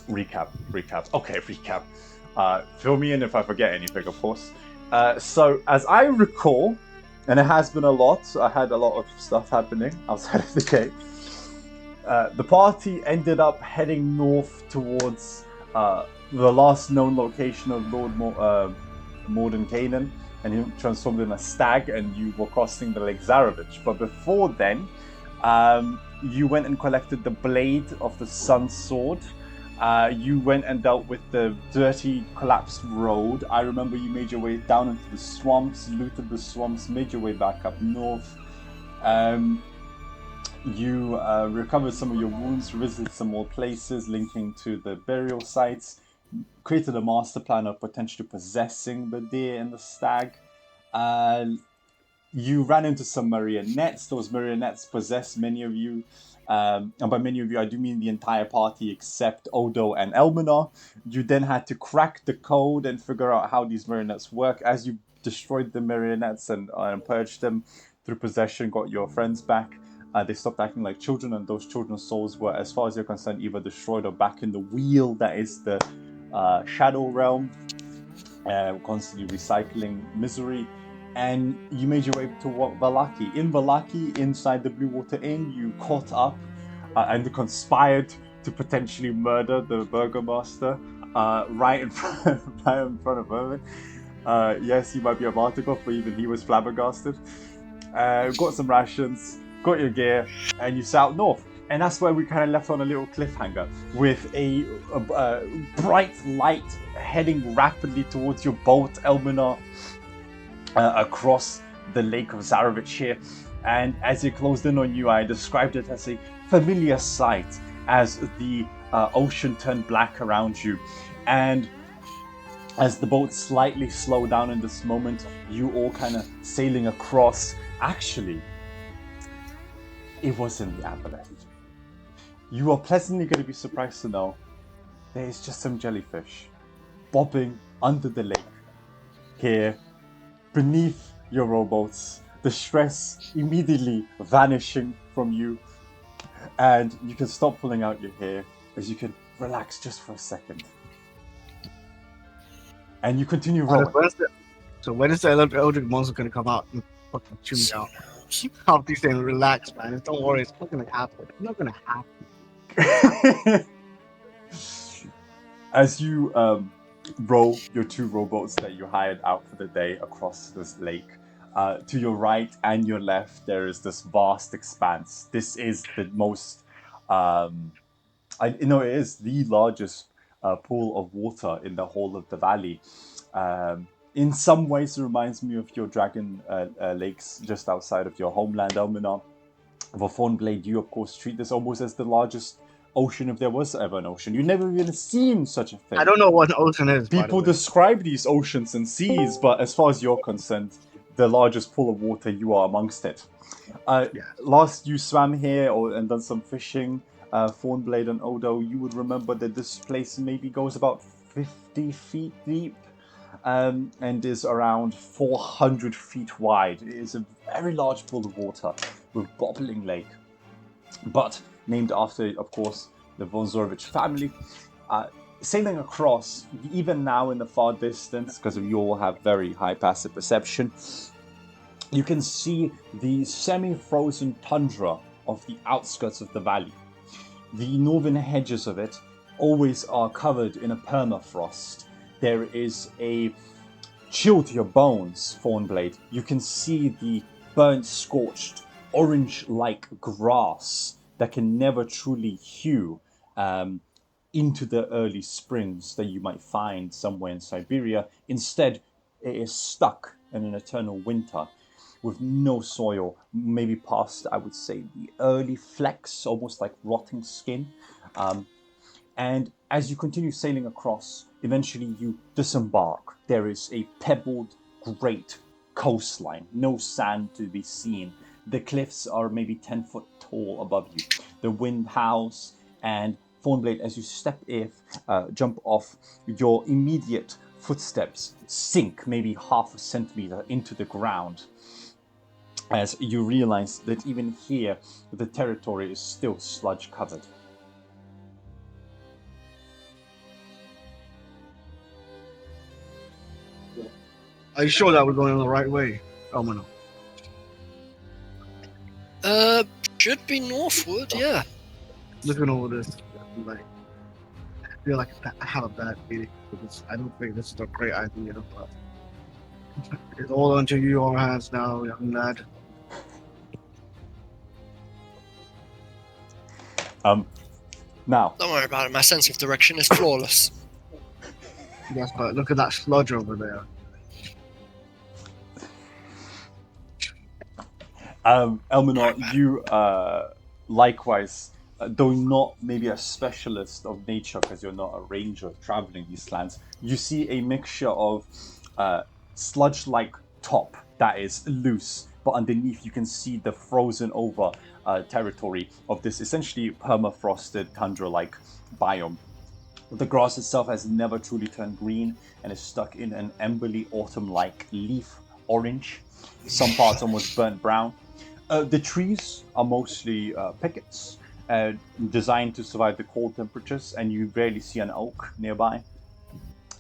Recap. Okay, recap. Fill me in if I forget anything, of course. So, as I recall, and it has been a lot, I had a lot of stuff happening outside of the gate. The party ended up heading north towards the last known location of Lord Morden Kanan, and he transformed in a stag, and you were crossing the Lake Zarovich. But before then, you went and collected the blade of the Sun Sword. You went and dealt with the dirty, collapsed road. I remember you made your way down into the swamps, looted the swamps, made your way back up north. You recovered some of your wounds, visited some more places linking to the burial sites, created a master plan of potentially possessing the deer and the stag. You ran into some marionettes. Those marionettes possessed many of you. And by many of you, I do mean the entire party except Odo and Elminar. You then had to crack the code and figure out how these marionettes work. As you destroyed the marionettes and purged them through possession, got your friends back. They stopped acting like children, and those children's souls were, as far as you're concerned, either destroyed or back in the wheel that is the Shadow Realm, constantly recycling misery. And you made your way to Vallaki. In Vallaki, inside the Blue Water Inn, you caught up and conspired to potentially murder the Burgomaster right in front of Mervyn. Yes, he might be a Martikov, but even he was flabbergasted. Got some rations, got your gear, and you set out north. And that's where we kind of left on a little cliffhanger with a bright light heading rapidly towards your boat, Elminar, across the Lake of Zarovich here. And as it closed in on you, I described it as a familiar sight as the ocean turned black around you. And as the boat slightly slowed down in this moment, you all kind of sailing across. Actually, it wasn't the avalanche. You are pleasantly going to be surprised to know there is just some jellyfish bobbing under the lake here beneath your rowboats. The stress immediately vanishing from you, and you can stop pulling out your hair as you can relax just for a second. And you continue rowing. So when is the Eldritch monster gonna come out and fucking chew me out? Calm these things, relax, man. Don't worry, it's not gonna happen. It's not gonna happen. As you row your two rowboats that you hired out for the day across this lake, to your right and your left, there is this vast expanse. This is the most, it is the largest pool of water in the whole of the valley. In some ways, it reminds me of your dragon lakes just outside of your homeland, Elminar. For Thornblade, you of course treat this almost as the largest ocean if there was ever an ocean. You've never even seen such a thing. I don't know what an ocean is. People describe these oceans and seas, but as far as you're concerned, the largest pool of water, you are amongst it. Last you swam here and done some fishing, Thornblade and Odo, you would remember that this place maybe goes about 50 feet deep. And is around 400 feet wide. It is a very large pool of water with bubbling lake, but named after, of course, the von Zarovich family. Sailing across, even now in the far distance, because you all have very high passive perception, you can see the semi-frozen tundra of the outskirts of the valley. The northern hedges of it always are covered in a permafrost. There is a chill to your bones, Thornblade. You can see the burnt, scorched, orange-like grass that can never truly hew into the early springs that you might find somewhere in Siberia. Instead, it is stuck in an eternal winter with no soil, maybe past, I would say, the early flecks, almost like rotting skin. And as you continue sailing across, eventually you disembark. There is a pebbled, great coastline, no sand to be seen. The cliffs are maybe 10 foot tall above you. The wind howls, and Thornblade, as you jump off, your immediate footsteps sink maybe half a centimeter into the ground, as you realize that even here, the territory is still sludge covered. Are you sure that we're going the right way? Oh no. Should be northward, yeah. Looking over this, like, I feel like I have a bad feeling because I don't think this is a great idea. But it's all into your hands now, young lad. Now, Don't worry about it. My sense of direction is flawless. Yes, but look at that sludge over there. Elminor, you likewise, though not maybe a specialist of nature because you're not a ranger traveling these lands, you see a mixture of sludge-like top that is loose, but underneath you can see the frozen over territory of this essentially permafrosted tundra-like biome. The grass itself has never truly turned green and is stuck in an emberly autumn-like leaf orange, some parts almost burnt brown. The trees are mostly pickets, designed to survive the cold temperatures, and you rarely see an oak nearby.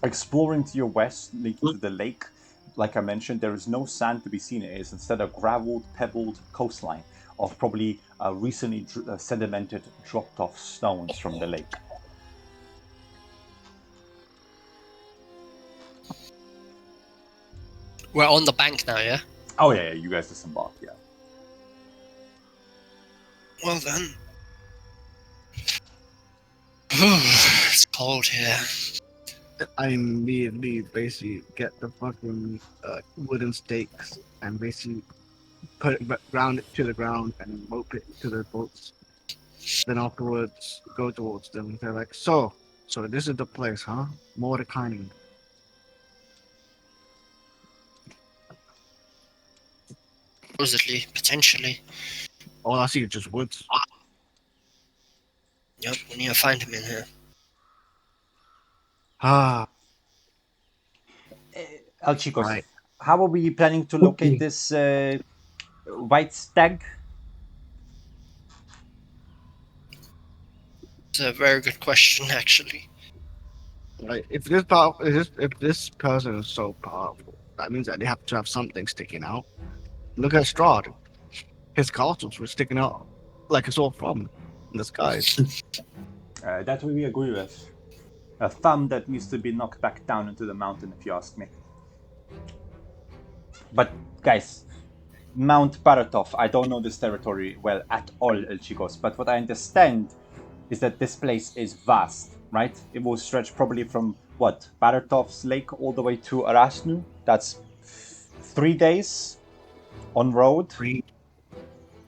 Exploring to your west, linking to the lake, like I mentioned, there is no sand to be seen. It is instead a graveled, pebbled coastline of probably recently sedimented, dropped off stones from the lake. We're on the bank now, yeah? Oh yeah, you guys disembarked, yeah. Well then. It's cold here. I immediately basically get the fucking wooden stakes and basically ground it to the ground and rope it to the boats. Then afterwards, go towards them. They're like, so this is the place, huh? Mordecai. Supposedly, potentially. All I see is just woods. Yep, we need to find him in here. Ah, El Chicos, right. how are we planning to locate this white stag? It's a very good question, actually. Right. If this person is so powerful, that means that they have to have something sticking out. Look at Strahd. His castles were sticking out like a sore thumb in the skies. That we agree with. A thumb that needs to be knocked back down into the mountain, if you ask me. But guys, Mount Baratov, I don't know this territory well at all, El Chicos, but what I understand is that this place is vast, right? It will stretch probably from, what, Baratov's lake all the way to Arasnu? That's 3 days on road?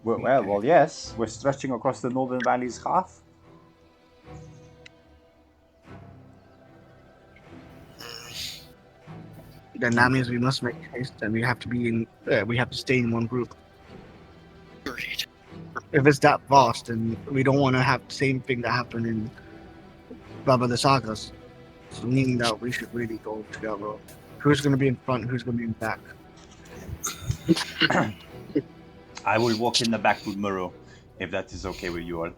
Well, yes, we're stretching across the Northern Valley's half. Then that means we must make haste and we have to stay in one group. Agreed. If it's that vast, then we don't want to have the same thing that happened in Baba the Sagas. So meaning that we should really go together. Who's going to be in front? Who's going to be in back? I will walk in the back with Muro, if that is okay with you all.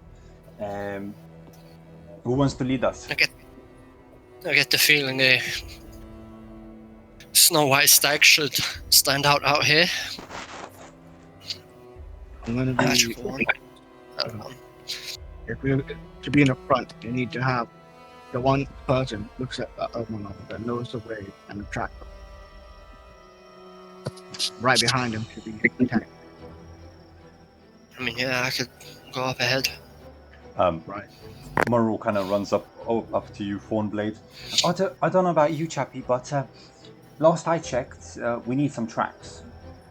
Who wants to lead us? I get the feeling a Snow White Stag should stand out here. I'm going to be. Magical one. If we to be in the front, you need to have the one person looks at the other one that knows the way and the track. Right behind him should be the tank. I mean, yeah, I could go up ahead. Right. Muro kind of runs up to you, Thornblade. I don't know about you, chappie, but last I checked, we need some tracks.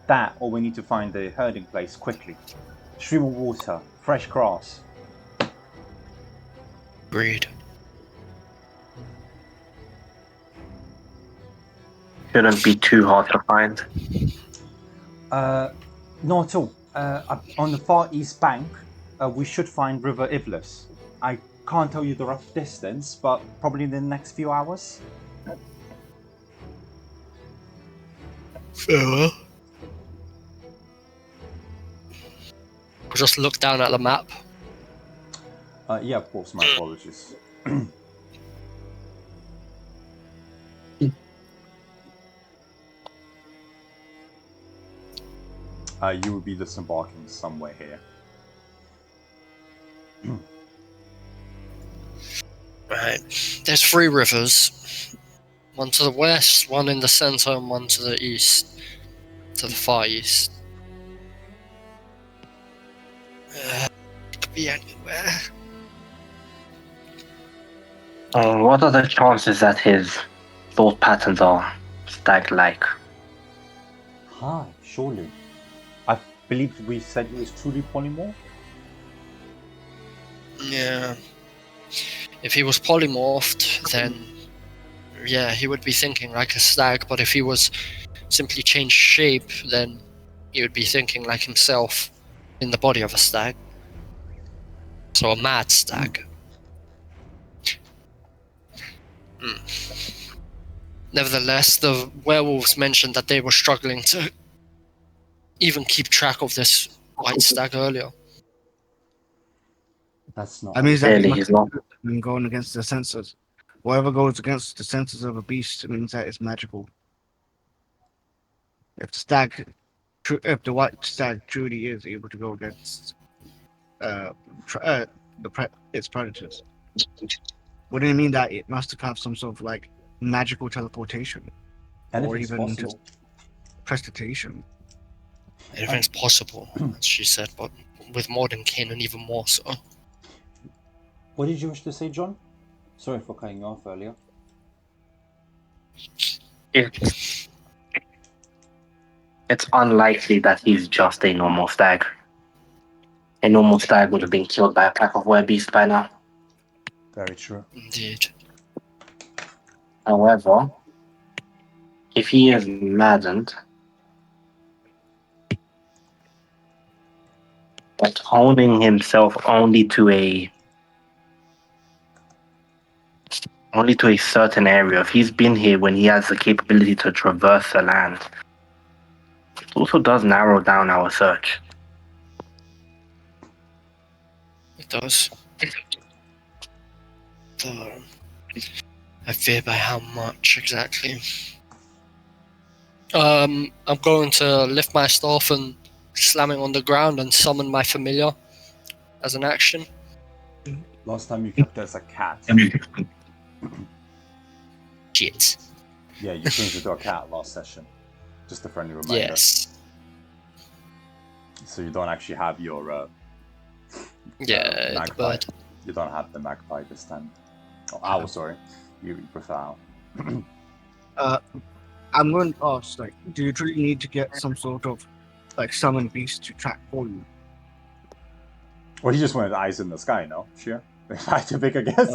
That, or we need to find a herding place quickly. Stream of water, fresh grass. Agreed. Shouldn't be too hard to find. Not at all. On the far east bank, we should find River Ivlis. I can't tell you the rough distance, but probably in the next few hours. Farewell. Just look down at the map. Yeah, of course, my apologies. you would be disembarking somewhere here. Right. There's 3 rivers. One to the west, one in the center, and one to the east. To the far east. It could be anywhere. What are the chances that his thought patterns are stag-like? Hi, surely. I believe we said he was truly polymorph? Yeah. If he was polymorphed, then yeah, he would be thinking like a stag, but if he was simply changed shape, then he would be thinking like himself in the body of a stag. So a mad stag. Nevertheless, the werewolves mentioned that they were struggling to even keep track of this white stag earlier. That's not. That means that Clearly, it he's must not. be going against the senses. Whatever goes against the senses of a beast, it means that it's magical. If the white stag truly is able to go against its predators, wouldn't it mean that it must have some sort of like magical teleportation or Anything's even possible. just prestidigitation? Everything's possible, as she said, but with more than Kanan, even more so. What did you wish to say, John? Sorry for cutting you off earlier. It's unlikely that he's just a normal stag. A normal stag would have been killed by a pack of werebeasts by now. Very true. Indeed. However, if he is maddened, but honing himself only to a certain area, if he's been here when he has the capability to traverse the land, it also does narrow down our search. It does. Though, I fear by how much exactly. I'm going to lift my staff and slam it on the ground and summon my familiar as an action. Last time you kept it as a cat. Shit. Yeah, you changed it to a cat last session. Just a friendly reminder. Yes. So you don't actually have your Yeah, the magpie. bird. You don't have the magpie this time. Oh, owl, sorry. You prefer owl. I'm going to ask, like, do you truly need to get some sort of like summon beast to track for you? Well, he just wanted eyes in the sky, no? Sure. If I had to pick a guess.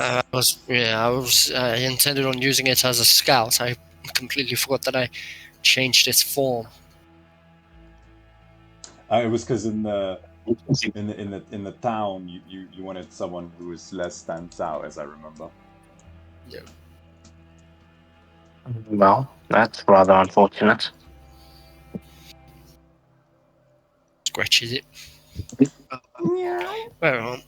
I intended on using it as a scout. I completely forgot that I changed its form. It was because in the town you wanted someone who was less stands out, as I remember. Yeah. Well, that's rather unfortunate. Scratches it. Well,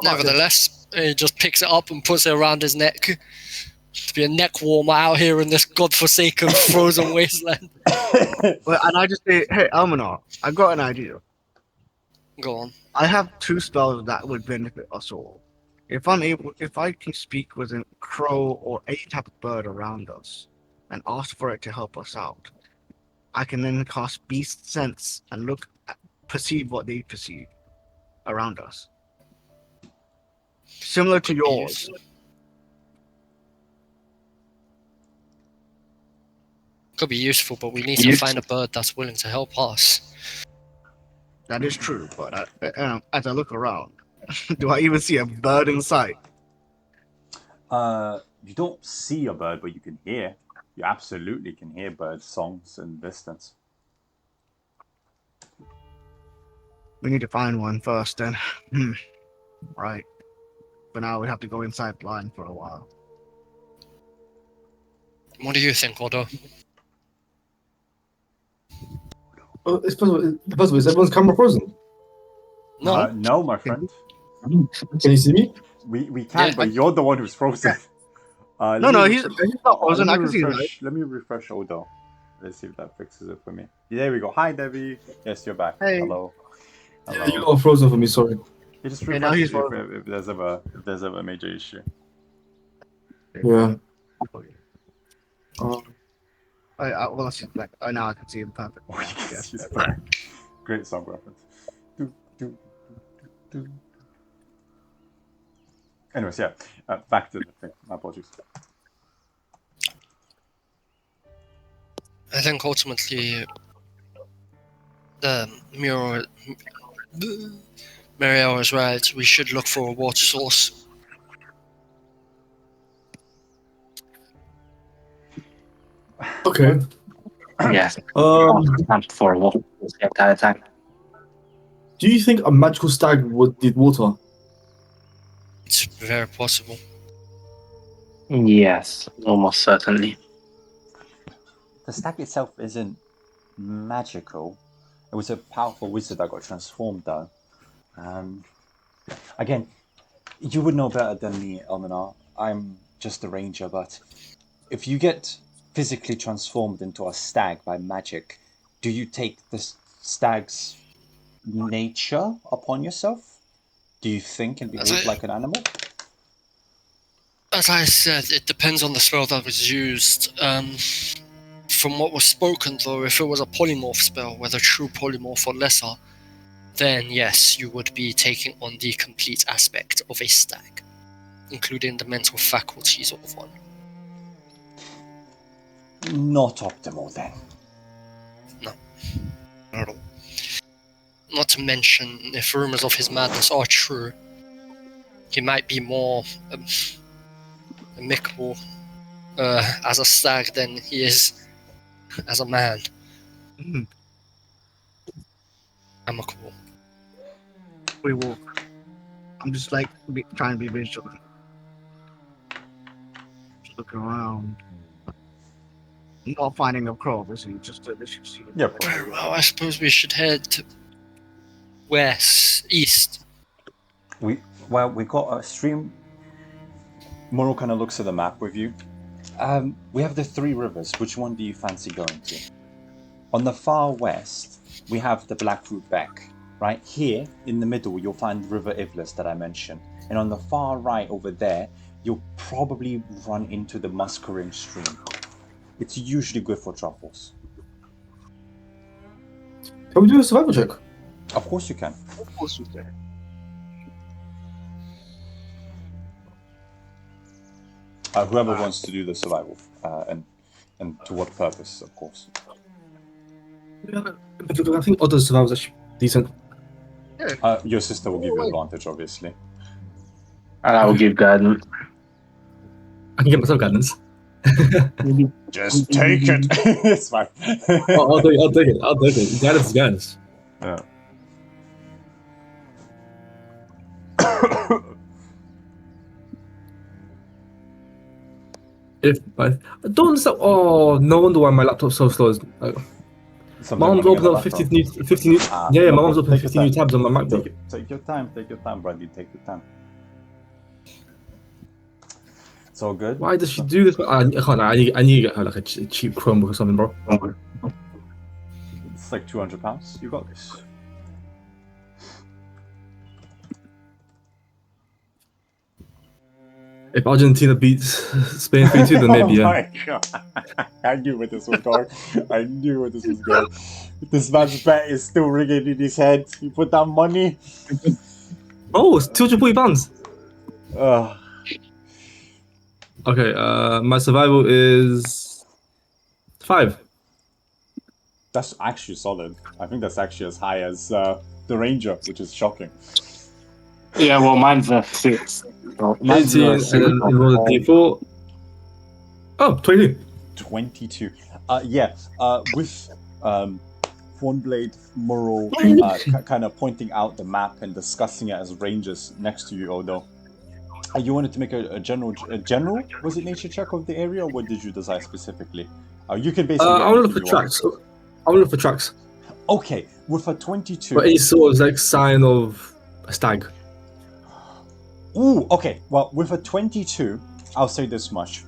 nevertheless, he just picks it up and puts it around his neck. To be a neck warmer out here in this godforsaken frozen wasteland. Well, and I just say, hey, Almanar, I got an idea. Go on. I have 2 spells that would benefit us all. If I can speak with a crow or any type of bird around us and ask for it to help us out, I can then cast Beast Sense and perceive what they perceive around us. Similar to yours. Could be useful, but we need to find a bird that's willing to help us. That is true, but as I look around, do I even see a bird in sight? You don't see a bird, but you can hear. You absolutely can hear bird songs in the distance. We need to find one first, then. Right. For now, we have to go inside blind for a while. What do you think, Otto? Oh, it's possible. Is everyone's camera frozen? No. No, my friend. Can you see me? We can, Yeah, but you're the one who's frozen. No, he's not frozen. I can see him. Let me refresh Odo. Let's see if that fixes it for me. There we go. Hi, Debbie. Yes, you're back. Hey. Hello. Hello. You got frozen for me. Sorry. It just Okay, now he's refreshes if there's ever a major issue. Yeah. Well, I see black. Oh, now I can see him perfect. Oh, you can Yes. see his back. Great song reference. Do, do, do, do. Anyways, yeah. Back to the thing. My apologies. I think ultimately the Muriel is right. We should look for a water source. Okay. Yes. Um. For a walk the entire time. Do you think a magical stag would need water? It's very possible. Yes, almost certainly. The stag itself isn't magical. It was a powerful wizard that got transformed, though. Again, you would know better than me, Elminar. I'm just a ranger, but if you get physically transformed into a stag by magic, do you take the stag's nature upon yourself? Do you think and behave like an animal? As I said, it depends on the spell that was used. From what was spoken, though, if it was a polymorph spell, whether true polymorph or lesser, then yes, you would be taking on the complete aspect of a stag, including the mental faculties of one. Not optimal, then. No, not at all. Not to mention, if rumors of his madness are true, he might be more amicable as a stag than he is as a man. Mhm. Amicable. We walk. I'm just like trying to be vigilant. Just looking around. Not finding a crow, obviously, just to see. Yeah, Very well, I suppose we should head east. we got a stream. Moro kind of looks at the map with you. We have the 3 rivers. Which one do you fancy going to? On the far west, we have the Blackroot Beck. Right here in the middle, you'll find River Ivlis that I mentioned, and on the far right over there, you'll probably run into the Muskering Stream. It's usually good for truffles. Can we do a survival check? Of course you can. Of course, you say. Whoever wants to do the survival, and to what purpose, of course. Yeah, I think other survivals are actually decent. Your sister will give you advantage, obviously. And I will give guidance. I can get myself guidance. Just take it. It's fine. I'll take it. Guidance is guidance. Yeah. If I don't understand. Oh, no wonder why my laptop's so slow. My mom's opened up 50 new. Yeah, my mom's opened 50 new tabs on my MacBook. Take your time, Brandy. Take your time. It's all good. Why does she do this? I can't. I need to get her like a cheap Chromebook or something, bro. It's like £200. You got this. If Argentina beats Spain 3-2, then maybe, yeah. Oh my God. I knew where this was going. This man's bet is still ringing in his head. You put down money. Oh, it's £240. Okay, my survival is 5. That's actually solid. I think that's actually as high as the Ranger, which is shocking. Yeah, well, mine's a 6. Mine's 18, and then roll a d4. Oh, 22. 22. With Thornblade, Murrow kind of pointing out the map and discussing it as rangers next to you, although. You wanted to make a general, was it nature check of the area, or what did you decide specifically? You can basically. I want to look for tracks. I want to look for tracks. Okay, with a 22. But any sort of like sign of a stag. Ooh, okay. Well, with a 22, I'll say this much.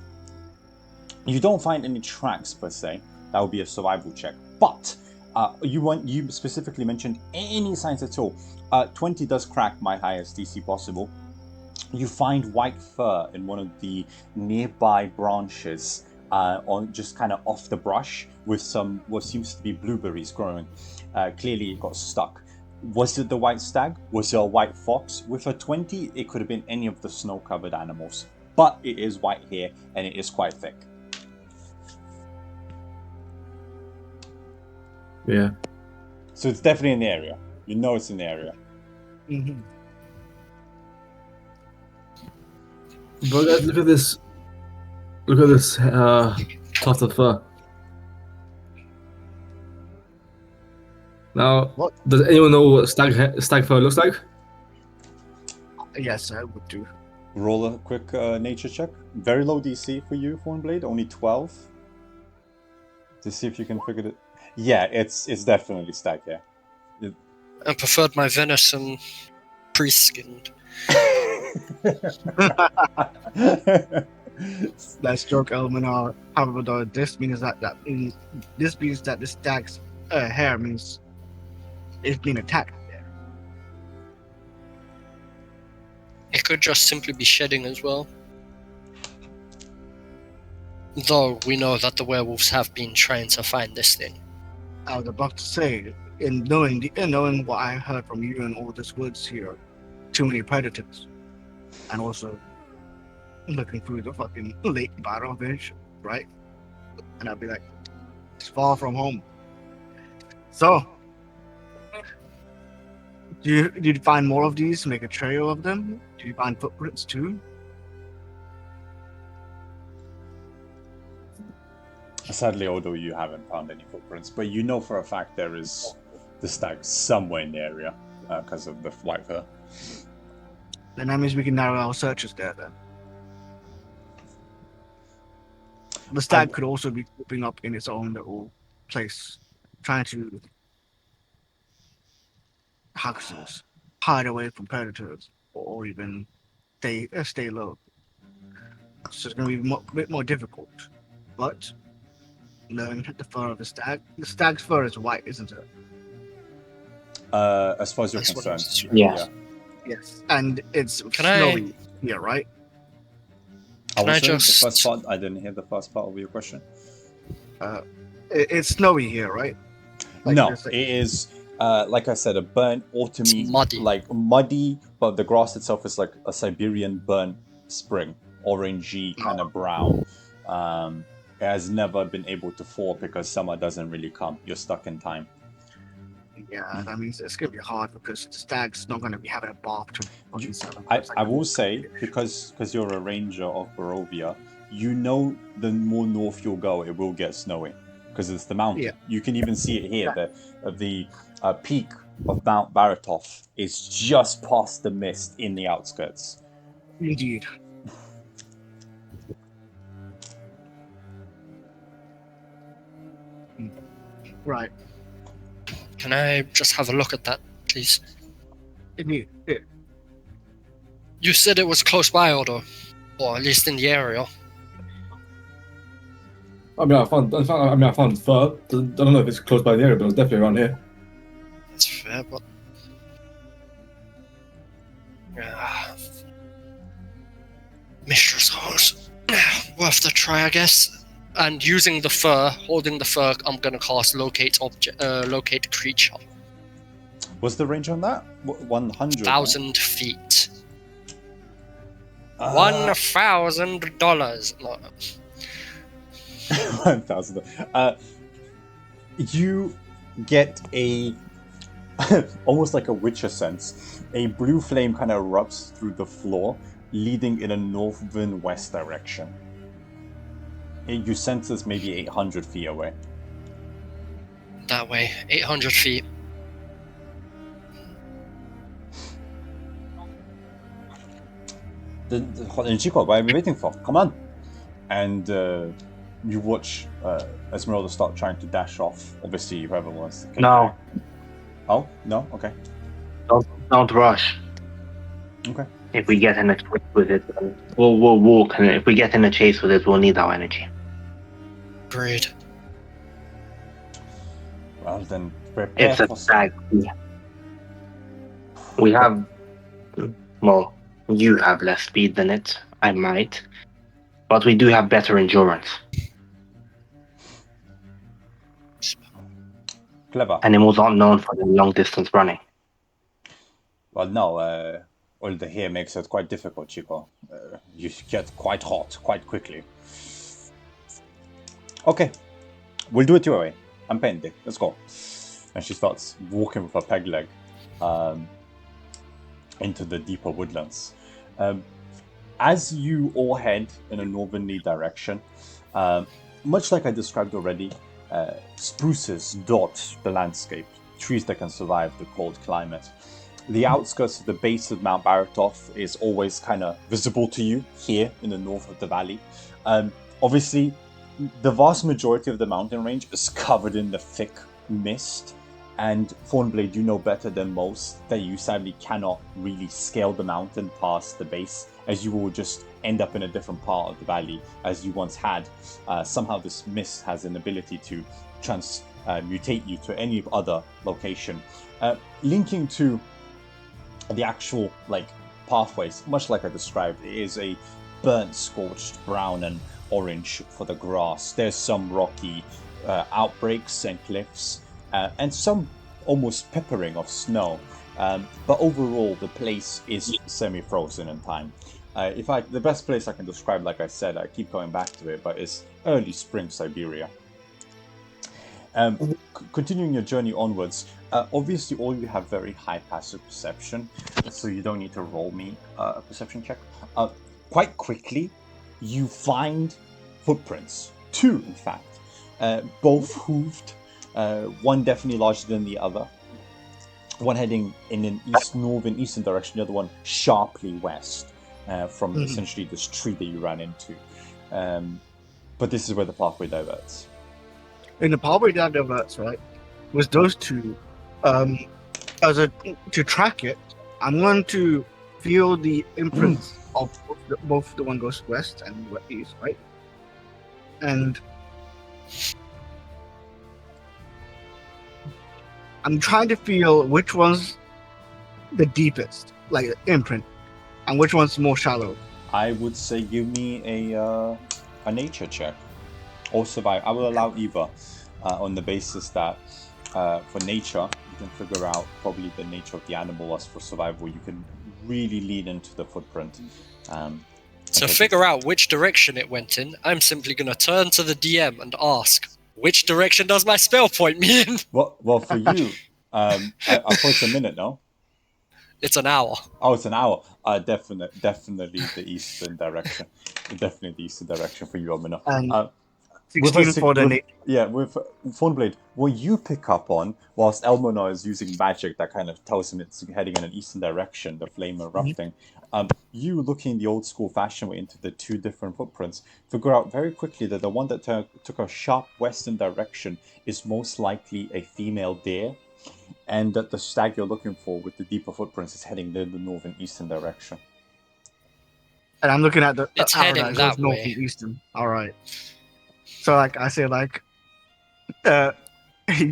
You don't find any tracks per se, That would be a survival check. But you specifically mentioned any signs at all. 20 does crack my highest DC possible. You find white fur in one of the nearby branches, on just kind of off the brush, with some what seems to be blueberries growing. Clearly, it got stuck. Was it the white stag? Was it a white fox? With a 20, it could have been any of the snow-covered animals. But it is white here, and it is quite thick. Yeah. So it's definitely in the area. You know it's in the area. Mm-hmm. But guys, look at this. Look at this tuft of fur. Now, What? does anyone know what stag fur looks like? Yes, I would do. Roll a quick nature check. Very low DC for you, Thornblade. Only 12. To see if you can figure it. Yeah, it's definitely stag hair. I preferred my venison pre-skinned. Let's joke, Elminar. However, though, this means that the stag's hair means it's been attacked there. It could just simply be shedding as well. Though we know that the werewolves have been trying to find this thing. I was about to say, in knowing what I heard from you and all this woods here, too many predators, and also looking through the fucking lake battle bench, right? And I'd be like, it's far from home. So, did you find more of these? Make a trail of them? Did you find footprints too? Sadly, although you haven't found any footprints, but you know for a fact there is the stag somewhere in the area because of the white fur. Then that means we can narrow our searches there then. The stag could also be popping up in its own little place, trying to hide away from predators, or even stay low. So it's going to be a bit more difficult. But learn the fur of the stag's fur is white, isn't it? As far as you're That's what concerned, Yes. Yes. And it's Can I- snowy here, right? I Can I was saying just- the first part. I didn't hear the first part of your question. It's snowy here, right? Like No, there's, it is like I said, a burnt autumny, It's muddy. like muddy, but the grass itself is like a Siberian burnt spring, orangey kind of brown. It has never been able to fall because summer doesn't really come. You're stuck in time. Yeah, that means it's gonna be hard because the stag's not gonna be having a bath 24/7. I will say, because you're a ranger of Barovia, you know the more north you'll go, it will get snowy because it's the mountain. Yeah. You can even see it here. The peak of Mount Baratov is just past the mist in the outskirts. Indeed. Right. Can I just have a look at that, please? Indeed. Yeah. You said it was close by, Odo, or at least in the area. I mean, I found fur. I don't know if it's close by the area, but it's definitely around here. That's fair, but Mistress Horse. Worth the try, I guess. And using the fur, holding the fur, I'm gonna cast locate creature. What's the range on that? 100? 1,000 feet. $1,000. No. 1,000. You get a almost like a Witcher sense. A blue flame kind of erupts through the floor, leading in a northern west direction. You sense this maybe 800 feet away. That way, 800 feet. Chico, what are we waiting for? Come on! And you watch Esmeralda start trying to dash off. Obviously, whoever wants. No. Oh, no? Okay. Don't rush. Okay. If we get in a chase with it, we'll walk, and if we get in a chase with it, we'll need our energy. Agreed. Well, then prepare It's a for stag. We have, well, you have less speed than it. I might, but we do have better endurance. Clever. Animals aren't known for their long distance running. Well, no, all the hair makes it quite difficult, Chico. You get quite hot quite quickly. Okay, we'll do it your way. I'm Pendy. Let's go. And she starts walking with her peg leg into the deeper woodlands. As you all head in a northerly direction, much like I described already, spruces dot the landscape, trees that can survive the cold climate. The outskirts of the base of Mount Baratov is always kind of visible to you here in the north of the valley. Obviously, the vast majority of the mountain range is covered in the thick mist, and Thornblade, you know better than most that you sadly cannot really scale the mountain past the base, as you will just end up in a different part of the valley as you once had. Somehow this mist has an ability to transmutate you to any other location. Linking to the actual pathways, much like I described, it is a burnt, scorched brown and orange for the grass. There's some rocky outbreaks and cliffs, and some almost peppering of snow. But overall, the place is semi-frozen in time. The best place I can describe, like I said, I keep going back to it, but it's early spring Siberia. Continuing your journey onwards, obviously all you have very high passive perception, so you don't need to roll me a perception check. Quite quickly, you find footprints, 2 in fact, both hooved, one definitely larger than the other, one heading in an northern-eastern direction, the other one sharply west from essentially this tree that you ran into. But this is where the pathway diverts. In the pathway that diverts, right, with those two, to track it, I'm going to feel the imprints of both the one goes west and east, right? And I'm trying to feel which one's the deepest, like imprint, and which one's more shallow. I would say give me a nature check or survive. I will allow either on the basis that for nature you can figure out probably the nature of the animal. As for survival, you can really lean into the footprint. To figure out which direction it went in, I'm simply going to turn to the DM and ask, which direction does my spell point me in? Well, for you, I thought it's a minute, no? It's an hour. Oh, it's an hour. Definitely the eastern direction. Definitely the eastern direction for you, Amina. 16 for the nature. Yeah, with Thornblade, what you pick up on, whilst Elmona is using magic that kind of tells him it's heading in an eastern direction, the flame erupting, you looking the old school fashion way into the 2 different footprints, figure out very quickly that the one that took a sharp western direction is most likely a female deer, and that the stag you're looking for with the deeper footprints is heading in the northern eastern direction. And I'm looking at the It's arrow heading that goes north way. and eastern. All right. So I say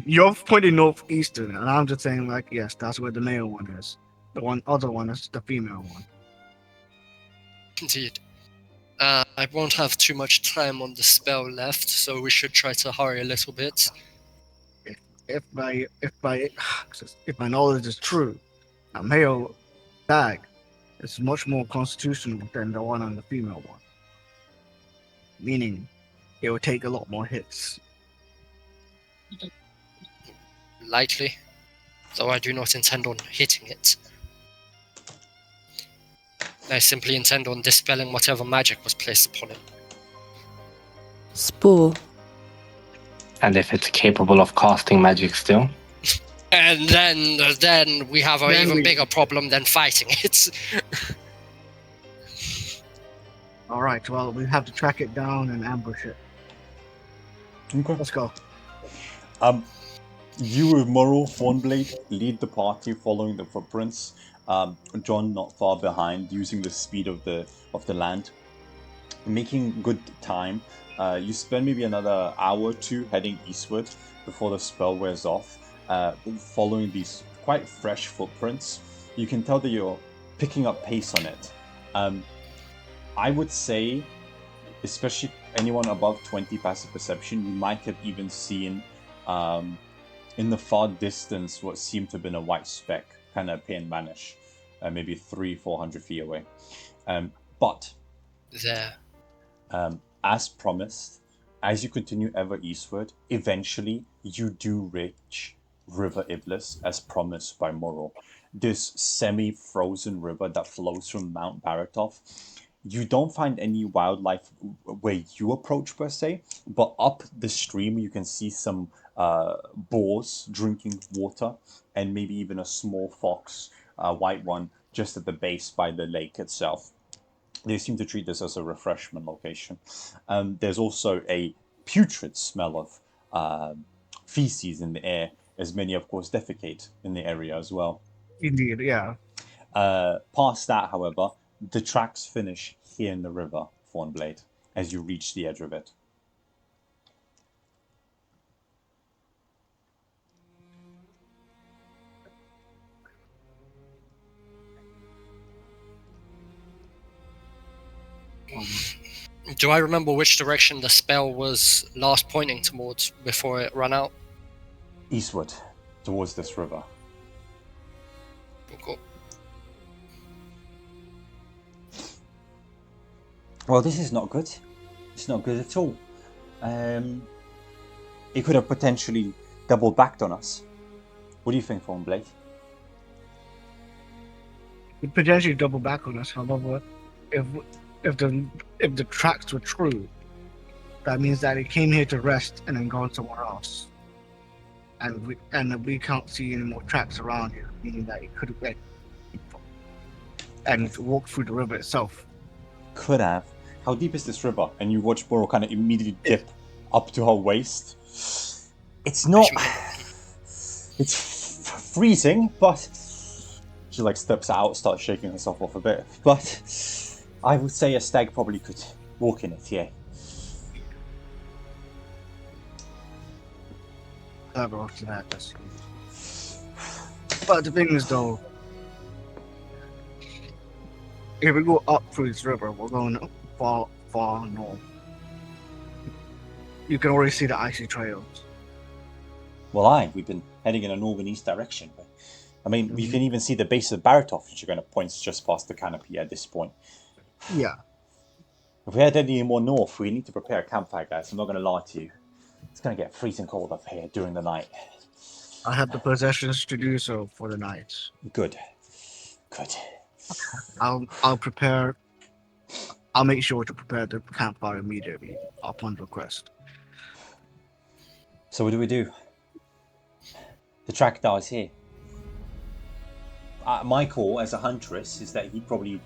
you're pointing northeastern, and I'm just saying yes, that's where the male one is. The other one is the female one. Indeed. I won't have too much time on the spell left, so we should try to hurry a little bit. If my knowledge is true, a male stag is much more constitutional than the one on the female one. Meaning, it will take a lot more hits. Likely, though I do not intend on hitting it. I simply intend on dispelling whatever magic was placed upon it. Spore. And if it's capable of casting magic still? And then we have an even bigger problem than fighting it. All right, well, we have to track it down and ambush it. Okay. Let's go. You with Murrow, Thornblade lead the party following the footprints. John not far behind, using the speed of the land. making good time. You spend maybe another hour or two heading eastward before the spell wears off. Following these quite fresh footprints, you can tell that you're picking up pace on it. I would say, especially anyone above 20 passive perception, you might have even seen in the far distance what seemed to have been a white speck kind of appear and vanish, maybe 300-400 feet away. But There. as promised, as you continue ever eastward, eventually you do reach River Iblis, as promised by Moro. This semi-frozen river that flows from Mount Baratov. You don't find any wildlife where you approach per se, but up the stream you can see some boars drinking water, and maybe even a small fox, a white one, just at the base by the lake itself. They seem to treat this as a refreshment location. There's also a putrid smell of feces in the air, as many, of course, defecate in the area as well. Indeed, yeah. Past that, however, the tracks finish here in the river, Thornblade, as you reach the edge of it. Do I remember which direction the spell was last pointing towards before it ran out? Eastward, towards this river. Cool. Well, this is not good. It's not good at all. It could have potentially double backed on us. What do you think, Thornblade? It potentially double back on us. However, if the tracks were true, that means that it came here to rest and then gone somewhere else. And we can't see any more tracks around here, meaning that it could have went and walked through the river itself. Could have. How deep is this river? And you watch Boro kind of immediately dip up to her waist. It's not. It's freezing, but she like steps out, starts shaking herself off a bit. But I would say a stag probably could walk in it. Yeah. After that, but the thing is, though, if we go up through this river, we're going far, far north. You can already see the icy trails. Well, we've been heading in a northern-east direction. But, I mean, you can even see the base of Baratov, which you're going to point just past the canopy at this point. Yeah. If we head any more north, we need to prepare a campfire, guys. I'm not going to lie to you. It's going to get freezing cold up here during the night. I have the possessions to do so for the night. Good. Good. I'll prepare. I'll make sure to prepare the campfire immediately upon request. So what do we do? The track dies here. My call as a huntress is that he probably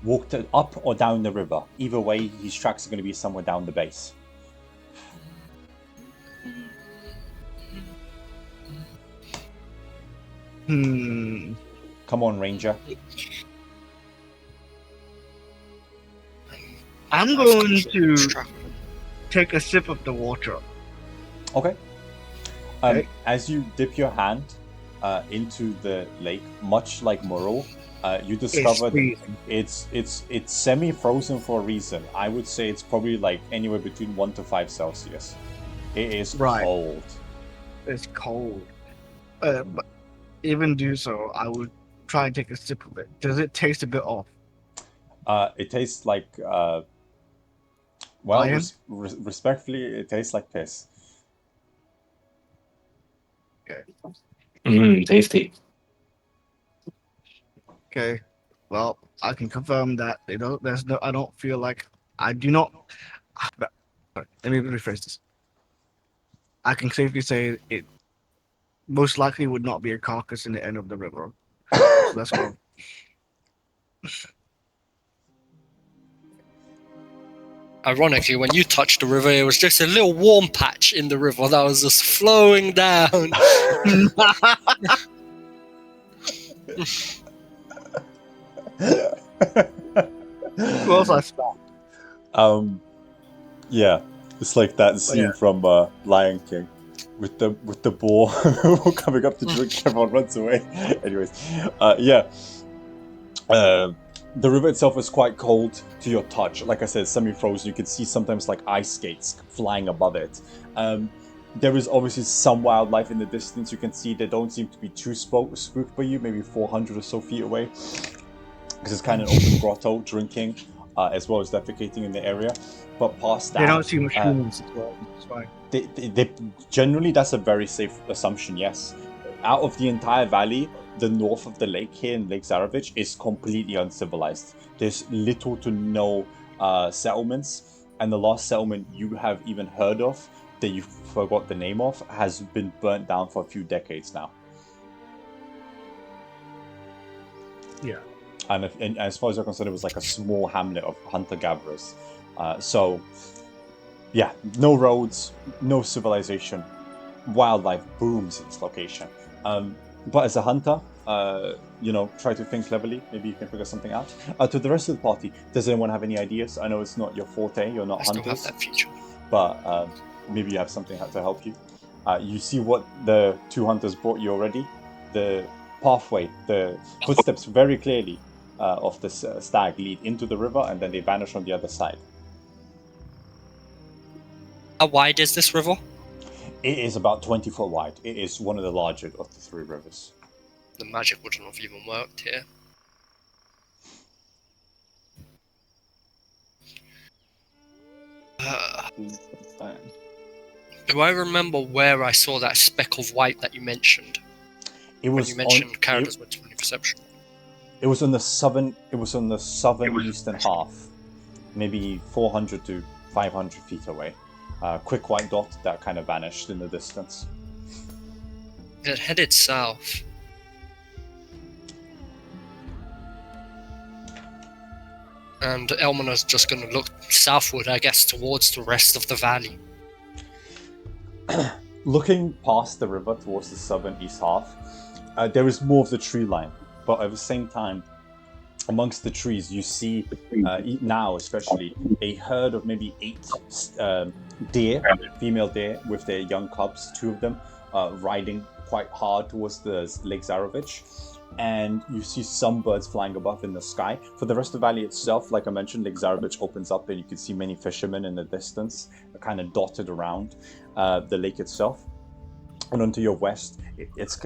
walked up or down the river. Either way, his tracks are going to be somewhere down the base. Come on, Ranger. I'm going to take a sip of the water. Okay. As you dip your hand into the lake, much like Moro, you discover it's semi-frozen for a reason. I would say it's probably like anywhere between 1 to 5 Celsius. It is cold. It's cold. But even do so, I would try and take a sip of it. Does it taste a bit off? It tastes like, respectfully, it tastes like piss. Okay. Tasty. Okay. Well, I can confirm that I don't feel like I do not. Sorry, let me rephrase this. I can safely say it most likely would not be a carcass in the end of the river. So let's go. Ironically, when you touched the river, it was just a little warm patch in the river that was just flowing down. Who else I stopped? Yeah, it's like that scene from Lion King with the boar coming up to drink. Everyone runs away. Anyways, the river itself is quite cold to your touch. Like I said, semi-frozen. You can see sometimes like ice skates flying above it. There is obviously some wildlife in the distance. You can see they don't seem to be too spooked by you, maybe 400 or so feet away. Because it's kind of an open grotto, drinking, as well as defecating in the area. But past that... They don't see mushrooms as well. That's fine. They generally, that's a very safe assumption, yes. Out of the entire valley, the north of the lake here in Lake Zarovich is completely uncivilized. There's little to no settlements. And the last settlement you have even heard of, that you forgot the name of, has been burnt down for a few decades now. Yeah. And as far as you're concerned, it was like a small hamlet of hunter-gatherers. So, yeah, no roads, no civilization. Wildlife booms its location. But as a hunter, try to think cleverly. Maybe you can figure something out. To the rest of the party, does anyone have any ideas? I know it's not your forte, you're not hunters. I still have that feature. But maybe you have something to help you. You see what the two hunters brought you already. The pathway, the footsteps very clearly of the stag lead into the river, and then they vanish on the other side. How wide is this river? It is about 20 foot wide. It is one of the larger of the three rivers. The magic wouldn't have even worked here. Do I remember where I saw that speck of white that you mentioned? It was when you mentioned characters with 20 perception. It was on the southern. It was on the southern-eastern half, maybe 400 to 500 feet away. Quick white dot that kind of vanished in the distance. It headed south. And Elmona's just going to look southward, I guess, towards the rest of the valley. Looking past the river towards the southern east half, there is more of the tree line, but at the same time, amongst the trees, you see now especially a herd of maybe 8 deer, female deer, with their young cubs, 2 of them, riding quite hard towards the Lake Zarovich. And you see some birds flying above in the sky. For the rest of the valley itself, like I mentioned, Lake Zarovich opens up and you can see many fishermen in the distance, kind of dotted around the lake itself. And onto your west,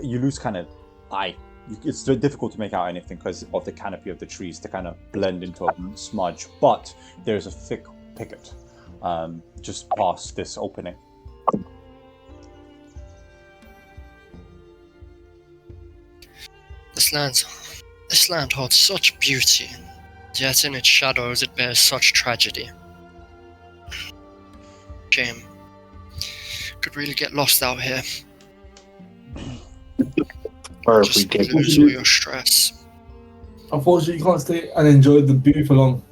you lose kind of eye. It's very difficult to make out anything because of the canopy of the trees to kind of blend into a smudge. But there's a thick picket just past this opening. This land holds such beauty, yet in its shadows it bears such tragedy. Shame. Could really get lost out here. Or if Just we get lose all your stress. Unfortunately, you can't stay and enjoy the beauty for long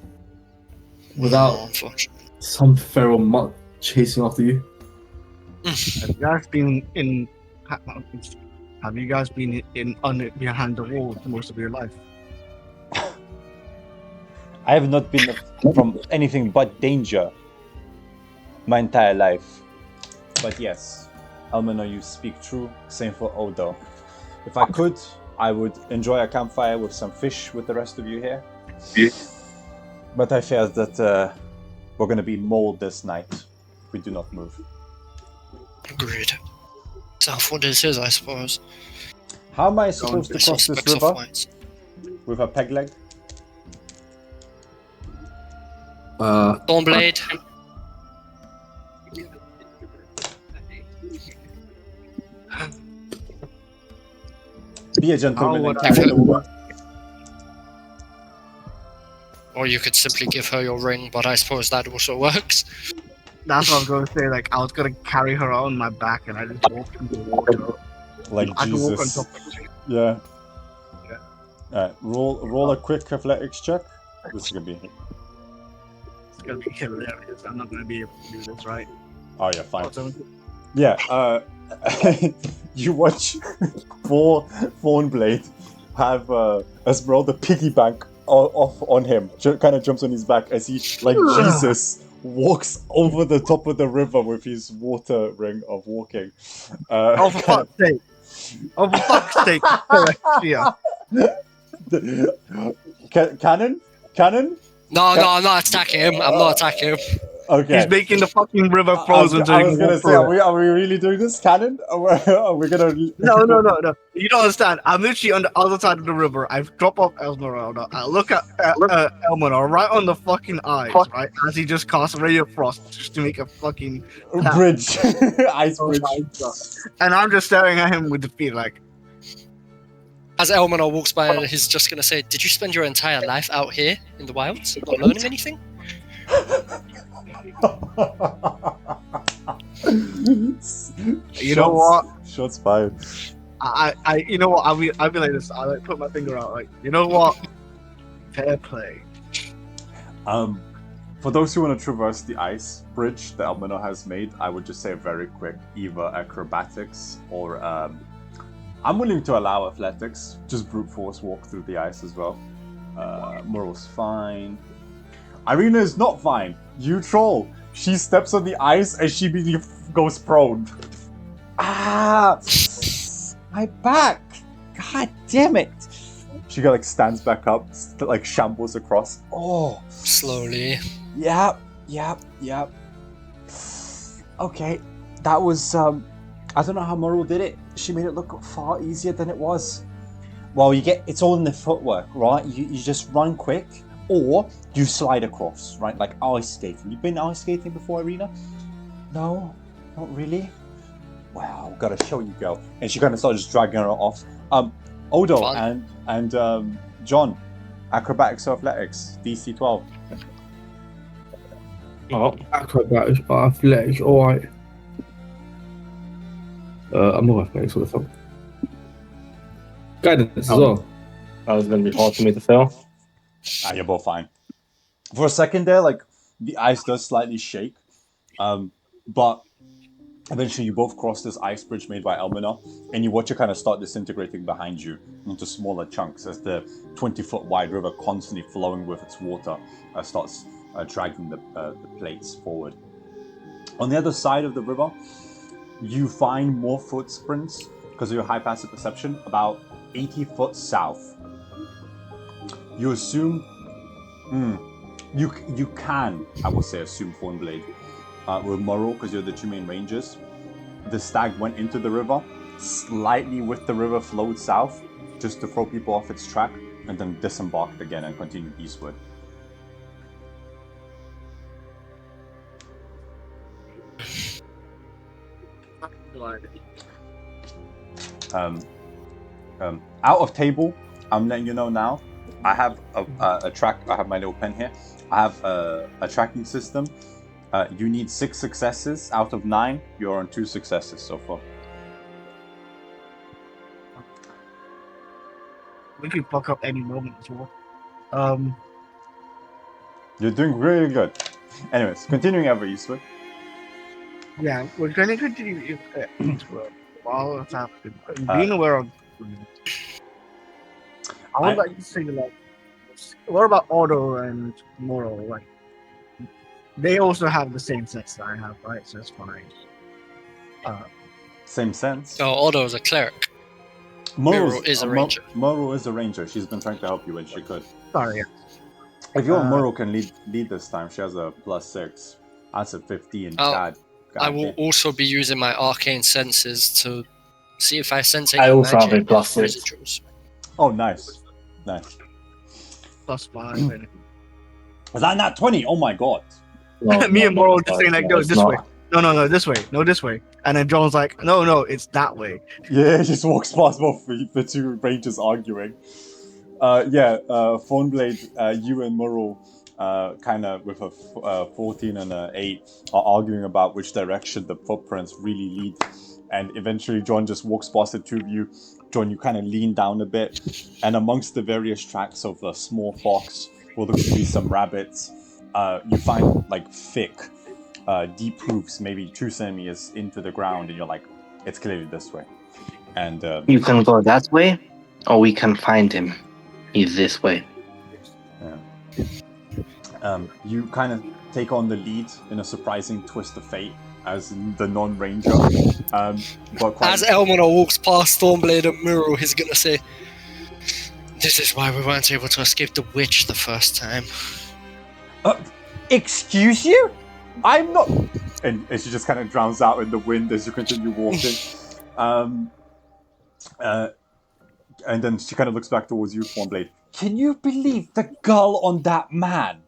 without Unfortunately. some feral mutt chasing after you. Have you guys been in? Have you guys been behind the wall most of your life? I have not been from anything but danger my entire life. But yes, Elmina, you speak true. Same for Odo. If I could, I would enjoy a campfire with some fish with the rest of you here. Yeah. But I fear that we're going to be mauled this night if we do not move. Agreed. Southward is his, I suppose. How am I supposed to cross this river? With a peg leg? Thornblade. Be a gentleman and Give carry her- over. Or you could simply give her your ring, but I suppose that also works. That's what I was going to say. Like, I was going to carry her on my back, and I just walked into the water. Like I can walk on Jesus. top of it. Yeah. Yeah. Alright, roll a quick athletics check. This is gonna be. It's going to be hilarious. I'm not going to be able to do this, right? Oh yeah, fine. Also, Yeah. You watch 4 Thornblade have Esmeralda piggy bank off on him, kind of jumps on his back as he, like Jesus, walks over the top of the river with his water ring of walking. Oh, for fuck's sake! Oh, for fuck's sake! Yeah. Cannon? No, I'm not attacking him. I'm not attacking him. Okay. He's making the fucking river frozen. I was gonna say, are we really doing this, Cannon? Are we gonna? No. You don't understand. I'm literally on the other side of the river. I've dropped off Esmeralda. I look at Elmanor right on the fucking eyes, right? As he just casts Ray of Frost just to make a fucking bridge, ice bridge. And I'm just staring at him with the feet like. As Elmanor walks by, he's just gonna say, "Did you spend your entire life out here in the wilds, not learning anything?" You know what? Shots fired. You know what? I'll be like this. I like put my finger out. Like, you know what? Fair play. For those who want to traverse the ice bridge that Elmanor has made, I would just say very quick, either acrobatics or I'm willing to allow athletics. Just brute force walk through the ice as well. Moral's fine. Irina is not fine. You troll. She steps on the ice and she immediately goes prone. Ah! My back! God damn it! She like stands back up, like shambles across. Oh! Slowly. Yep. Okay, that was I don't know how Moral did it. She made it look far easier than it was. Well, it's all in the footwork, right? You just run quick, or you slide across, right? Like ice skating. You've been ice skating before, Irina? No, not really. Wow, gotta show you, girl. And she kind of started just dragging her off. Odo and John, acrobatics or athletics, DC 12. Oh, acrobatics, athletics, alright. I'm not athletics, what the fuck? Guidance as well. That was going to be hard for me to fail. You're both fine. For a second there, like, the ice does slightly shake. But eventually you both cross this ice bridge made by Elmanor, and you watch it kind of start disintegrating behind you into smaller chunks as the 20-foot wide river, constantly flowing with its water, starts dragging the plates forward. On the other side of the river, you find more footprints, because of your high passive perception, about 80 foot south. You assume... You can, I will say, assume Thornblade. With Morrow, because you're the two main rangers. The stag went into the river, slightly with the river flowed south, just to throw people off its track, and then disembarked again and continued eastward. Out of table, I'm letting you know now, I have a track, I have my little pen here, I have a tracking system. You need 6 successes out of 9. You're on 2 successes so far. We could fuck up any moment as well. You're doing really good. Anyways, continuing ever eastward. Yeah, we're going to continue eastward while it's happening. Being aware of... I would like to say, like, what about Otto and Moral? Like, they also have the same sense that I have, right? So it's fine. Same sense. No, Otto is a cleric. Muro is a ranger. Muro is a ranger. She's been trying to help you when she could. Sorry. If you want, Muro can lead this time. She has a +6. That's a 15. God I will also be using my arcane senses to see if I sense any I also have a magic +6. residuals. Oh, nice. +5. Is that not 20? Oh my god. Me and Moral just saying, like, no, it's this not. way. No, this way. No, this way. And then John's like, no, it's that way. Yeah, he just walks past both the two rangers arguing. Thornblade, you and Murrow, kind of with a 14 and an 8, are arguing about which direction the footprints really lead. And eventually John just walks past the two of you. John, you kind of lean down a bit, and amongst the various tracks of a small fox, or there could be some rabbits, you find like thick, deep hooves, maybe 2 centimeters into the ground, and you're like, it's clearly this way. And you can go that way, or we can find him. He's this way. You kind of take on the lead in a surprising twist of fate as the non-ranger. But quite As Elmona walks past Stormblade and Muro, he's gonna say, "This is why we weren't able to escape the witch the first time." Excuse you? I'm not. And she just kind of drowns out in the wind as you continue walking. And then she kind of looks back towards you, Thornblade. Can you believe the girl on that man?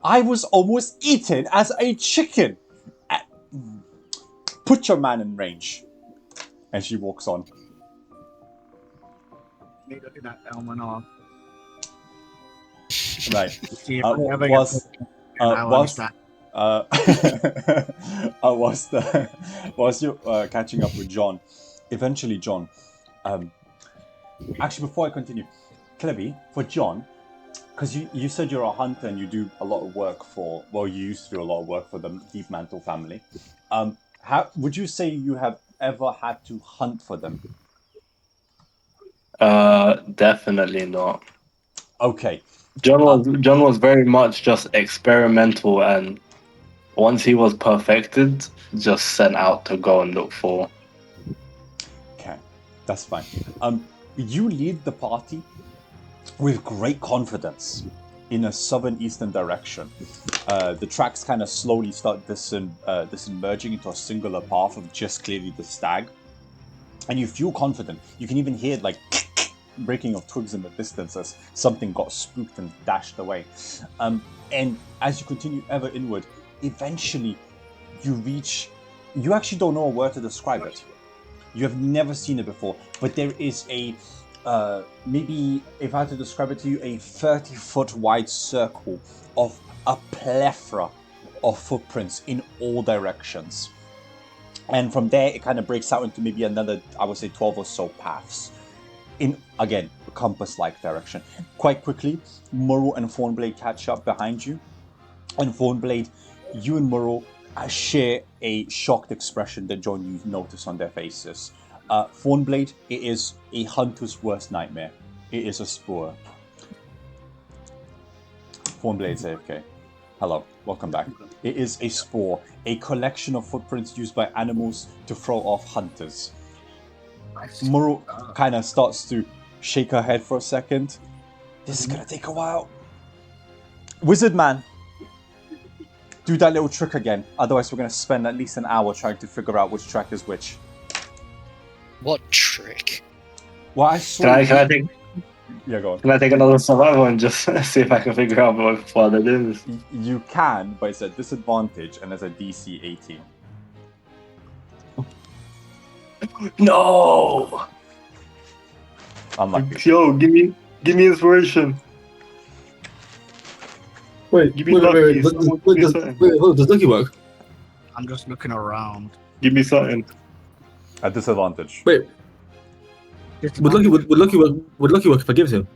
I was almost eaten as a chicken. Put your man in range. And she walks on. Look at that Elmanor. Right. See if whilst you're catching up with John, eventually John, actually before I continue, Clevy, for John, because you said you're a hunter and you do a lot of work for, well, you used to do a lot of work for the Deep Mantle family. How would you say you have ever had to hunt for them? Definitely not. Okay. John was very much just experimental, and once he was perfected, just sent out to go and look for. Okay, that's fine. You lead the party with great confidence in a southern-eastern direction. The tracks kind of slowly start disemerging into a singular path of just clearly the stag. And you feel confident. You can even hear like breaking of twigs in the distance as something got spooked and dashed away. And as you continue ever inward, eventually you reach... You actually don't know a word to describe it. You have never seen it before, but there is a... maybe, if I had to describe it to you, a 30-foot wide circle of a plethora of footprints in all directions. And from there, it kind of breaks out into maybe another, I would say, 12 or so paths. In, again, a compass-like direction. Quite quickly, Muro and Thornblade catch up behind you. And Thornblade, you and Muro share a shocked expression that John, you notice on their faces. Thornblade, it is a hunter's worst nightmare. It is a spoor. Thornblade's AFK. Hello, welcome back. It is a spoor, a collection of footprints used by animals to throw off hunters. Muro kind of starts to shake her head for a second. This is gonna take a while. Wizard man, do that little trick again. Otherwise, we're gonna spend at least an hour trying to figure out which track is which. What trick? Well, I saw. Can I take? Yeah, go on. Can I take another survival and just see if I can figure out what it is? You can, but it's a disadvantage and there's a DC 18. No! Unlucky. Yo, give me inspiration. Wait, Give me lucky. Does lucky work? I'm just looking around. Give me something. At disadvantage. Wait, would lucky work if I give it to him?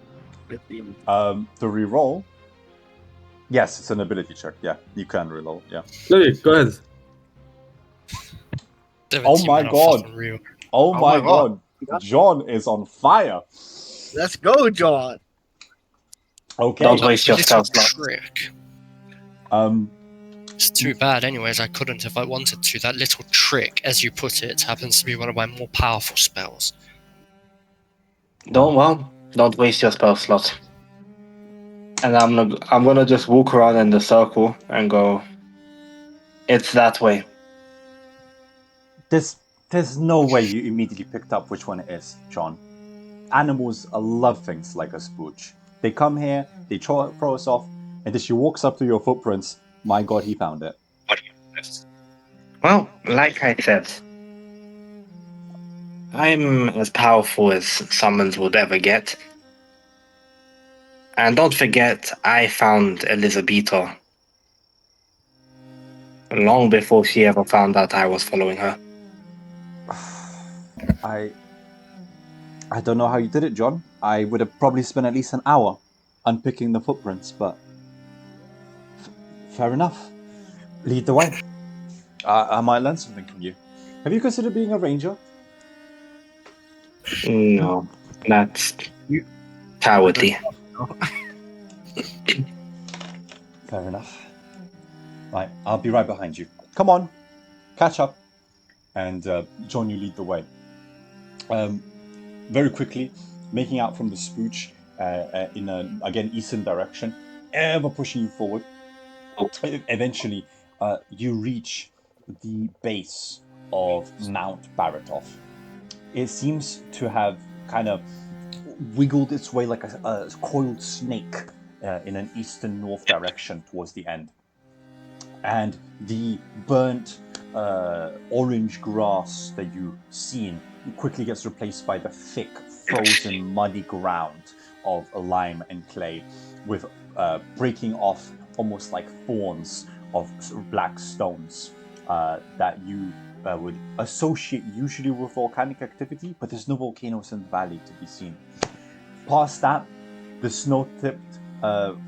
To reroll. Yes, it's an ability check. Yeah, you can reroll. Yeah. Lucky, go ahead. Oh my god! Oh my god! John is on fire. Let's go, John. Okay. Don't waste your Little spell slot. trick. Um, It's too bad, anyways. I couldn't if I wanted to. That little trick, as you put it, happens to be one of my more powerful spells. Don't waste your spell slot. And I'm gonna just walk around in the circle and go. It's that way. There's no way you immediately picked up which one it is, John. Animals love things like a spooch. They come here, they throw us off, and then she walks up to your footprints. My god, he found it. Well, like I said, I'm as powerful as summons would ever get. And don't forget, I found Elizabeta long before she ever found out I was following her. I don't know how you did it, John. I would have probably spent at least an hour unpicking the footprints, but fair enough. Lead the way. I might learn something from you. Have you considered being a ranger? No, that's cowardly. Fair enough. Right, I'll be right behind you. Come on, catch up. And John, you lead the way. Very quickly, making out from the spooch in an, again, eastern direction, ever pushing you forward. Eventually, you reach the base of Mount Baratov. It seems to have kind of wiggled its way like a coiled snake in an eastern-north direction towards the end. And the burnt orange grass that you've seen quickly gets replaced by the thick, frozen, muddy ground of lime and clay, with breaking off almost like thorns of black stones that you would associate usually with volcanic activity, but there's no volcanoes in the valley to be seen. Past that, the snow-tipped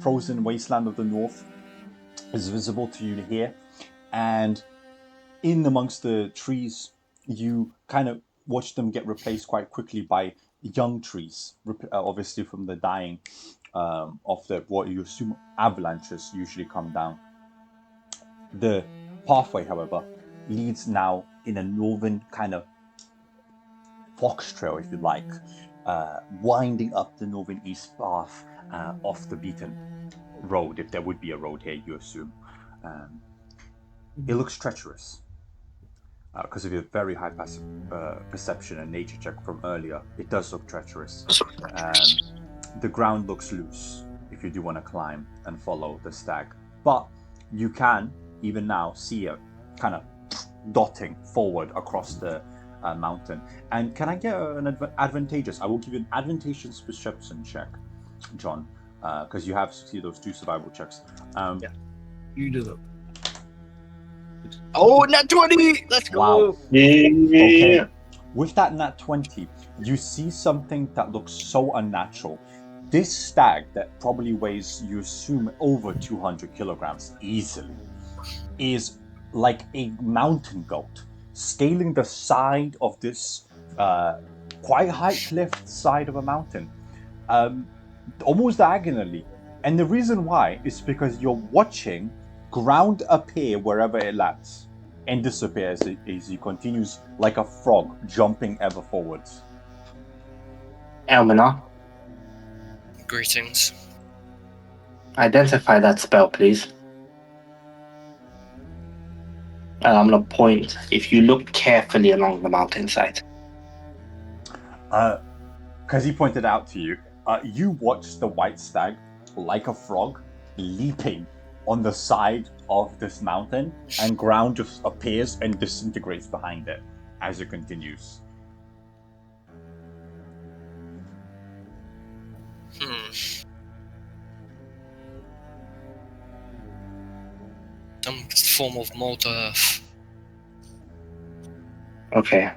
frozen wasteland of the north is visible to you here, and in amongst the trees, you kind of watch them get replaced quite quickly by young trees, obviously from the dying of the what you assume avalanches usually come down. The pathway, however, leads now in a northern kind of fox trail, if you like, winding up the northern east path off the beaten road, if there would be a road here, you assume. It looks treacherous because of your very high perception and nature check from earlier. It does look treacherous. The ground looks loose if you do want to climb and follow the stag, but you can even now see it kind of dotting forward across the mountain. And can I get an advantageous? I will give you an advantageous perception check, John, because you have see those 2 survival checks. Yeah, you do them. Oh, nat 20! Let's go! Wow. Yeah. Okay. With that nat 20, you see something that looks so unnatural. This stag that probably weighs, you assume, over 200 kilograms easily, is like a mountain goat, scaling the side of this quite high cliff side of a mountain, almost diagonally. And the reason why is because you're watching ground appear wherever it lands and disappear as he continues like a frog, jumping ever forwards. Elmina, Greetings. identify that spell, please. And I'm going to point if you look carefully along the mountainside. Because he pointed out to you, you watch the white stag, like a frog, leaping on the side of this mountain, and ground just appears and disintegrates behind it as it continues. Some form of mold earth. Okay.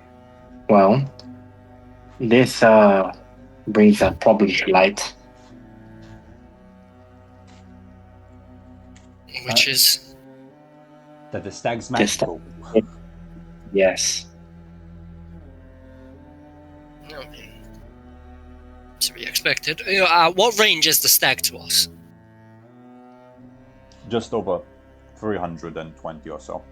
Well, this brings that problem to light. Which is? That the stag's magical. Yes. Okay. To be expected. What range is the stag to us? Just over 320 or so.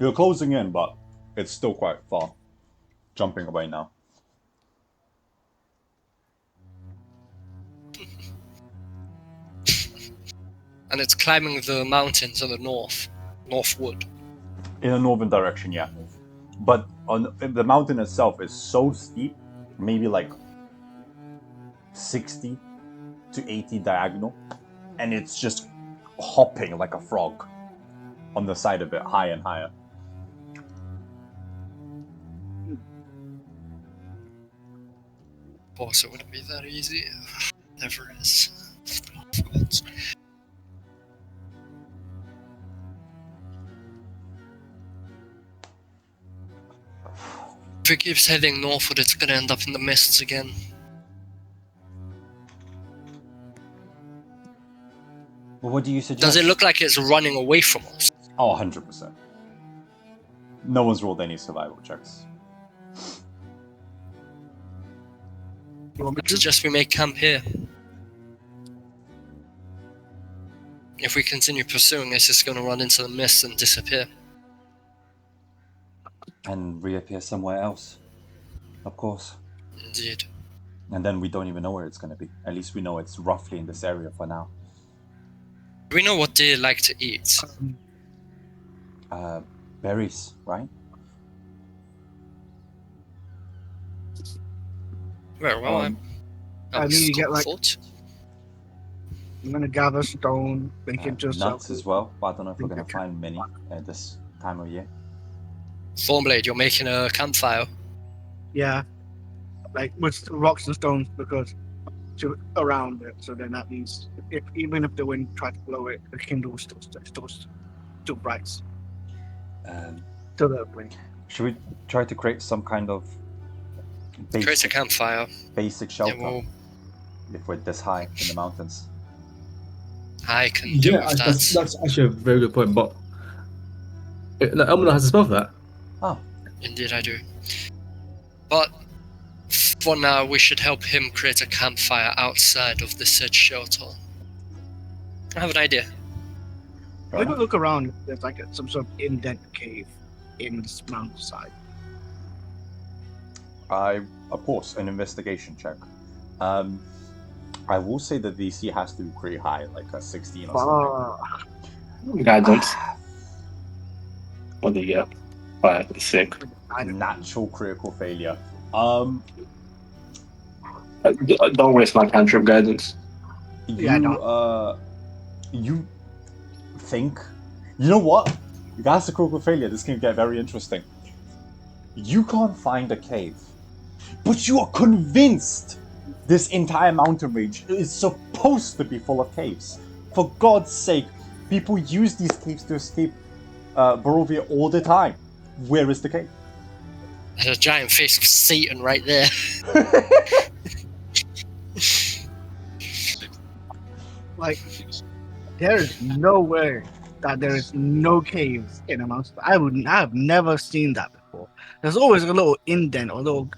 You're closing in, but it's still quite far. Jumping away now. And it's climbing the mountain to the northward. In a northern direction, yeah. But the mountain itself is so steep, maybe like 60 to 80 diagonal, and it's just hopping like a frog on the side of it, higher and higher. Of course, it wouldn't be that easy. Never is. If it keeps heading northward, it's gonna end up in the mists again. Well, what do you suggest? Does it look like it's running away from us? Oh, 100%. No one's rolled any survival checks. I suggest we make camp here. If we continue pursuing this, it's going to run into the mist and disappear. And reappear somewhere else. Of course. Indeed. And then we don't even know where it's going to be. At least we know it's roughly in this area for now. Do we know what deer like to eat? Berries, right? Very well, I need to get, like, thought. I'm gonna gather stone, make it just nuts as well, but I don't know if we're going to find many at this time of year. Thornblade, you're making a campfire. Yeah, like with rocks and stones because around it. So then that means even if the wind tries to blow it, the kindle still bright. To the wind. Should we try to create some kind of Create a campfire. Basic shelter Yeah, if we're this high in the mountains? I can do with that. That's actually a very good point, but Elmina has a spell for that. Oh. Indeed I do. But for now, we should help him create a campfire outside of the said shelter. I have an idea. We could look around. There's like some sort of indent cave in this mountainside. Of course, an investigation check. I will say that the DC has to be pretty high, like a 16 or something. Guidance. What do you get? 5, 6. Natural critical failure. Don't waste my cantrip guidance. You think... You know what? That's a critical failure. This can get very interesting. You can't find a cave, but you are convinced this entire mountain range is supposed to be full of caves. For God's sake, people use these caves to escape Barovia all the time. Where is the cave? There's a giant face of Satan right there. Like, there is no way that there is no caves in a mountain. I have never seen that before. There's always a little indent or little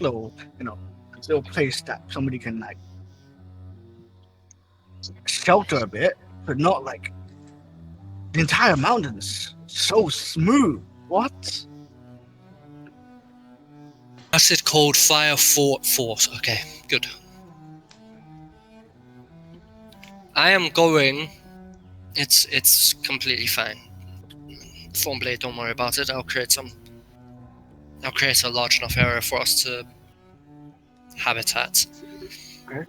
little place that somebody can like shelter a bit, but not like the entire mountain is so smooth. What? Acid, cold, fire, force. Okay, good. I am going. It's completely fine. Thornblade, don't worry about it. I'll create a large enough area for us to habitat. Okay.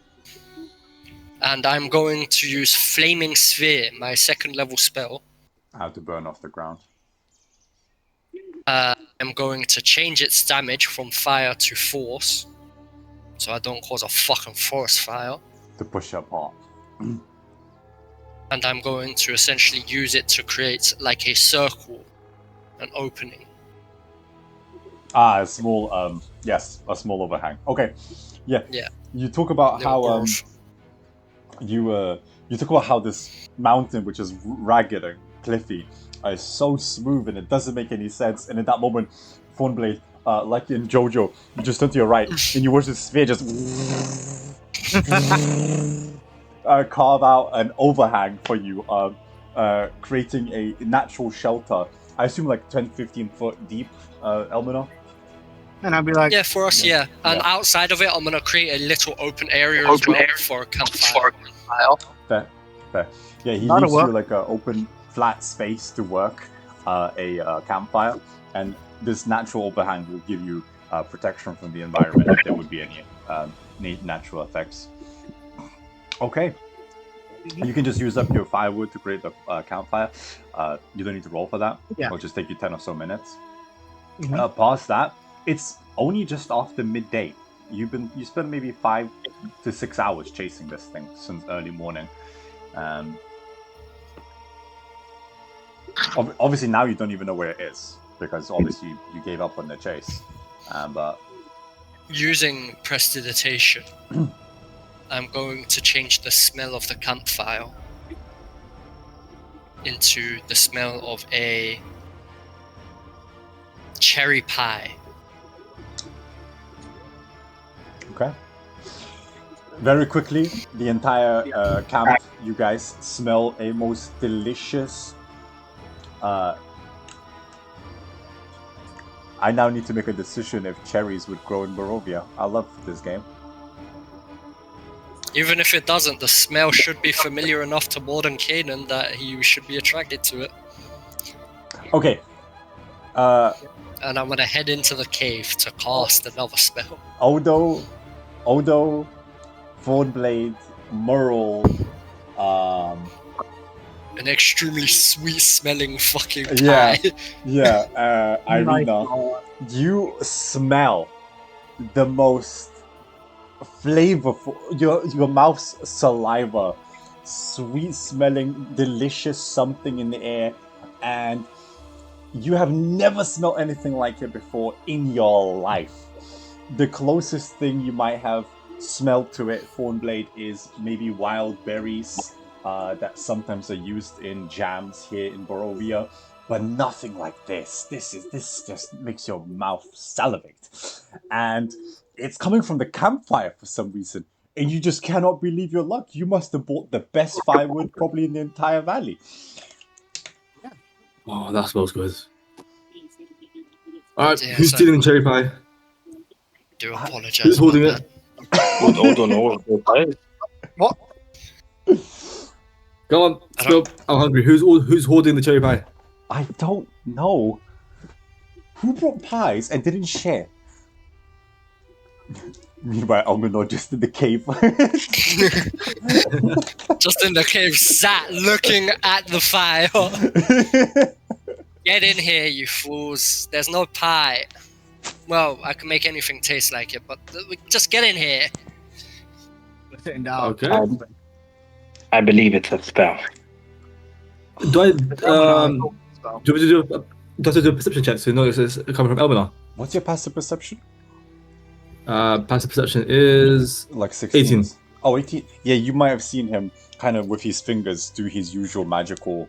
And I'm going to use Flaming Sphere, my 2nd level spell. How to burn off the ground. I'm going to change its damage from fire to force, so I don't cause a fucking forest fire. To push it apart. And I'm going to essentially use it to create like a circle, an opening. A small, yes, a small overhang. Okay, yeah. You talk about how you talk about how this mountain, which is ragged and cliffy, is so smooth and it doesn't make any sense. And in that moment, Thornblade, like in JoJo, you just turn to your right and you watch the sphere just carve out an overhang for you, creating a natural shelter. I assume like 10-15 foot deep, Elmina. And I'd be like, yeah, for us, yeah. And outside of it, I'm gonna create a little open area as well for a campfire. Fair. Yeah, he leaves you like an open, flat space to work a campfire, and this natural overhang will give you protection from the environment if there would be any natural effects. Okay. You can just use up your firewood to create a campfire. You don't need to roll for that. Yeah. It'll just take you 10 or so minutes. Mhm. Past that, it's only just after midday. You spent maybe 5 to 6 hours chasing this thing since early morning. Obviously now you don't even know where it is because obviously you gave up on the chase. But using prestidigitation, I'm going to change the smell of the campfire into the smell of a cherry pie. Okay. Very quickly, the entire camp, you guys smell a most delicious. I now need to make a decision if cherries would grow in Barovia. I love this game. Even if it doesn't, the smell should be familiar enough to modern Canaan that you should be attracted to it. Okay. And I'm gonna head into the cave to cast another spell. Odo, Thornblade, Merle, An extremely sweet-smelling fucking Yeah. pie. Irina, you smell the most flavorful, your mouth's saliva, sweet-smelling, delicious something in the air, and you have never smelled anything like it before in your life. The closest thing you might have smelled to it, Thornblade, is maybe wild berries that sometimes are used in jams here in Barovia, but nothing like this. This just makes your mouth salivate, and it's coming from the campfire for some reason, and you just cannot believe your luck. You must have bought the best firewood probably in the entire valley. Oh, that smells good. Alright, Yeah, who's so- stealing the cherry pie? Do apologize. Who's holding about it? that. Would Odo know the pie? What? Go on, I Spill. I'm hungry. Who's holding the cherry pie? I don't know. Who brought pies and didn't share? Meanwhile, Almanor just in the cave. Just in the cave, sat looking at the fire. Get in here, you fools. There's no pie. Well, I can make anything taste like it, but just get in here. We're sitting down. Okay. I believe it's a spell. Do I do you have to do a perception check to notice it's coming from Elminor? What's your passive perception? Passive perception is Like 16. 18. Oh, 18. Yeah, you might have seen him kind of with his fingers do his usual magical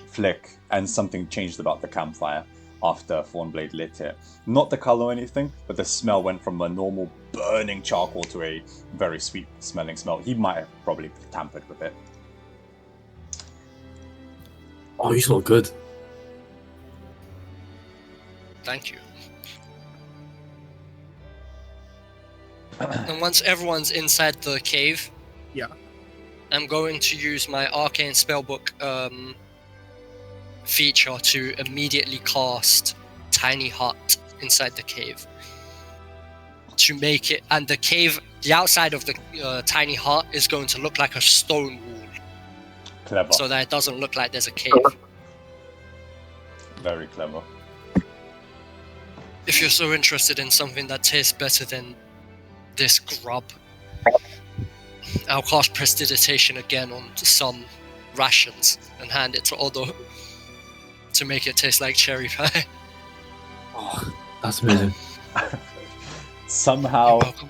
flick, and something changed about the campfire after Thornblade lit it. Not the color or anything, but the smell went from a normal burning charcoal to a very sweet smelling smell. He might have probably tampered with it. Oh, you smell good. Thank you. And once everyone's inside the cave, Yeah. I'm going to use my arcane spellbook feature to immediately cast Tiny Hut inside the cave. To make it, and the outside of the tiny hut is going to look like a stone wall, Clever. so that it doesn't look like there's a cave. Very clever. If you're so interested in something that tastes better than this grub, I'll cast Prestidigitation again on some rations and hand it to Odo to make it taste like cherry pie. Oh, that's amazing. Somehow, You're welcome.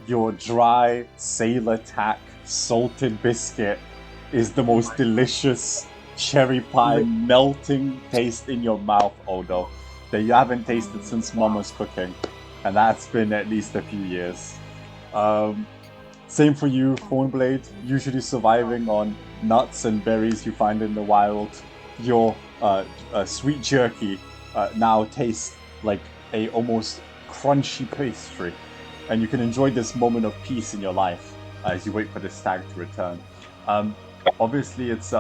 your dry sailor tack salted biscuit is the most delicious cherry pie melting taste in your mouth, Odo, that you haven't tasted since Mum was cooking, and that's been at least a few years. Same for you, Thornblade, usually surviving on nuts and berries you find in the wild. Your sweet jerky now tastes like a almost crunchy pastry, and you can enjoy this moment of peace in your life as you wait for the stag to return. Obviously, it's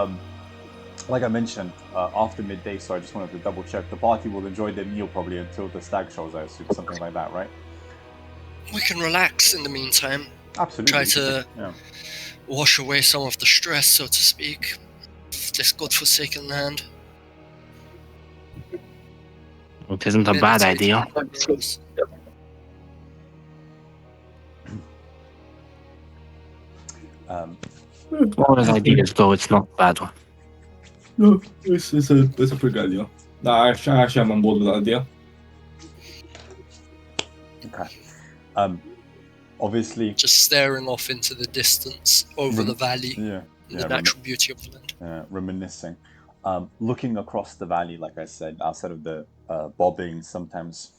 like I mentioned after midday, so I just wanted to double check. The party will enjoy their meal probably until the stag shows, I assume, something like that, right? We can relax in the meantime. Absolutely. Try to Yeah. wash away some of the stress, so to speak, of this godforsaken land. It isn't a bad idea. As far as ideas go, it's not a bad one. No, it's a pretty good idea. Nah, actually, I'm on board with that idea. Okay. Obviously. Just staring off into the distance over the valley, Yeah. the natural beauty of the land. Reminiscing. Looking across the valley, like I said, outside of the bobbing, sometimes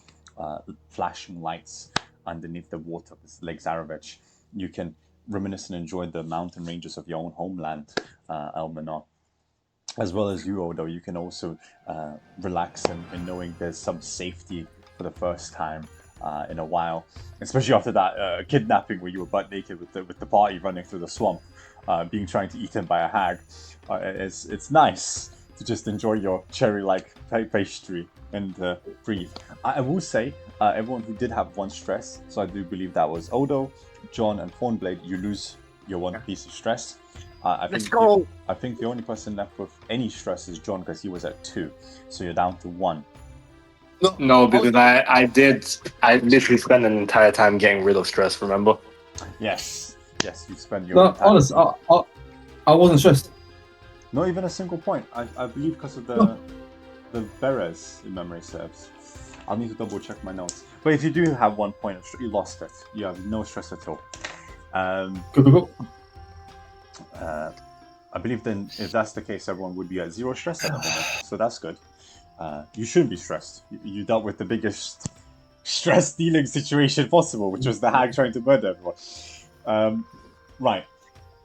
flashing lights underneath the water of Lake Zarovich, you can reminisce and enjoy the mountain ranges of your own homeland, Elmenor. As well as you, Odo, you can also relax in knowing there's some safety for the first time in a while, especially after that kidnapping where you were butt naked with the party running through the swamp, being trying to eaten by a hag. It's nice to just enjoy your cherry-like pastry and breathe. I will say, everyone who did have one stress, so I do believe that was Odo, John, and Thornblade, you lose your one piece of stress. I think the only person left with any stress is John because he was at 2, so you're down to 1. No, because I literally spent an entire time getting rid of stress, remember? Yes, you spend your No, entire honest, I wasn't stressed. Not even a single point. I believe because of the Berez, in memory serves. I'll need to double check my notes. But if you do have 1 point of stress, you lost it. You have no stress at all. Go. I believe then, if that's the case, everyone would be at 0 stress at the moment. So that's good. You shouldn't be stressed. You dealt with the biggest stress-dealing situation possible, which was the hag trying to murder everyone. Right.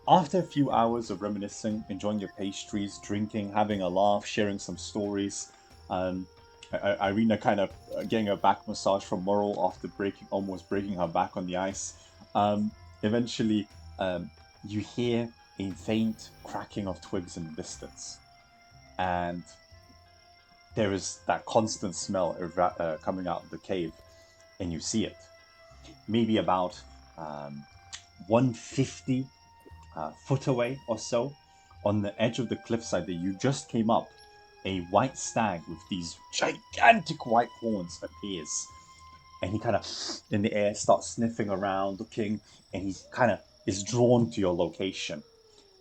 After a few hours of reminiscing, enjoying your pastries, drinking, having a laugh, sharing some stories, Irina kind of getting a back massage from Moral after almost breaking her back on the ice. Eventually, you hear a faint cracking of twigs in the distance, and there is that constant smell coming out of the cave, and you see it. Maybe about 150 foot away or so, on the edge of the cliffside that you just came up, a white stag with these gigantic white horns appears. And he kind of, in the air, starts sniffing around, looking, and he kind of is drawn to your location.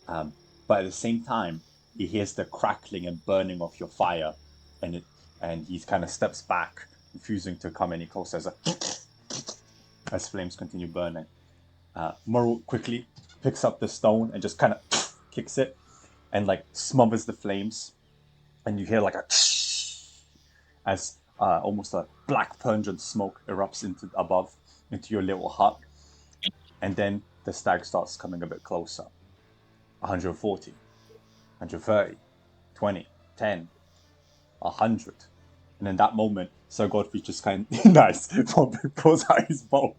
But at the same time, he hears the crackling and burning of your fire, and he kind of steps back, refusing to come any closer as flames continue burning. Murrow quickly picks up the stone and just kind of kicks it, and like smothers the flames, and you hear like a as almost a black pungent smoke erupts into your little hut, and then the stag starts coming a bit closer. 140, 130, 20, 10, 100. And in that moment, Sir Godfrey just kind of nice pulls out his bow.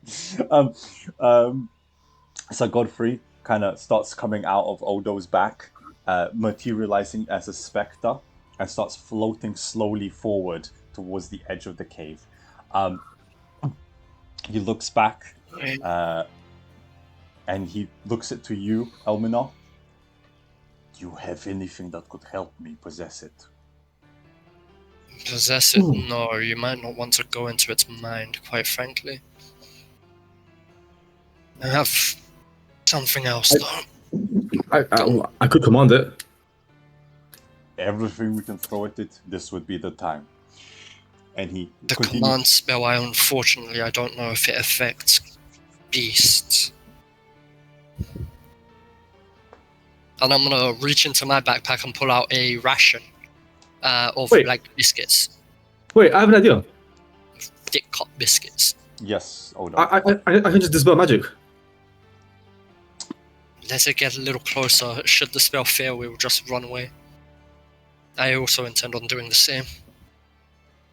Sir Godfrey kind of starts coming out of Odo's back, materializing as a spectre, and starts floating slowly forward towards the edge of the cave. He looks back, and he looks to you, Elminor. Do you have anything that could help me possess it? Possess it? No, you might not want to go into its mind, quite frankly. I have something else, though. I could command it. Everything we can throw at it, this would be the time. And he command spell, unfortunately, I don't know if it affects beasts. And I'm gonna reach into my backpack and pull out a ration of like biscuits. Wait, I have an idea. Thick cut biscuits. Yes, Odo. I can just dispel magic. Let it get a little closer. Should the spell fail, we will just run away. I also intend on doing the same.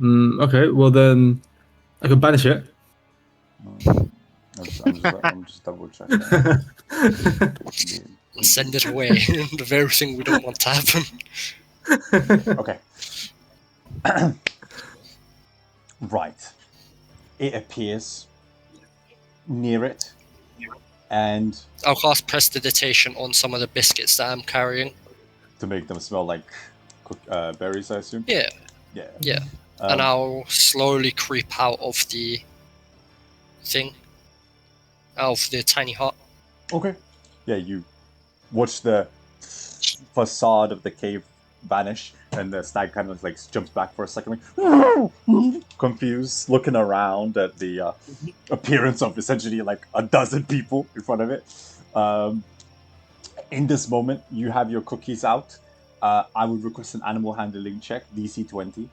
Okay, well then, I can banish it. I'm just double checking. And send it away. The very thing we don't want to happen. Okay. Right. It appears near it, and I'll cast Prestidigitation on some of the biscuits that I'm carrying. To make them smell like berries, I assume? Yeah. And I'll slowly creep out of the thing. Out of the tiny hut. Okay. Yeah, you watch the facade of the cave vanish, and the stag kind of like jumps back for a second, like confused, looking around at the appearance of essentially like a dozen people in front of it. In this moment, you have your cookies out. I would request an animal handling check, DC 20.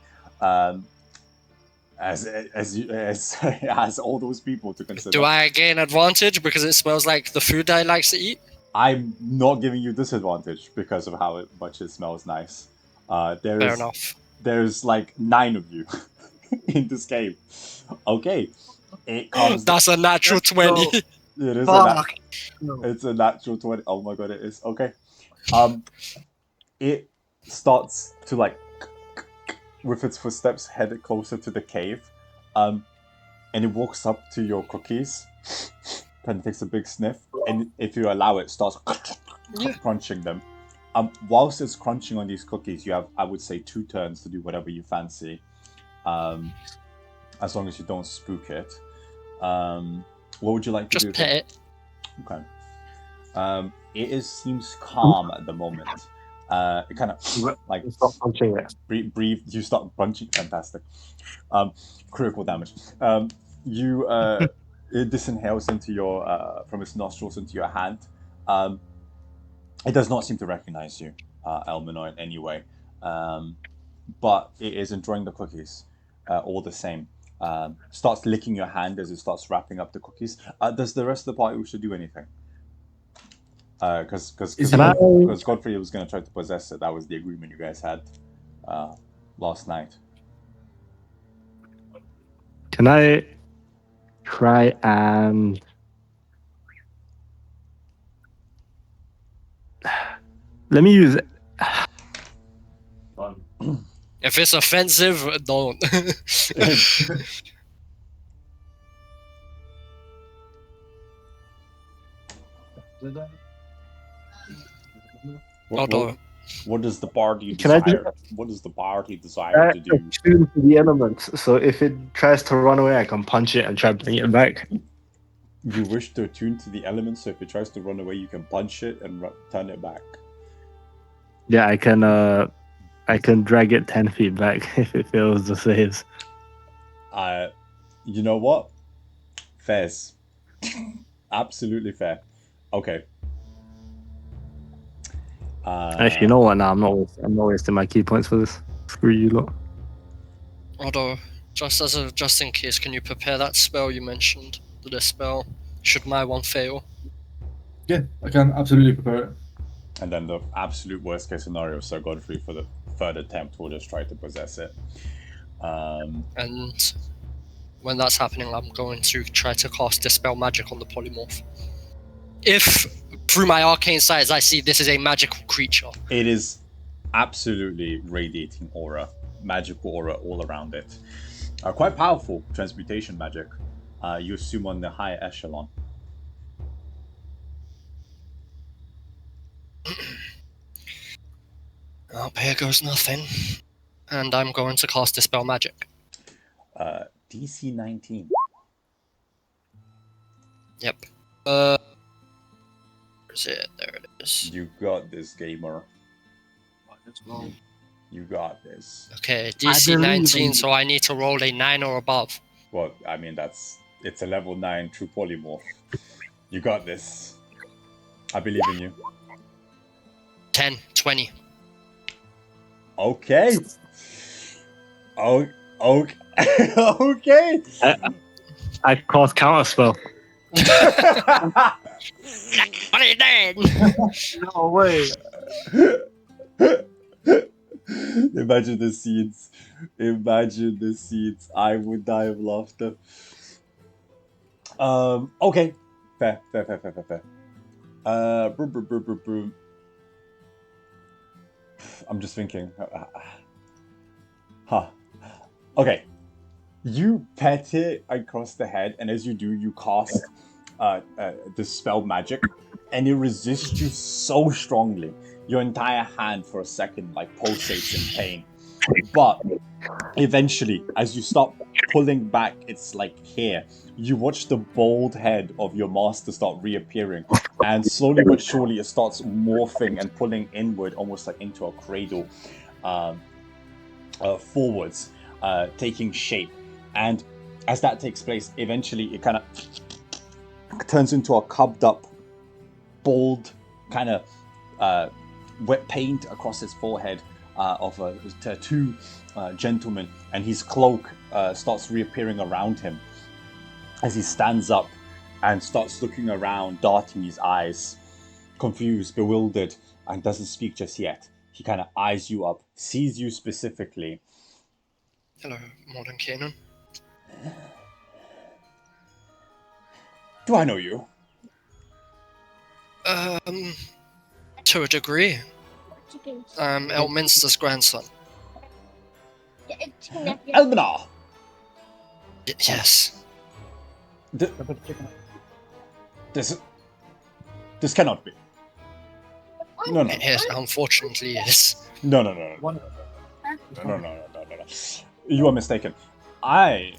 as all those people to consider. Do I gain advantage because it smells like the food I like to eat? I'm not giving you disadvantage because of how much it smells nice. Fair enough. There's like 9 of you in this game. Okay, it comes. That's a natural 20. It is Fuck. it's a natural 20. Oh my god, it is. Okay. It starts to like with its footsteps headed closer to the cave. And it walks up to your cookies. Kind of takes a big sniff, and if you allow it, starts crunching them. Whilst it's crunching on these cookies, you have, I would say, 2 turns to do whatever you fancy. As long as you don't spook it. What would you like to do? Just pet it. Okay. It seems calm at the moment. It kind of like Stop punching it. breathe. You start punching. Fantastic. Critical damage. It disinhales into your from its nostrils into your hand. It does not seem to recognize you, Elminor, in any way. But it is enjoying the cookies all the same. Starts licking your hand as it starts wrapping up the cookies. Does the rest of the party wish to do anything? Because Godfrey was going to try to possess it. That was the agreement you guys had last night. Can I try and let me use If it's offensive, don't. What does the party Can I desire? What does the party desire to do? attune to the elements? So if it tries to run away, I can punch it and try to bring it back. You wish to attune to the elements, so if it tries to run away, you can punch it and turn it back. Yeah, I can drag it 10 feet back if it fails the saves. You know what? Fairs. Absolutely fair. Okay. Actually, you know what? Now I'm not wasting my key points for this. Screw you lot. Although, just in case, can you prepare that spell you mentioned? The spell, should my one fail? Yeah, I can absolutely prepare it. And then the absolute worst case scenario, Sir Godfrey, for the third attempt, will just try to possess it. And when that's happening, I'm going to try to cast Dispel Magic on the polymorph. If, through my arcane sights, I see this is a magical creature. It is absolutely radiating aura. Magical aura all around it. Quite powerful transmutation magic. You assume on the higher echelon. Oh, here goes nothing. And I'm going to cast Dispel Magic. DC 19. Yep. Where is it? There it is. You got this, gamer. You got this. Okay, DC 19, so I need to roll a 9 or above. Well, I mean, it's a level 9 true polymorph. You got this. I believe in you. 10, 20. Okay. Oh, okay. Okay. I cast counterspell. What are you doing? No way. Imagine the scenes. Imagine the scenes. I would die of laughter. Okay. Fair. I'm just thinking. Okay. You pet it across the head, and as you do, you cast the spell magic, and it resists you so strongly. Your entire hand for a second pulsates in pain. But eventually, as you start pulling back its hair, you watch the bald head of your master start reappearing, and slowly but surely it starts morphing and pulling inward, almost into a cradle, forwards, taking shape. And as that takes place, eventually it kind of turns into a cubbed up, bald, kind of wet paint across its forehead, two gentlemen, and his cloak starts reappearing around him as he stands up and starts looking around, darting his eyes, confused, bewildered, and doesn't speak just yet. He kind of eyes you up, sees you specifically. Hello, Modern Canaan. Do I know you? To a degree. I'm Elminster's grandson. Elminar! Yes. This cannot be. No. Yes, unfortunately, yes. No. You are mistaken. I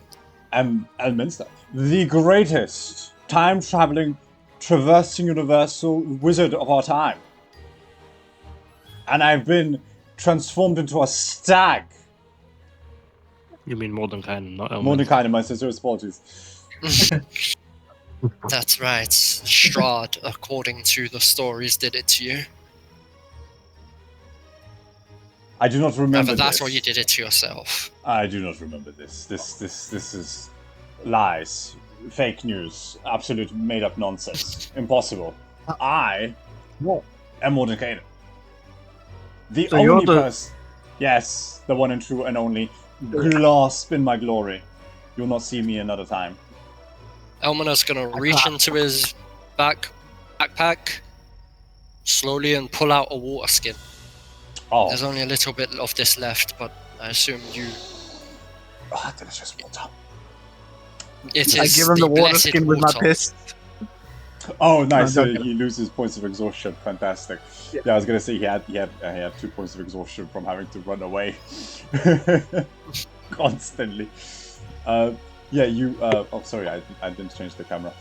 am Elminster, the greatest time-traveling, traversing universal wizard of our time. And I've been transformed into a stag. You mean Mordenkainen, not Elminster? Mordenkainen, my sincerest apologies. That's right. Strahd, according to the stories, did it to you. I do not remember That's this. why you did it to yourself. I do not remember this. This is lies, fake news, absolute made-up nonsense. Impossible. I am Mordenkainen. The So you're only the- person... Yes, the one and true and only. Grasp in my glory. You'll not see me another time. Elminar's gonna reach into his backpack slowly and pull out a water skin. Oh, There's only a little bit of this left, but I assume you... delicious water. It I is give him the water blessed skin with my water. piss. Oh, nice. So No. he loses points of exhaustion. Fantastic. Yeah, I was gonna say he had 2 points of exhaustion from having to run away constantly. Yeah, you. Oh, sorry, I didn't change the camera.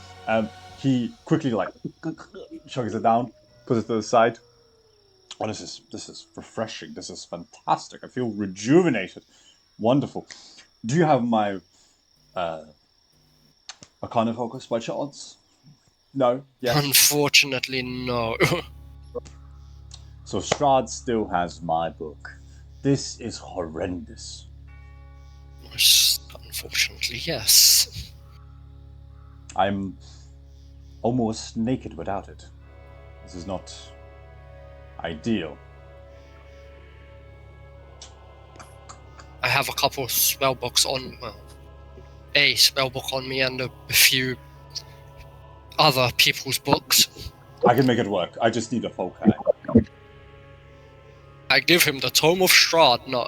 He quickly chugs it down, puts it to the side. Oh, this is refreshing. This is fantastic. I feel rejuvenated. Wonderful. Do you have my Arcana focus by chance? No. Yes. Unfortunately, no. So Strahd still has my book. This is horrendous. Unfortunately, yes. I'm almost naked without it. This is not ideal. I have a couple of spellbooks on, a spellbook on me and a few other people's books. I can make it work. I just need a foci. I give him the Tome of Strahd. No,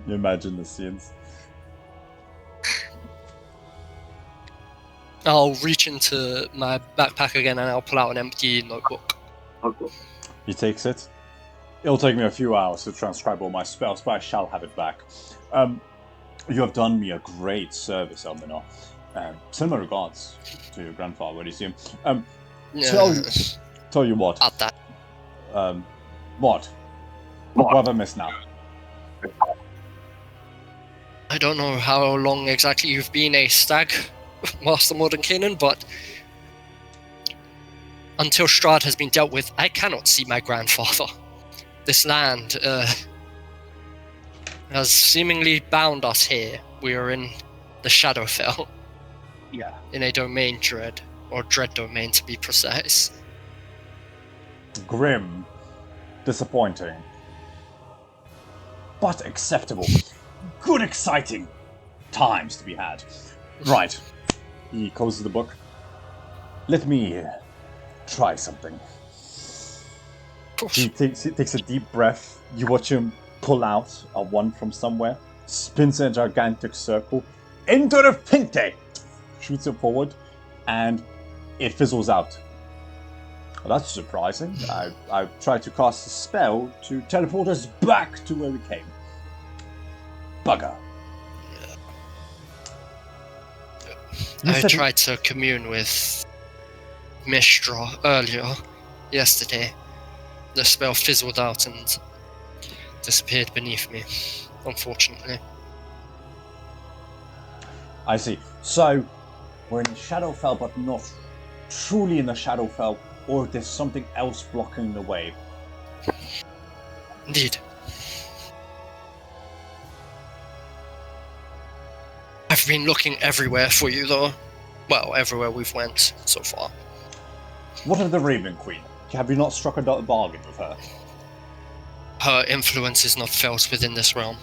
You imagine the scenes. I'll reach into my backpack again and I'll pull out an empty notebook. He takes it. It'll take me a few hours to transcribe all my spells, but I shall have it back. You have done me a great service, Elminor. Send my regards to your grandfather when you see him. Tell you what. At that. What have I missed now? I don't know how long exactly you've been a stag, Master Mordenkainen, but until Strahd has been dealt with, I cannot see my grandfather. This land has seemingly bound us here. We are in the Shadowfell. Yeah. In a domain dread, or dread domain to be precise. Grim. Disappointing. But acceptable. Good, exciting times to be had. Right. He closes the book. Let me try something. Of course. He takes a deep breath. You watch him pull out a wand from somewhere, spins in a gigantic circle, into the Finte! Shoots it forward, and it fizzles out. Well, that's surprising. I tried to cast a spell to teleport us back to where we came. Bugger. I tried to commune with Mistra earlier, yesterday. The spell fizzled out and disappeared beneath me, unfortunately. I see. So, we're in Shadowfell, but not truly in the Shadowfell, or there's something else blocking the way. Indeed. I've been looking everywhere for you, though. Well, everywhere we've went so far. What of the Raven Queen? Have you not struck a bargain with her? Her influence is not felt within this realm.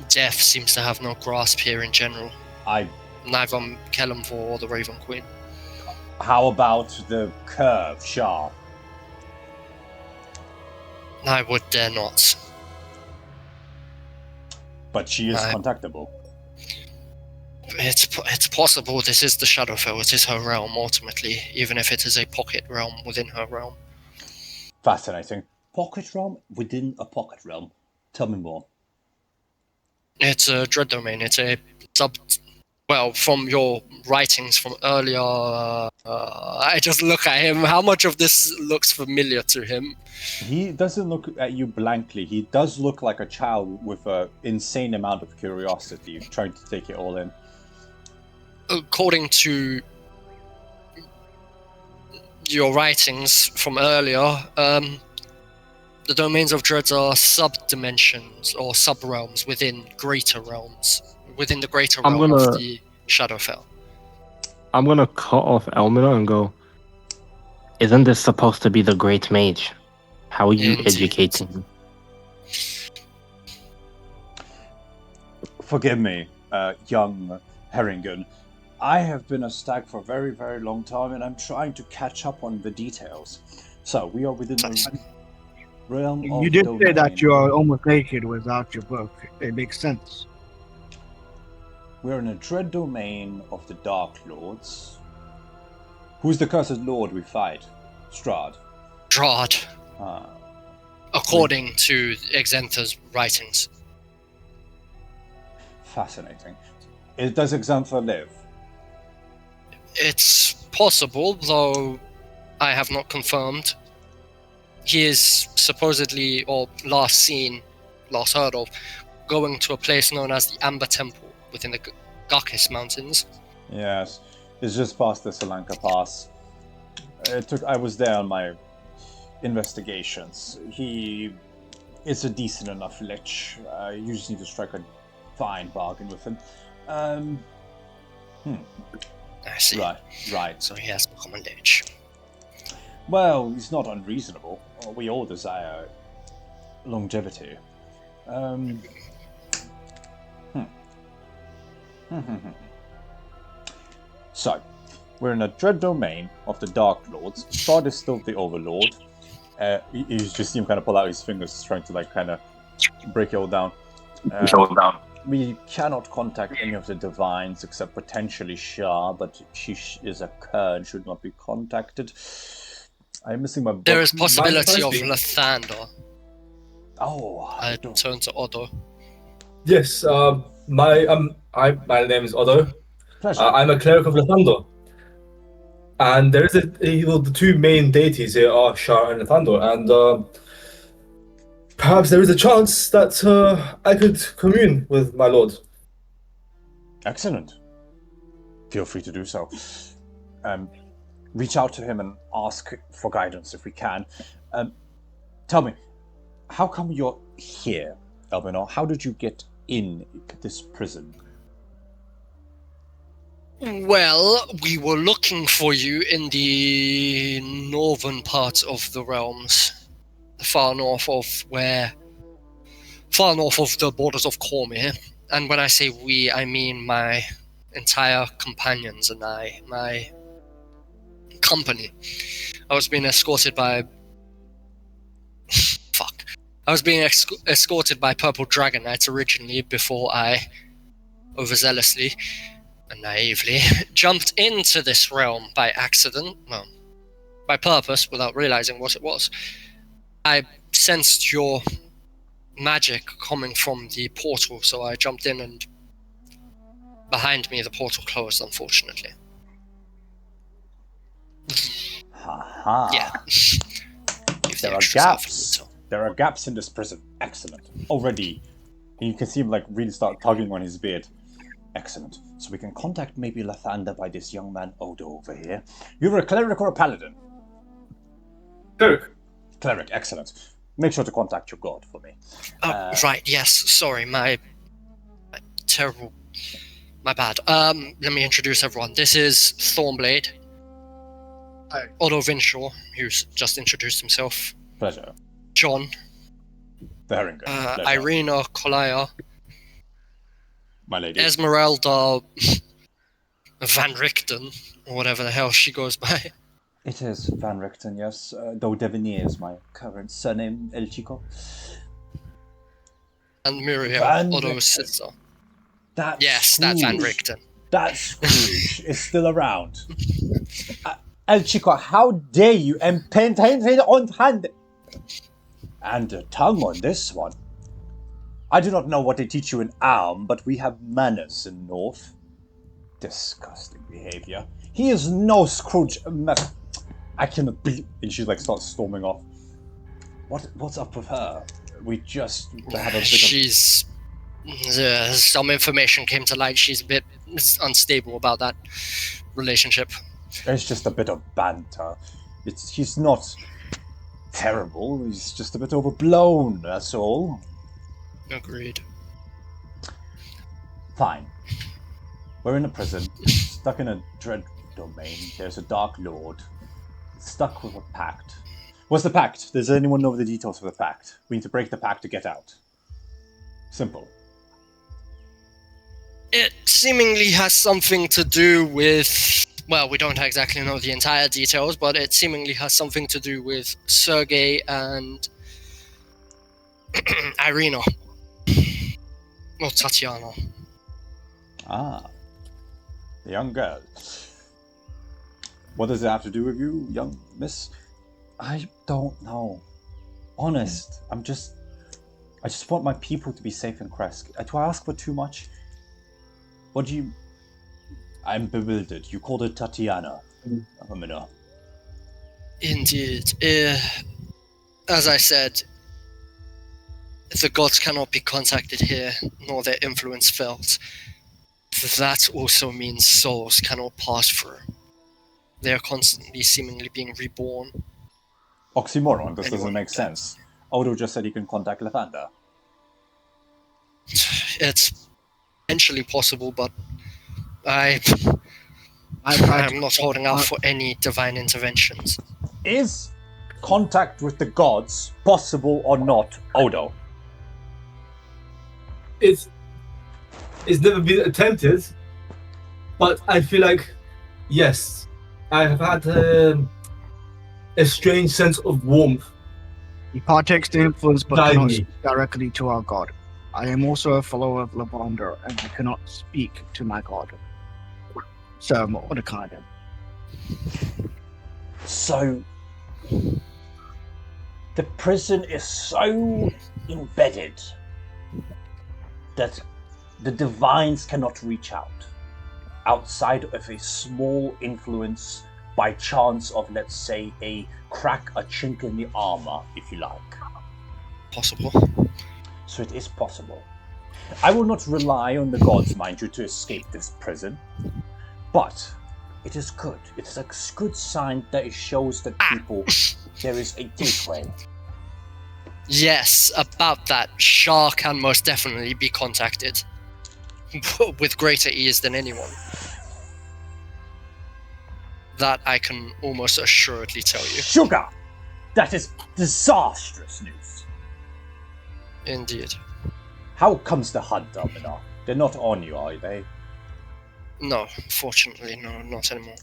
Death seems to have no grasp here in general. Neither Kellamvor or the Raven Queen. How about the Curve Shah? I would dare not. But she is contactable. It's possible this is the Shadowfell. It is her realm, ultimately, even if it is a pocket realm within her realm. Fascinating. Pocket realm within a pocket realm. Tell me more. It's a dread domain. It's a sub... Well, from your writings from earlier, I just look at him. How much of this looks familiar to him? He doesn't look at you blankly. He does look like a child with an insane amount of curiosity, trying to take it all in. According to your writings from earlier, the domains of dreads are sub-dimensions or sub-realms within greater realms, within the greater realm of the Shadowfell. I'm gonna cut off Elmina and go, isn't this supposed to be the Great Mage? How are you educating him? Forgive me, young Herringon. I have been a stag for a very, very long time, and I'm trying to catch up on the details. So, we are within the realm of You did domain. say that you are almost naked without your book. It makes sense. We're in a dread domain of the Dark Lords. Who's the cursed lord we fight? Strahd. Strahd. According to Exantha's writings. Fascinating. Does Exantha live? It's possible, though I have not confirmed. He is supposedly, or last heard of, going to a place known as the Amber Temple within the Gakis Mountains. Yes, it's just past the Solanka Pass. I was there on my investigations. He is a decent enough lich. You just need to strike a fine bargain with him. I see. Right. So he has no common age. Well, he's not unreasonable. We all desire longevity. So, we're in a dread domain of the Dark Lords. Strahd is still the Overlord. You just see him kind of pull out his fingers, trying to kind of break it all down. We cannot contact any of the divines except potentially Shah, but she is a Kurd, should not be contacted. I'm missing my book. There is possibility of Lathander. Oh, I turn to Odo. Yes, my name is Odo. Pleasure. I'm a cleric of Lathander. And there is the two main deities here are Shah and Lathander, and perhaps there is a chance that I could commune with my lord. Excellent. Feel free to do so. Reach out to him and ask for guidance if we can. Tell me, how come you're here, Elvinor? How did you get in this prison? Well, we were looking for you in the northern part of the realms. Far north of the borders of Cormyr. And when I say we, I mean my entire companions and my company. I was being escorted by... I was being escorted by Purple Dragon Knights originally before I, overzealously and naively, jumped into this realm by accident. Well, by purpose, without realizing what it was. I sensed your magic coming from the portal, so I jumped in, and behind me the portal closed, unfortunately. Ha-ha. Yeah. There are gaps. There are gaps in this prison. Excellent. Already. And you can see him really start tugging on his beard. Excellent. So we can contact maybe Lathander by this young man Odo over here. You're a cleric or a paladin? Cleric. Cleric, excellent. Make sure to contact your god for me. Right, yes, sorry, my terrible... My bad. Let me introduce everyone. This is Thornblade. Hi. Otto Vinshaw, who's just introduced himself. Pleasure. John. The Herringen. Pleasure. Irina Kolaya. My lady. Esmeralda Van Richten, or whatever the hell she goes by. It is Van Richten, yes. Though Devanir is my current surname, El Chico. And Muriel, Van Otto's Richten. sister. That Yes, Scrooge. that Van Richten. That Scrooge is still around. El Chico, how dare you impinted on hand and a tongue on this one. I do not know what they teach you in Alm, but we have manners in North. Disgusting behavior. He is no Scrooge. I cannot believe. And she starts storming off. What's up with her? We just have a bit She's... some information came to light. She's a bit unstable about that relationship. It's just a bit of banter. He's not terrible. He's just a bit overblown, that's all. Agreed. Fine. We're in a prison, stuck in a dread domain. There's a Dark Lord, stuck with a pact. What's the pact? Does anyone know the details of the pact? We need to break the pact to get out. Simple. It seemingly has something to do with... Well, we don't exactly know the entire details, but it seemingly has something to do with Sergei and Irina. Or Tatiana. Ah. The young girl. What does it have to do with you, young miss? I don't know. Honest. I just want my people to be safe in Kresk. Do I ask for too much? What do you... I'm bewildered. You called her Tatiana. Amina. Indeed. As I said, the gods cannot be contacted here, nor their influence felt. That also means souls cannot pass through. They are constantly seemingly being reborn. Oxymoron. This doesn't Anyone make can. sense. Odo just said he can contact Lathander. It's potentially possible, but I'm not holding out for any divine interventions. Is contact with the gods possible or not, Odo? It's never been attempted, but I feel like, yes, I have had a strange sense of warmth. He partakes the influence but Guide cannot me. speak directly to our god. I am also a follower of Lavender, and I cannot speak to my god. So Mordecai. So, the prison is so embedded that the divines cannot reach out outside of a small influence by chance of, let's say, a chink in the armor, if you like. Possible. So it is possible. I will not rely on the gods, mind you, to escape this prison, but it is good. It is a good sign that it shows that people, there is a gateway. Yes, about that, Shah can most definitely be contacted. With greater ease than anyone. That I can almost assuredly tell you. Sugar! That is disastrous news. Indeed. How comes the hunt, Amina? They're not on you, are they? No, fortunately, no, not anymore.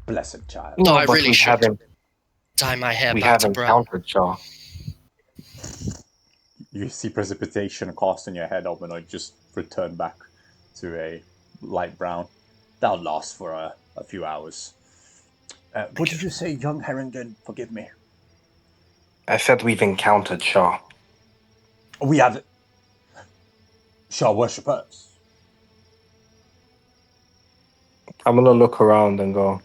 Blessed child. No, No, I but really we should haven't. dye my hair We back to haven't brown. countered Shaw. You see precipitation cast in your head, Amina, just return back to a light brown. That'll last for a few hours. What did you say, young Herringen? Forgive me. I said we've encountered Shaw. We have Shah worshippers. I'm gonna look around and go.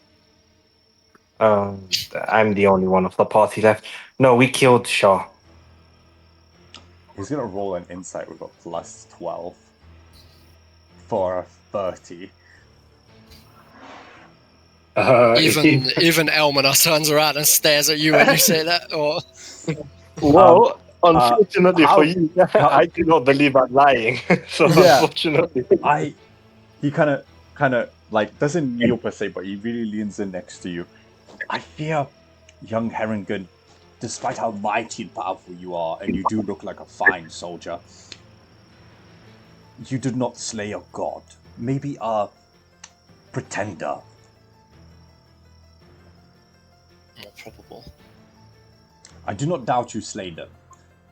I'm the only one of the party left. No, we killed Shaw. He's gonna roll an insight with a plus 12 for a 30. Even Elmina turns around and stares at you when you say that. Or Well, Unfortunately how- for you, I do not believe I'm lying. So Yeah. unfortunately, He kind of like doesn't kneel per se, but he really leans in next to you. I fear, young Herringen, despite how mighty and powerful you are, and you do look like a fine soldier, you did not slay a god. Maybe a pretender. More probable. I do not doubt you slayed them.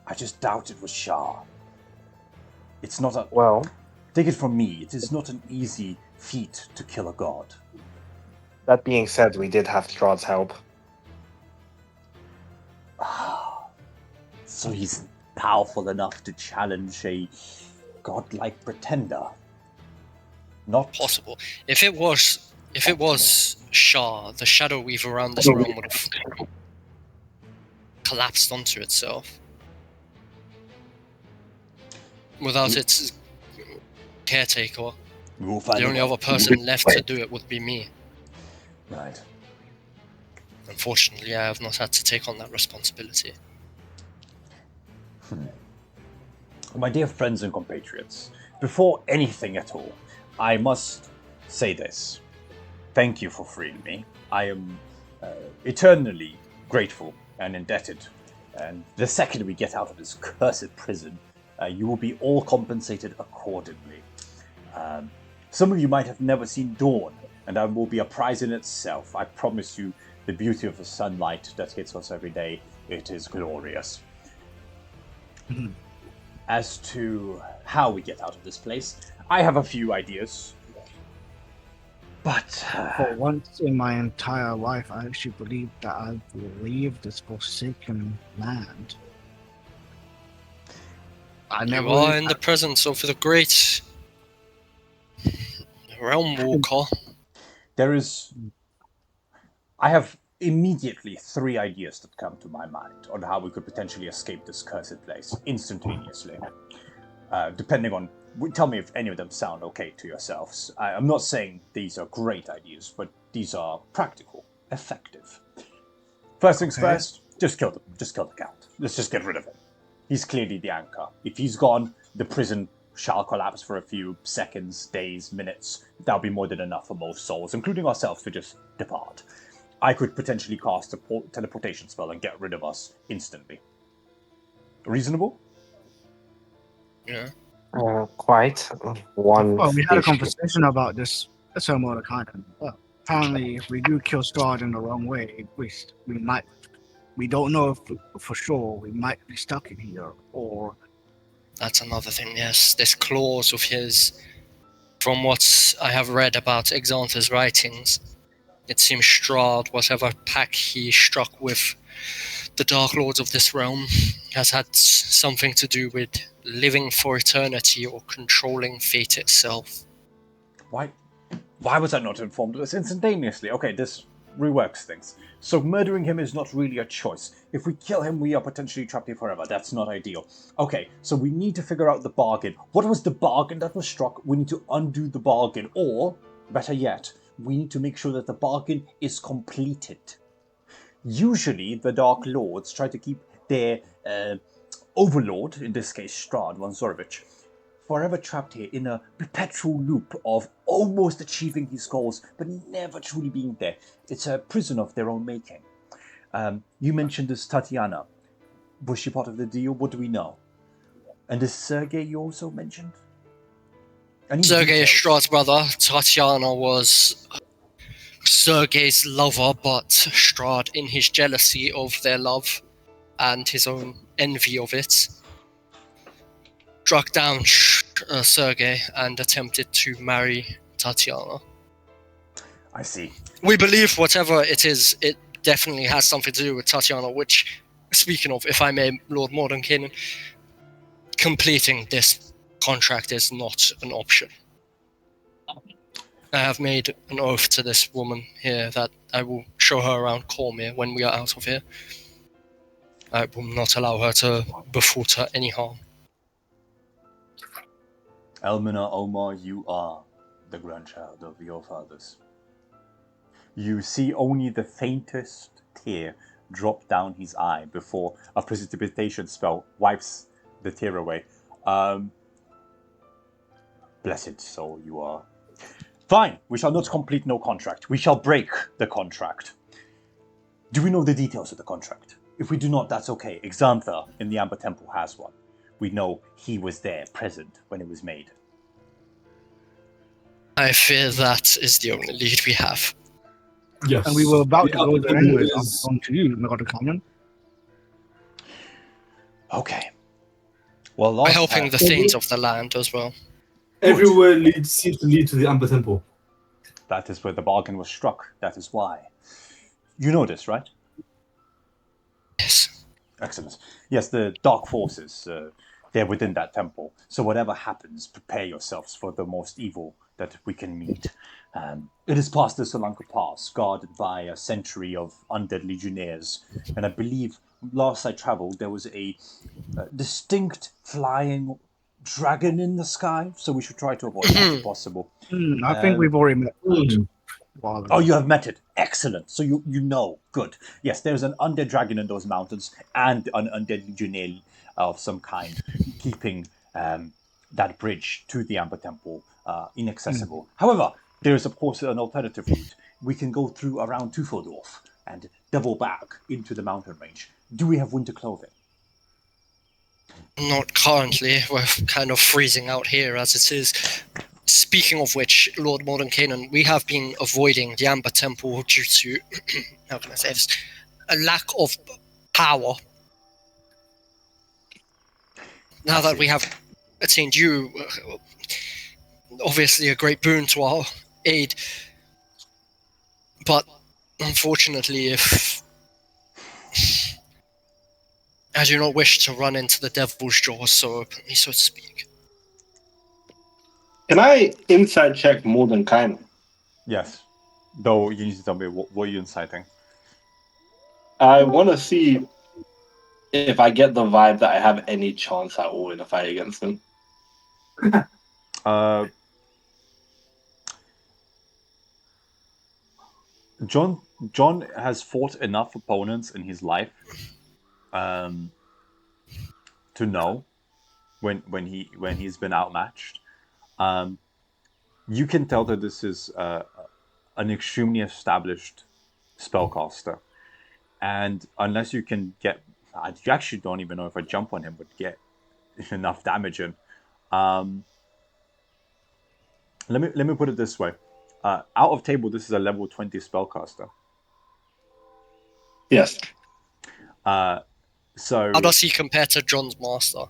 I just doubt it was Shah. It's not a... Well, Take it from me, it is not an easy feat to kill a god. that being said, we did have Strahd's help. So he's powerful enough to challenge a godlike pretender. Not Possible. If it was Shah, the shadow weave around this realm would have collapsed onto itself. Without its caretaker, We will find the a only way. other person left to do it would be me. Right. Unfortunately, I have not had to take on that responsibility. My dear friends and compatriots, before anything at all, I must say this. Thank you for freeing me. I am eternally grateful and indebted. And the second we get out of this cursed prison, you will be all compensated accordingly. Some of you might have never seen dawn, and that will be a prize in itself. I promise you the beauty of the sunlight that hits us every day. It is glorious. As to how we get out of this place, I have a few ideas. But For once in my entire life, I actually believe that I will leave this forsaken land. You are in the presence of the great realm walker. I have immediately 3 ideas that come to my mind on how we could potentially escape this cursed place instantaneously. Depending on... Tell me if any of them sound okay to yourselves. I'm not saying these are great ideas, but these are practical, effective. First things first, just kill the Count. Let's just get rid of him. He's clearly the anchor. If he's gone, the prison shall collapse for a few seconds, days, minutes. That'll be more than enough for most souls, including ourselves, to just depart. I could potentially cast a teleportation spell and get rid of us instantly. Reasonable? Yeah. Quite. One. Well, we had a issue. conversation about this some other kind. Well, apparently, if we do kill Strahd in the wrong way, we don't know if for sure we might be stuck in here, or That's another thing, yes. This clause of his, from what I have read about Exanter's writings, it seems Strahd, whatever pact he struck with the Dark Lords of this realm, has had something to do with living for eternity or controlling fate itself. Why was I not informed of this instantaneously? Okay, this reworks things. So murdering him is not really a choice. If we kill him, we are potentially trapped here forever. That's not ideal. Okay, so we need to figure out the bargain. What was the bargain that was struck? We need to undo the bargain. Or, better yet, we need to make sure that the bargain is completed. Usually, the Dark Lords try to keep their overlord, in this case Strahd von Zorovich, forever trapped here in a perpetual loop of almost achieving his goals, but never truly being there. It's a prison of their own making. You mentioned this Tatiana. Was she part of the deal? What do we know? And this Sergei you also mentioned? Sergei is Strahd's brother. Tatiana was Sergei's lover, but Strahd, in his jealousy of their love and his own envy of it, struck down Sergei and attempted to marry Tatiana. I see. We believe whatever it is, it definitely has something to do with Tatiana, which, speaking of, if I may, Lord Mordenkainen, completing this contract is not an option. I have made an oath to this woman here that I will show her around Cormyr when we are out of here. I will not allow her to befoot her any harm. Elmina Omar, you are the grandchild of your fathers. You see only the faintest tear drop down his eye before a precipitation spell wipes the tear away. Blessed soul you are. Fine, we shall not complete no contract. We shall break the contract. Do we know the details of the contract? If we do not, that's okay. Xantha in the Amber Temple has one. We know he was there, present, when it was made. I fear that is the only lead we have. Yes. And we were about to go there anyways. I'm Is- going to you, Lord of Common. Okay. Well, We're last helping time, the Thanes of the land as well. Everywhere seems to lead to the Amber Temple. that is where the bargain was struck. That is why. You know this, right? Yes. Excellent. Yes, the dark forces, they're within that temple. So whatever happens, prepare yourselves for the most evil that we can meet. It is past the Solanka Pass, guarded by a century of undead legionnaires. And I believe last I traveled, there was a distinct flying dragon in the sky. So we should try to avoid that if possible. I think we've already met. Mm. Wow. Oh, you have met it. Excellent. So you know. Good. Yes, there's an undead dragon in those mountains and an undead legionnaire of some kind keeping that bridge to the Amber Temple inaccessible. However, there is, of course, an alternative route. We can go through around Tufodorf and double back into the mountain range. Do we have winter clothing? Not currently. We're kind of freezing out here as it is. Speaking of which, Lord Mordenkainen, we have been avoiding the Amber Temple due to, how can I say this, a lack of power. Now that we have attained you, obviously a great boon to our aid, but unfortunately, if I do not wish to run into the devil's jaws so openly, so to speak. Can I insight check more than kind? Yes. Though you need to tell me what are you inciting? I want to see if I get the vibe that I have any chance at all in a fight against him. John has fought enough opponents in his life to know when he's been outmatched. You can tell that this is an extremely established spellcaster, and unless you can get, I actually don't even know if a jump on him would get enough damage in. Let me put it this way: out of table, this is a level 20 spellcaster. Yes. So How does he compare to John's master?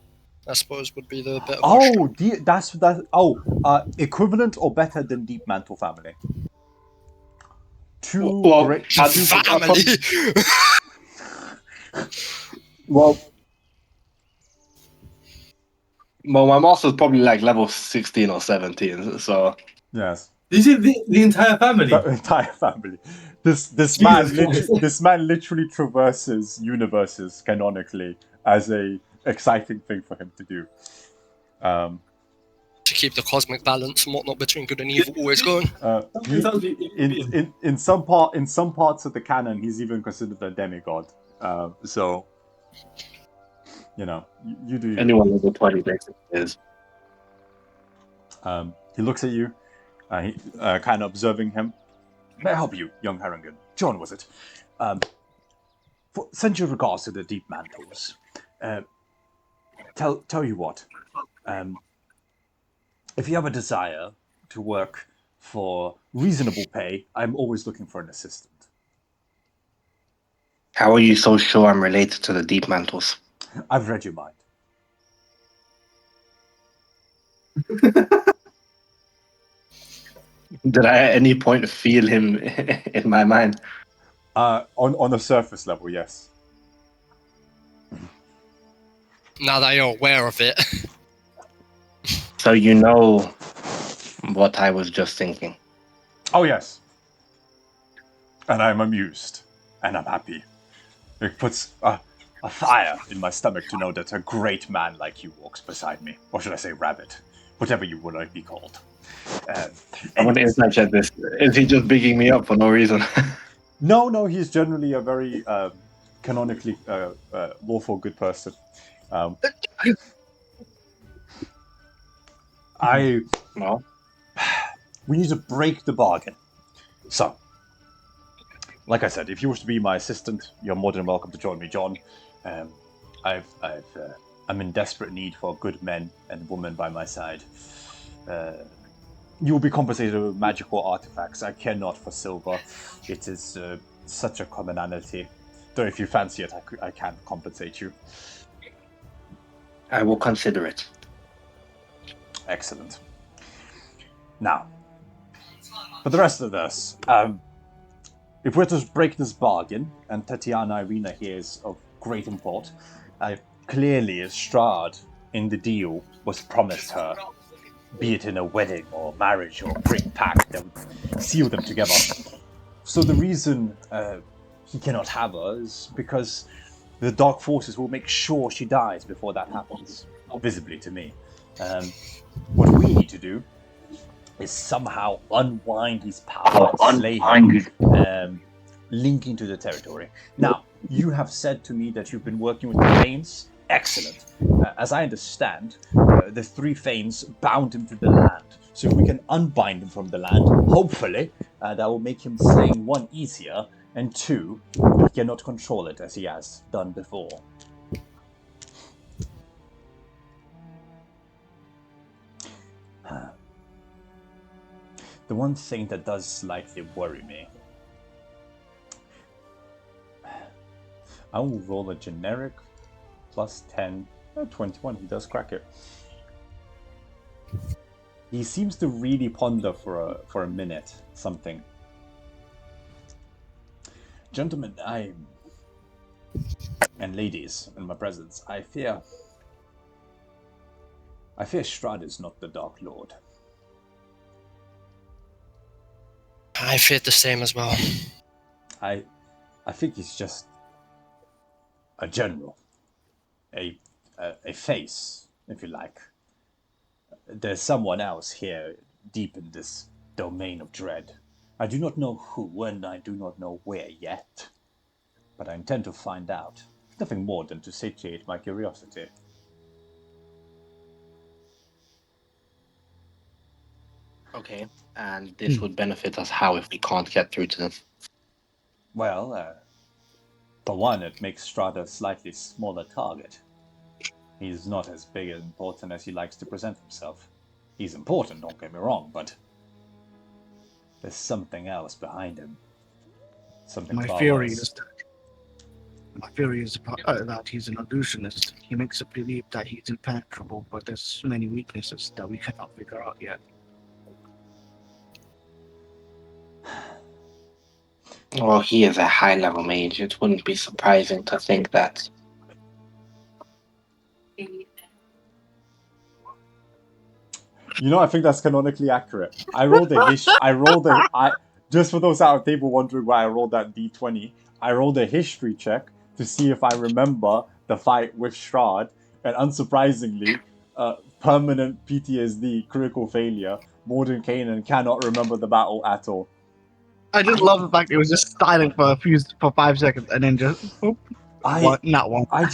I suppose would be the bit of oh, that's equivalent or better than Deep Mantle family. Two Well, great family. Well, my master's probably like level 16 or 17, so... Yes. Is it the entire family? The entire family. This man literally traverses universes canonically as a exciting thing for him to do. To keep the cosmic balance and whatnot between good and evil always going. In some parts of the canon, he's even considered a demigod. So, you know, you do. Anyone level 20 basically is. He looks at you, kind of observing him. May I help you, young Harangan? John, was it? Send your regards to the Deep Mantles. Tell you what. If you have a desire to work for reasonable pay, I'm always looking for an assistant. How are you so sure I'm related to the Deep Mantles? I've read your mind. Did I at any point feel him in my mind? On a surface level, yes. Now that you're aware of it. So you know what I was just thinking. Oh, yes. And I'm amused. And I'm happy. It puts a fire in my stomach to know that a great man like you walks beside me. Or should I say rabbit? Whatever you would like be called. I want to inside check this. Is he just bigging me up for no reason? No, he's generally a very canonically lawful good person. No. We need to break the bargain. So, like I said, if you wish to be my assistant, you're more than welcome to join me, John. I'm in desperate need for good men and women by my side. You will be compensated with magical artifacts. I cannot for silver. It is such a commonality. Though if you fancy it, I can compensate you. I will consider it. Excellent. Now, for the rest of this, if we're to break this bargain, and Tatiana Irina here is of great import, clearly Strahd in the deal was promised her, be it in a wedding or marriage or great pact that would seal them together. So the reason he cannot have her is because the Dark Forces will make sure she dies before that happens, visibly to me. What we need to do is somehow unwind his power and slay him, linking to the territory. Now, you have said to me that you've been working with the Thanes. Excellent. As I understand, the 3 Thanes bound him to the land. So if we can unbind him from the land, hopefully, that will make him slaying 1 easier, and 2, he cannot control it as he has done before. The one thing that does slightly worry me, I will roll a generic plus 10, 21, he does crack it. He seems to really ponder for a minute something. Gentlemen, and ladies in my presence, I fear Strahd is not the Dark Lord. I feared the same as well. I think he's just a general, a face, if you like. There's someone else here, deep in this domain of dread. I do not know who, and I do not know where yet, but I intend to find out. Nothing more than to satiate my curiosity. Okay, and this would benefit us how if we can't get through to them? Well, for one, it makes Strahd a slightly smaller target. He's not as big and important as he likes to present himself. He's important, don't get me wrong, but there's something else behind him. Something My far theory worse. is that he's an illusionist. He makes us believe that he's impenetrable, but there's many weaknesses that we cannot figure out yet. Well, he is a high-level mage. It wouldn't be surprising to think that. You know, I think that's canonically accurate. Just for those out of table wondering why I rolled that d20, I rolled a history check to see if I remember the fight with Strahd, and unsurprisingly, permanent PTSD, critical failure. Morden Kanan cannot remember the battle at all. I just love the fact it was just silent for 5 seconds and then just not one. I'm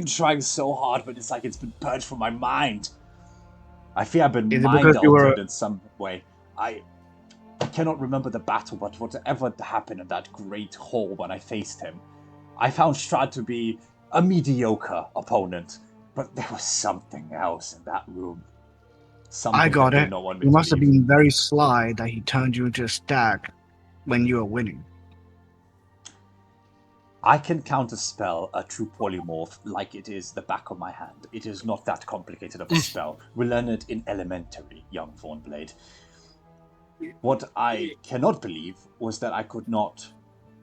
trying so hard, but it's like it's been purged from my mind. I fear I've been Is it mind because you were- altered in some way. I cannot remember the battle, but whatever happened in that great hall when I faced him, I found Strahd to be a mediocre opponent, but there was something else in that room. Something I got that did it. not want me You to must have leave. been very sly that he turned you into a stag when you were winning. I can counterspell a true polymorph like it is the back of my hand. It is not that complicated of a spell. We learn it in elementary, young Thornblade. What I cannot believe was that I could not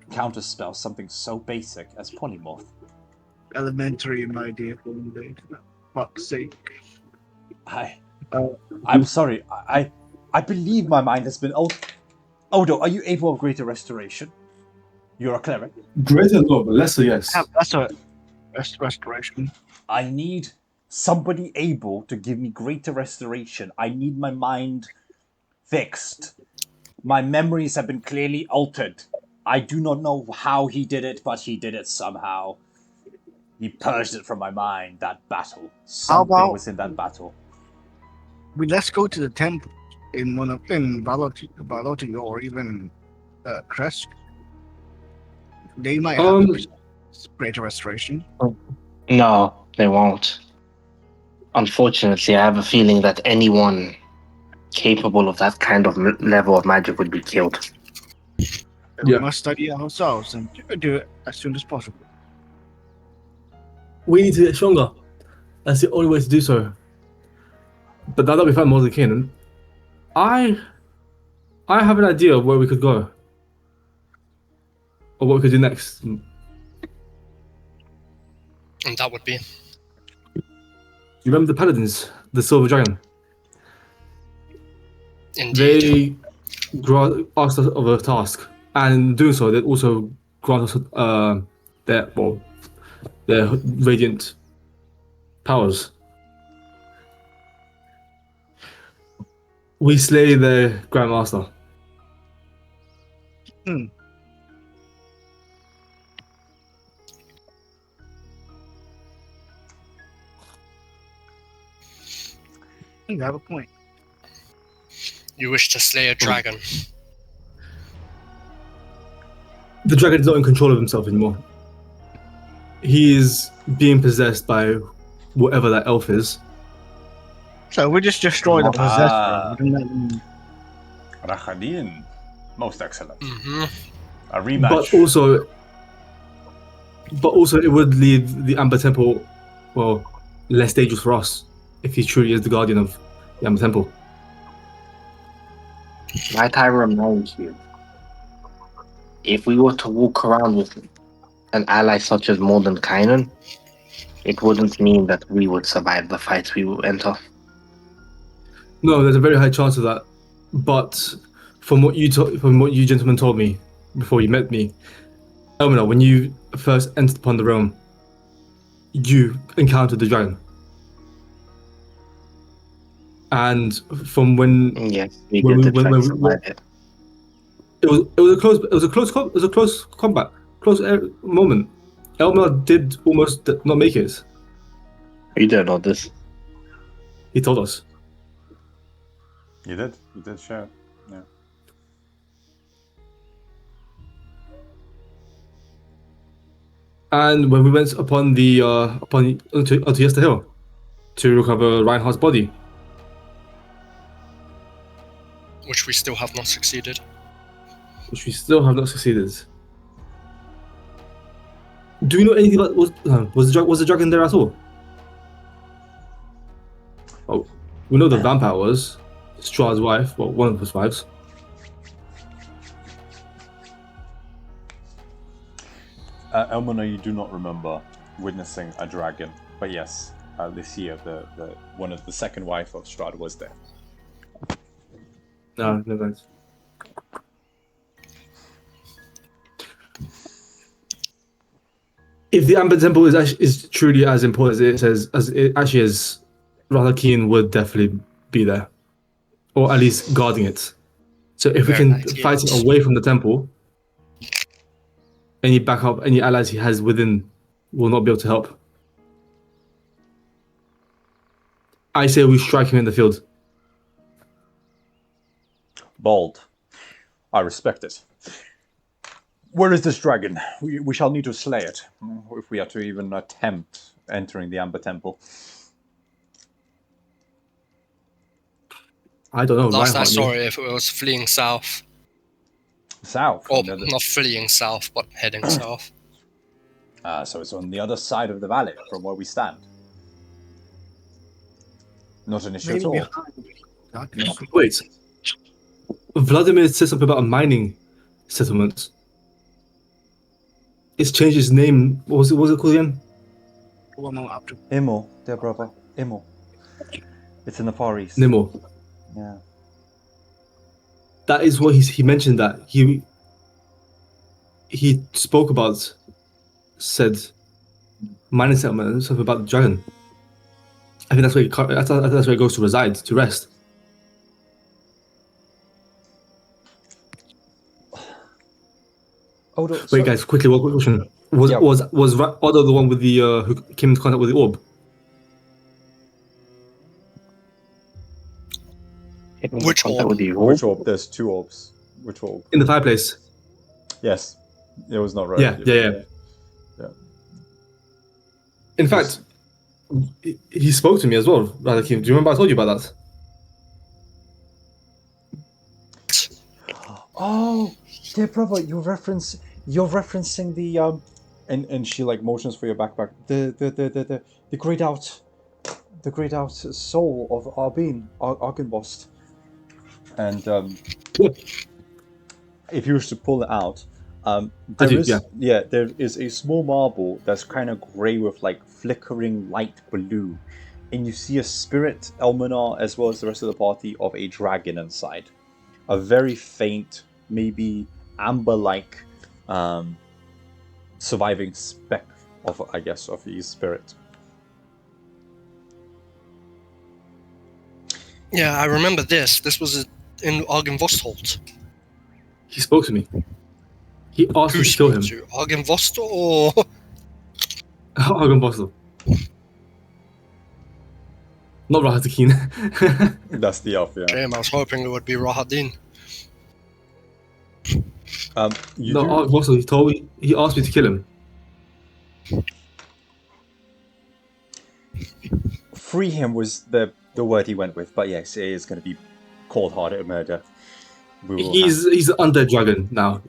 counterspell something so basic as polymorph. Elementary, my dear Thornblade. Fuck's sake. I'm sorry. I believe my mind has been... Odo, are you able of greater restoration? You're a cleric. Greater no, but lesser, yes. That's a restoration. I need somebody able to give me greater restoration. I need my mind fixed. My memories have been clearly altered. I do not know how he did it, but he did it somehow. He purged it from my mind, that battle. How Something about was in that battle. let's go to the temple in Vallaki or even Kresk. They might have greater restoration. No, they won't. Unfortunately, I have a feeling that anyone capable of that kind of level of magic would be killed. We Yeah. must study it ourselves and do it as soon as possible. We need to get stronger. That's the only way to do so. But now that we found Molten Canaan, I have an idea of where we could go. Or what we could do next. And that would be. You remember the Paladins, the Silver Dragon? Indeed. They asked us of a task, and in doing so, they also grant us their radiant powers. We slay the Grand Master. You have a point. You wish to slay a dragon. The dragon is not in control of himself anymore. He is being possessed by whatever that elf is. So we just destroy the possessor. Wouldn't that mean- Rachadin. Most excellent. Mm-hmm. A rematch. But also it would leave the Amber Temple, well, less dangerous for us if he truly is the guardian of the Amber Temple. Might I remind you, if we were to walk around with an ally such as Mordenkainen, it wouldn't mean that we would survive the fights we will enter. No, there's a very high chance of that. But from what you gentlemen told me before you met me, Elmina, when you first entered upon the realm, you encountered the dragon. And from when Yes, we when did we- try when to we- survive it. it was a close combat, moment. Elmina did almost not make it. You don't know this. He told us. You did share. Yeah. And when we went upon the onto Yester Hill to recover Reinhardt's body, Which we still have not succeeded. which we still have not succeeded. Do you know anything about was the dragon there at all? Oh, we know the vampire was Strahd's wife, well, one of his wives. Elmona, you do not remember witnessing a dragon, but yes, Lycia, the second wife of Strahd, was there. No, no thanks. If the Amber Temple is truly as important as it actually is, Vallaki would definitely be there, or at least guarding it. So if we Very can nice, fight yes. it away from the temple, any backup, any allies he has within will not be able to help. I say we strike him in the field. Bold. I respect it. Where is this dragon? We shall need to slay it, if we are to even attempt entering the Amber Temple. I don't know. Last I Reinhardt saw knew. it, if it was fleeing south. South. Or on the other- not fleeing south, but heading south. So it's on the other side of the valley from where we stand. Not an issue Maybe at all. behind. Wait. Vladimir said something about a mining settlement. It's changed its name. What was it called again? Well, no, up to Immo, dear brother. Immo. It's in the Far East. Nimmo. Yeah. That is what he mentioned. That he spoke about, said mining settlement and something about the dragon. I think that's where he goes to reside, to rest. Oh, no, Wait, sorry. guys, quickly, one quick question. Was Yeah. was Otto the one with the who came into contact with the orb? Which orb? With the Which orb? There's 2 orbs. Which orb? In the fireplace. Yes. It was not Yeah. right. In fact, he spoke to me as well. Vallaki. Do you remember I told you about that? Oh, dear brother, you're referencing the and she like motions for your backpack. The grayed out soul of Arbin, Argenbost. And if you wish to pull it out, there is a small marble that's kind of grey with like flickering light blue, and you see a spirit, Elminar, as well as the rest of the party, of a dragon inside. A very faint, maybe amber-like surviving speck of the spirit. Yeah, I remember this. This was in Argenvostholt. He spoke to me. He asked Who me to kill spoke him. to? Argenvosto or Argenbostel. Not Rahatakeen. That's the elf, yeah. Shame, I was hoping it would be Rahadin. Argenbostel, he asked me to kill him. Free him was the word he went with, but yes, it is going to be cold-hearted murder. He's an undead dragon now.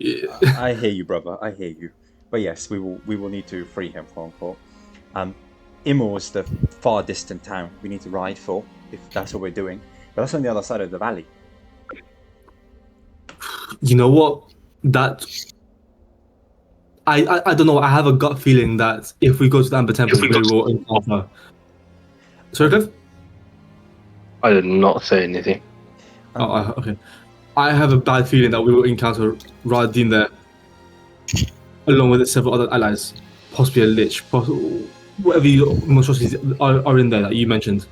I hear you, brother. I hear you. But yes, we will need to free him, quote unquote. Immo is the far distant town we need to ride for, if that's what we're doing. But that's on the other side of the valley. You know what? I don't know. I have a gut feeling that if we go to the Amber Temple, we will encounter. Sorry, Cliff? I did not say anything. Okay. I have a bad feeling that we will encounter Radin there, along with several other allies, possibly a lich, whatever monstrosities are in there that you mentioned.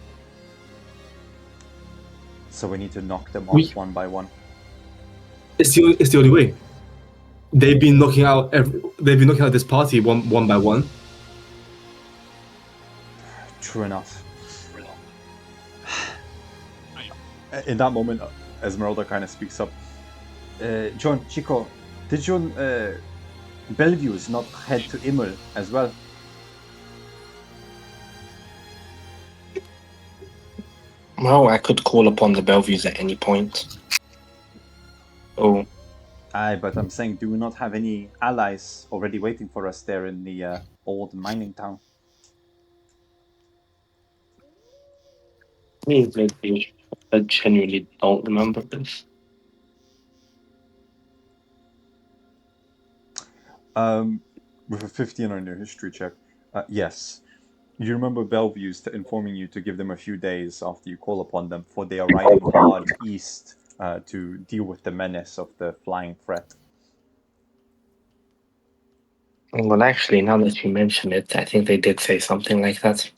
So we need to knock them off one by one. It's the only way. They've been knocking out this party one by one. True enough. In that moment, Esmeralda kind of speaks up. John, Chico, did John Bellevue's not head to Immel as well? Well, I could call upon the Bellevues at any point. Oh. Aye, but I'm saying, do we not have any allies already waiting for us there in the old mining town? Maybe. I genuinely don't remember this. With a 15 on your history check, yes. You remember Bellevue's informing you to give them a few days after you call upon them, for they are riding hard east to deal with the menace of the flying threat. Well, actually, now that you mention it, I think they did say something like that.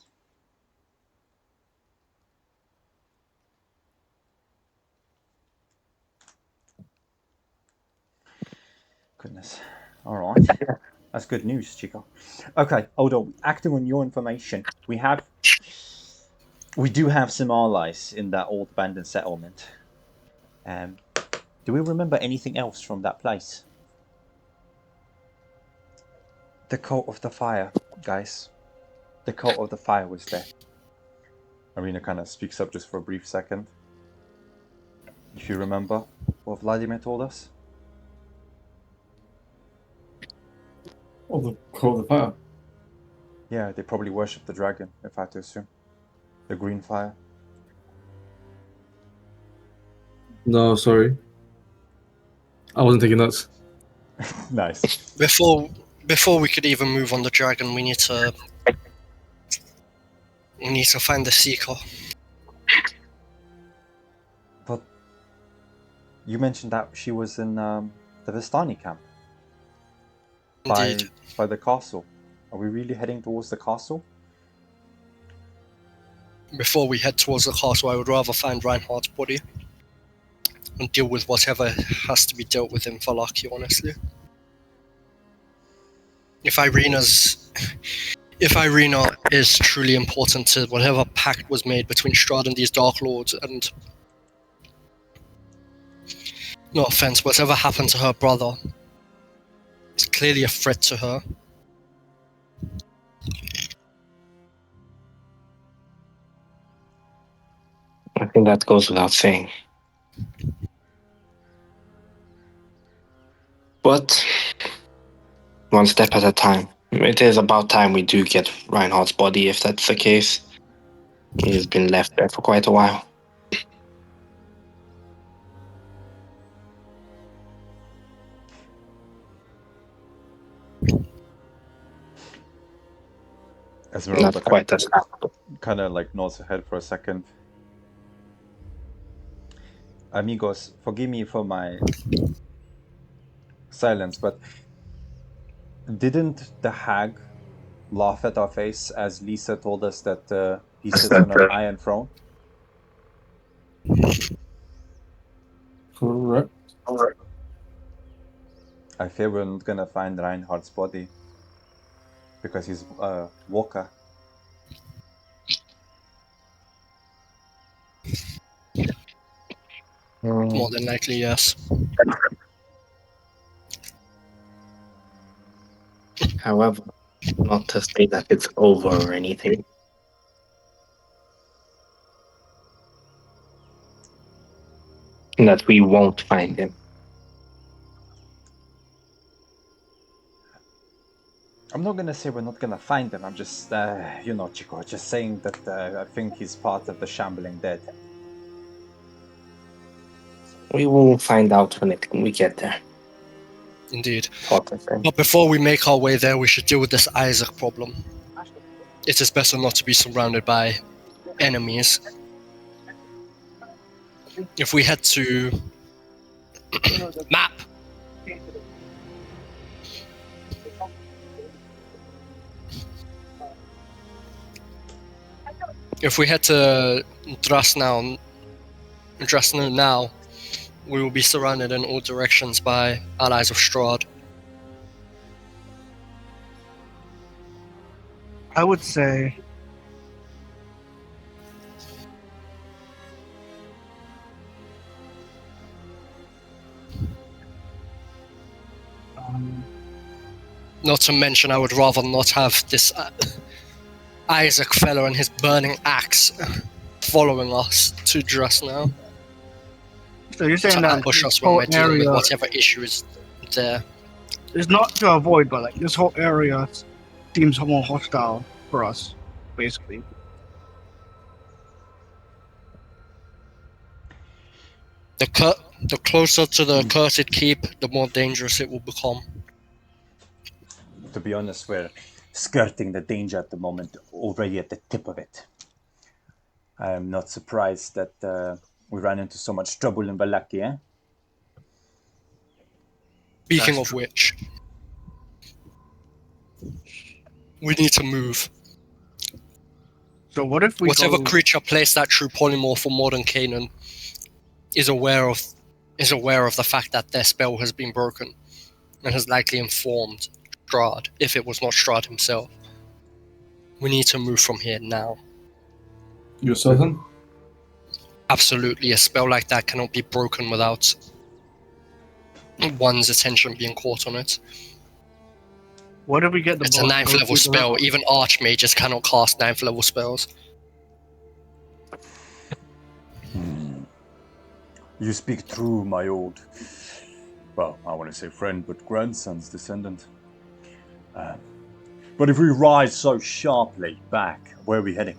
Goodness. Alright. That's good news, Chico. Okay, although acting on your information, we do have some allies in that old abandoned settlement. Do we remember anything else from that place? The Cult of the Fire, guys. The Cult of the Fire was there. Arena kind of speaks up just for a brief second. If you remember what Vladimir told us. Oh, the Cult of the Fire. Yeah, they probably worship the dragon, if I had to assume. The green fire. No, sorry. I wasn't taking notes. Nice. Before we could even move on the dragon, we need to find the Seeker. But you mentioned that she was in the Vistani camp. Indeed. By the castle. Are we really heading towards the castle? Before we head towards the castle, I would rather find Reinhardt's body and deal with whatever has to be dealt with in Vallaki, honestly. If Irina is truly important to whatever pact was made between Strahd and these Dark Lords, and no offense, whatever happened to her brother is clearly a threat to her. I think that goes without saying. But one step at a time. It is about time we do get Reinhardt's body, if that's the case. He's been left there for quite a while. Esmeralda Not quite as kind of like nods her head for a second. Amigos, forgive me for my silence, but didn't the hag laugh at our face as Lisa told us that he sits on an iron throne? Correct. I fear we're not gonna find Reinhardt's body because he's a walker. More than likely, yes. However, not to say that it's over or anything. That we won't find him. I'm not gonna say we're not gonna find him. I'm just, you know, Chico, just saying that I think he's part of the shambling dead. We will find out when we get there. Indeed. Sort of thing. But before we make our way there, we should deal with this Isaac problem. It is better not to be surrounded by enemies. If we head to... map! If we head to Drasnau now, we will be surrounded in all directions by allies of Strahd. I would say Not to mention, I would rather not have this Isaac fellow and his burning axe following us to Drasnau. so. You're saying To that ambush us this when whole we're dealing with area whatever issue is there. is not to avoid, but like this whole area seems more hostile for us, basically. The closer to the cursed keep, the more dangerous it will become. To be honest, we're skirting the danger at the moment, already at the tip of it. I'm not surprised that we ran into so much trouble in Vallaki, eh? Speaking of which, we need to move. So what if we Whatever go... creature placed that true polymorph for modern Canaan is aware of the fact that their spell has been broken and has likely informed Strahd, if it was not Strahd himself. We need to move from here now. You're certain? Absolutely, a spell like that cannot be broken without one's attention being caught on it. What if we get the It's a boat 9th go level through the spell. river? Even archmages cannot cast 9th level spells. You speak true, my old, well, I want to say friend, but grandson's descendant. But if we rise so sharply back, where are we heading?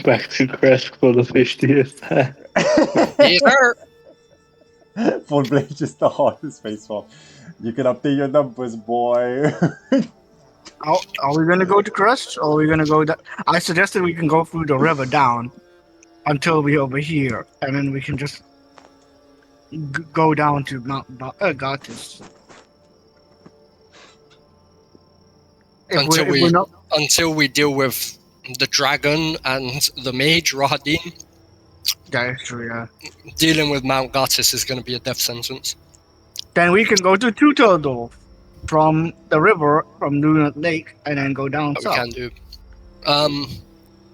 Back to Crest for the 50th time. Yes, sir. Blade just the hardest face fall. You can update your numbers, boy. Are we gonna go to Crest, or are we gonna go down? I suggested we can go through the river down until we're over here, and then we can just go down to Mount Gatis. Until we deal with the dragon and the mage Rahadin, That is true, yeah. dealing with Mount Gatis is going to be a death sentence. Then we can go to Tutordorf from the river, from Luna Lake, and then go down That we south. can do.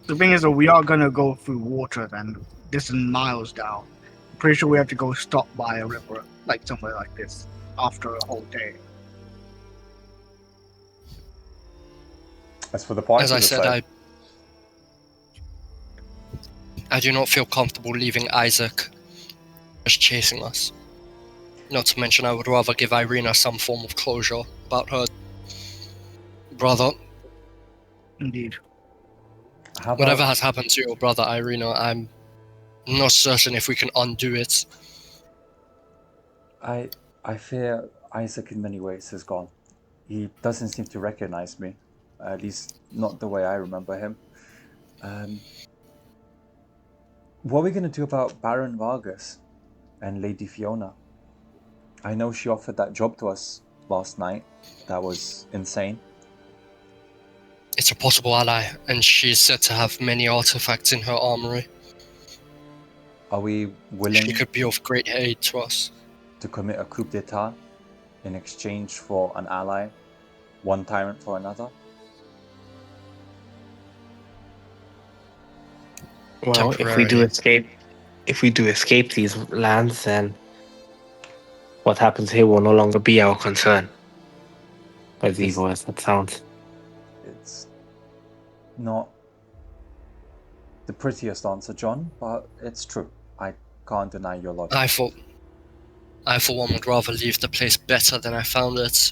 The thing is that we are gonna go through water then. This is miles down. I'm pretty sure we have to go stop by a river, like somewhere like this, after a whole day. As for the party, as I said, I do not feel comfortable leaving Isaac just chasing us. Not to mention, I would rather give Irina some form of closure about her brother. Indeed. how about, Whatever has happened to your brother, Irina, I'm not certain if we can undo it. I fear Isaac in many ways has gone. He doesn't seem to recognize me, at least not the way I remember him. What are we going to do about Baron Vargas and Lady Fiona? I know she offered that job to us last night. That was insane. It's a possible ally, and she's said to have many artifacts in her armory. Are we willing She could be of great aid to us. to commit a coup d'etat in exchange for an ally, one tyrant for another? Well, if we do escape these lands, then what happens here will no longer be our concern. As evil as that sounds. It's not the prettiest answer, John, but it's true. I can't deny your logic. I for one would rather leave the place better than I found it.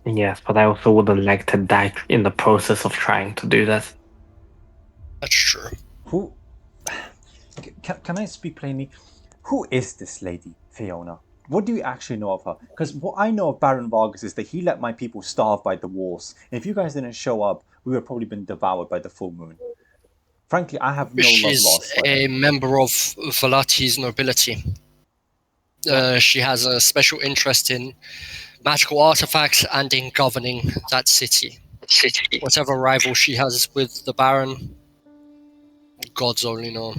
Yes, but I also wouldn't like to die in the process of trying to do that. That's true. Who... Can I speak plainly? Who is this lady, Fiona? What do you actually know of her? Because what I know of Baron Vargas is that he let my people starve by the wars. And if you guys didn't show up, we would have probably been devoured by the full moon. Frankly, I have no love lost. She's a member of Vallaki's nobility. She has a special interest in magical artifacts and in governing that city. Whatever rival she has with the Baron, gods only know.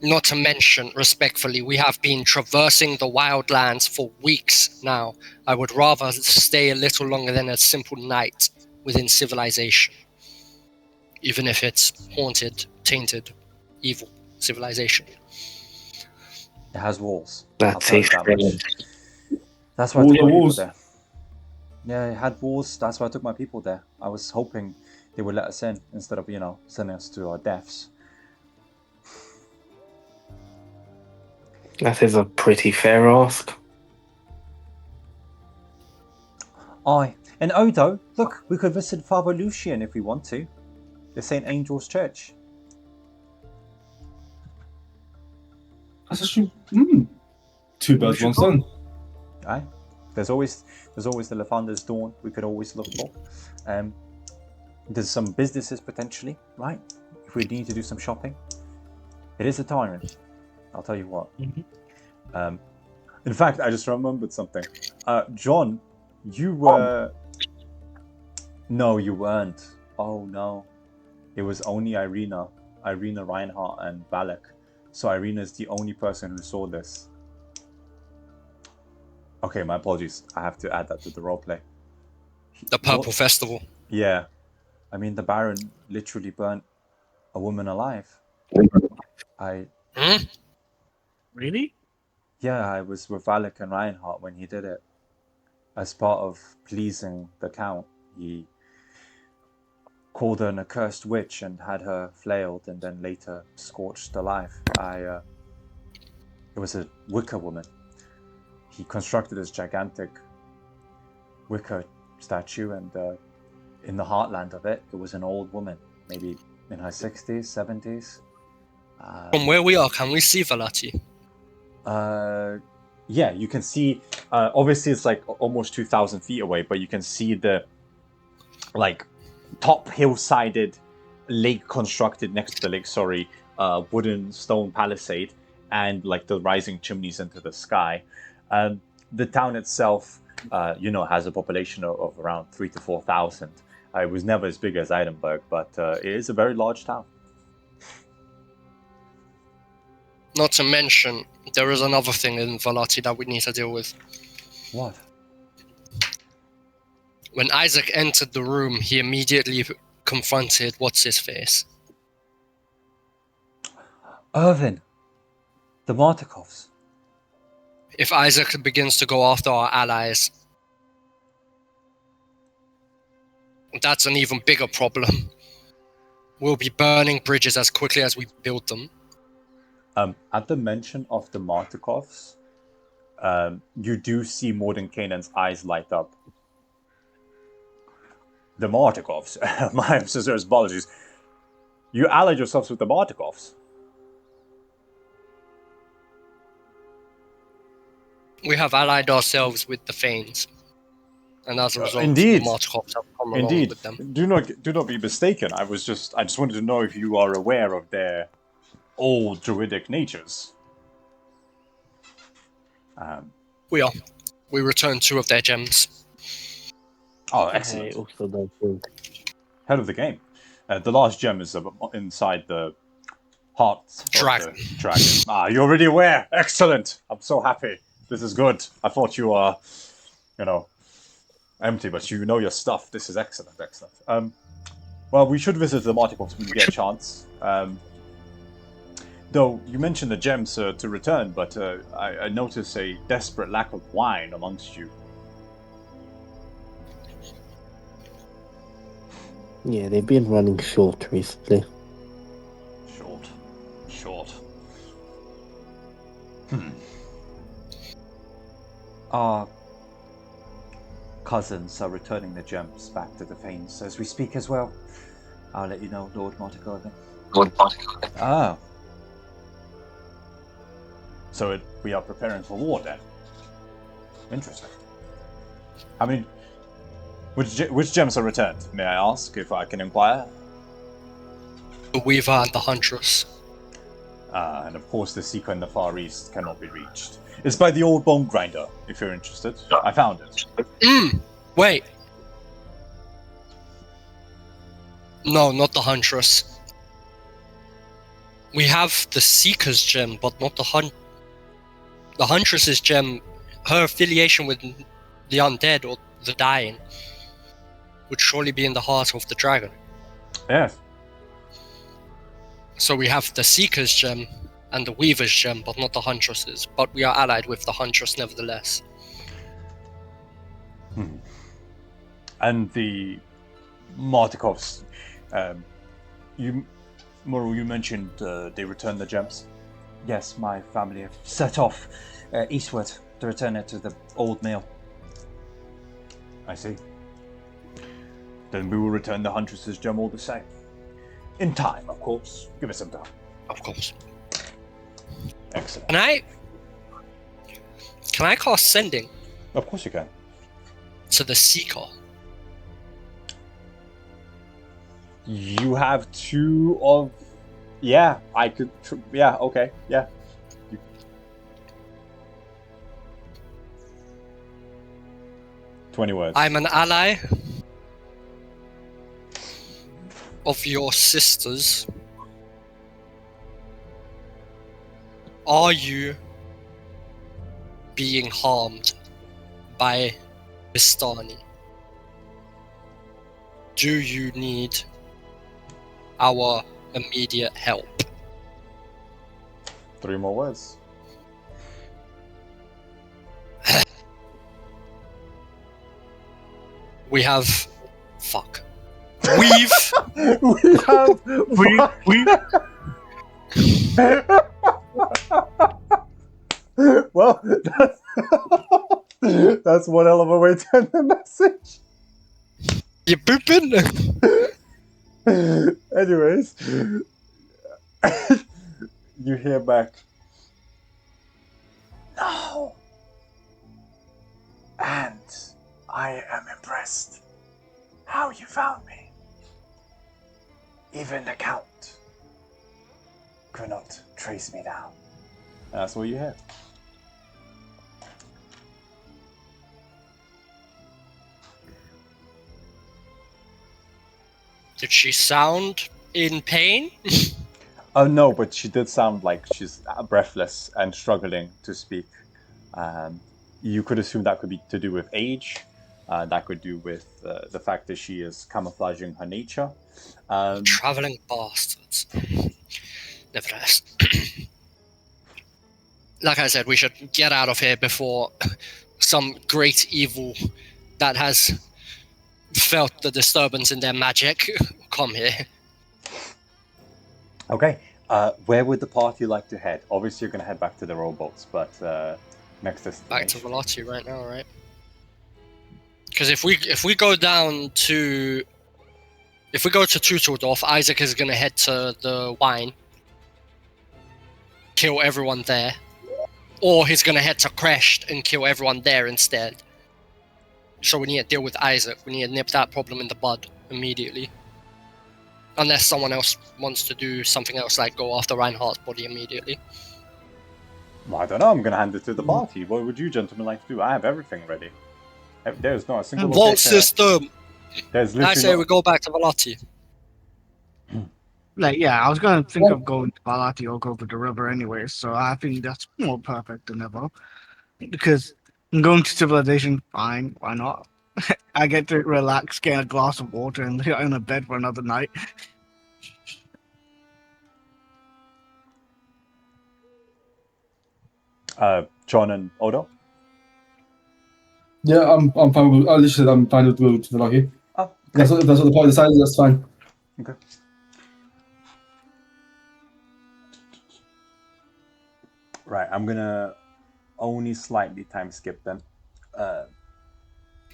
Not to mention, respectfully, we have been traversing the wildlands for weeks now. I would rather stay a little longer than a simple night within civilization. Even if it's haunted, tainted, evil civilization. It has walls. That's safe. That's why I took my people Walls. there. Yeah, it had walls. That's why I took my people there. I was hoping they would let us in instead of, sending us to our deaths. That is a pretty fair ask. Aye. And Odo, look, we could visit Father Lucian if we want to. The St. Angel's Church. That's actually two birds, one stone. Aye. There's always the Lafander's Dawn we could always look for. There's some businesses potentially, right? If we need to do some shopping. It is a tyrant. I'll tell you what. Mm-hmm. In fact, I just remembered something. John, you were... No, you weren't. Oh no. It was only Irina Reinhardt and Vallaki. So Irina's the only person who saw this. Okay, my apologies. I have to add that to the roleplay. The Purple Festival. Yeah. I mean, the Baron literally burnt a woman alive. Really? Yeah, I was with Vallaki and Reinhardt when he did it. As part of pleasing the Count, he called her an accursed witch and had her flailed and then later scorched alive. It was a Wicca woman. He constructed this gigantic Wicca statue, and in the heartland of it, it was an old woman, maybe in her 60s, 70s. From where we are, can we see Vallaki? Yeah, you can see, obviously it's like almost 2,000 feet away, but you can see the top hillsided lake constructed next to the lake, wooden stone palisade, and like the rising chimneys into the sky. The town itself, has a population of around 3,000 to 4,000. It was never as big as Edinburgh, but it is a very large town. Not to mention, there is another thing in Vallaki that we need to deal with. What? When Isaac entered the room, he immediately confronted what's-his-face. Irvin. The Martikovs. If Isaac begins to go after our allies, that's an even bigger problem. We'll be burning bridges as quickly as we build them. At the mention of the Martikovs, you do see Mordenkainen's eyes light up. The Martikovs? My sister's apologies. You allied yourselves with the Martikovs? We have allied ourselves with the Fanes. And as a result, indeed. the Martikovs have come along Indeed. with them. Do not be mistaken. I just wanted to know if you are aware of their old druidic natures. We are. We returned 2 of their gems. Oh, I excellent. also don't think. Head of the game. The last gem is inside the heart Dragon. of the dragon. You're already aware. Excellent. I'm so happy. This is good. I thought you were, empty, but you know your stuff. This is excellent. Well, we should visit the Martikovs when we get a chance. Though you mentioned the gems to return, but I notice a desperate lack of wine amongst you. Yeah, they've been running short recently. Short. Our cousins are returning the gems back to the Fanes as we speak as well. I'll let you know, Lord Martikov. Ah. So we are preparing for war then. Interesting. I mean, which gems are returned? May I ask, if I can inquire? The Weaver and the Huntress. And of course the Seeker in the Far East cannot be reached. It's by the old bone grinder, if you're interested. I found it. Wait. No, not the Huntress. We have the Seeker's gem, but not the The Huntress's gem, her affiliation with the undead or the dying would surely be in the heart of the dragon. Yes. So we have the Seeker's gem and the Weaver's gem, but not the Huntress's. But we are allied with the Huntress nevertheless. And the Martikovs, you mentioned they returned the gems. Yes, my family have set off eastward to return it to the old mill. I see. Then we will return the Huntress's gem all the same. In time, of course. Give us some time. Of course. Excellent. Can I cast Sending Of course you can. to the Seeker? You have 2 of... Yeah, I could... Yeah, okay, yeah. 20 words. I'm an ally of your sisters. Are you being harmed by Vistani? Do you need our immediate help? 3 more words. We have... Fuck. We've... We have... Well, that's one hell of a way to end the message. You pooping? Anyways, you hear back. No. And I am impressed how you found me. Even the Count could not trace me down. That's what you hear. Did she sound in pain? Oh no, but she did sound like she's breathless and struggling to speak. You could assume that could be to do with age. That could do with the fact that she is camouflaging her nature. Traveling bastards. Nevertheless. Like I said, we should get out of here before some great evil that has felt the disturbance in their magic come here. Okay. Where would the party like to head? Obviously, you're going to head back to the rowboats, but next Back to destination. Vallaki right now, right? Because if we go down to... If we go to Tuteldorf, Isaac is going to head to the wine. Kill everyone there. Or he's going to head to Crashed and kill everyone there instead. So we need to deal with Isaac. We need to nip that problem in the bud immediately. Unless someone else wants to do something else, like go after Reinhardt's body immediately. Well, I don't know. I'm going to hand it to the party. What would you gentlemen like to do? I have everything ready. There's not a single Vault location. system! There's I literally say we go back to Vallaki. Like, yeah, I was gonna think of going to Vallaki or go to the river anyway, so I think that's more perfect than ever. Because going to civilization, fine, why not? I get to relax, get a glass of water, and lay in a bed for another night. John and Odo. Yeah, I'm fine with. I literally, I'm fine with the Vallaki. Oh, okay. That's what the party decided. That's fine. Okay. Right, I'm gonna only slightly time skip then.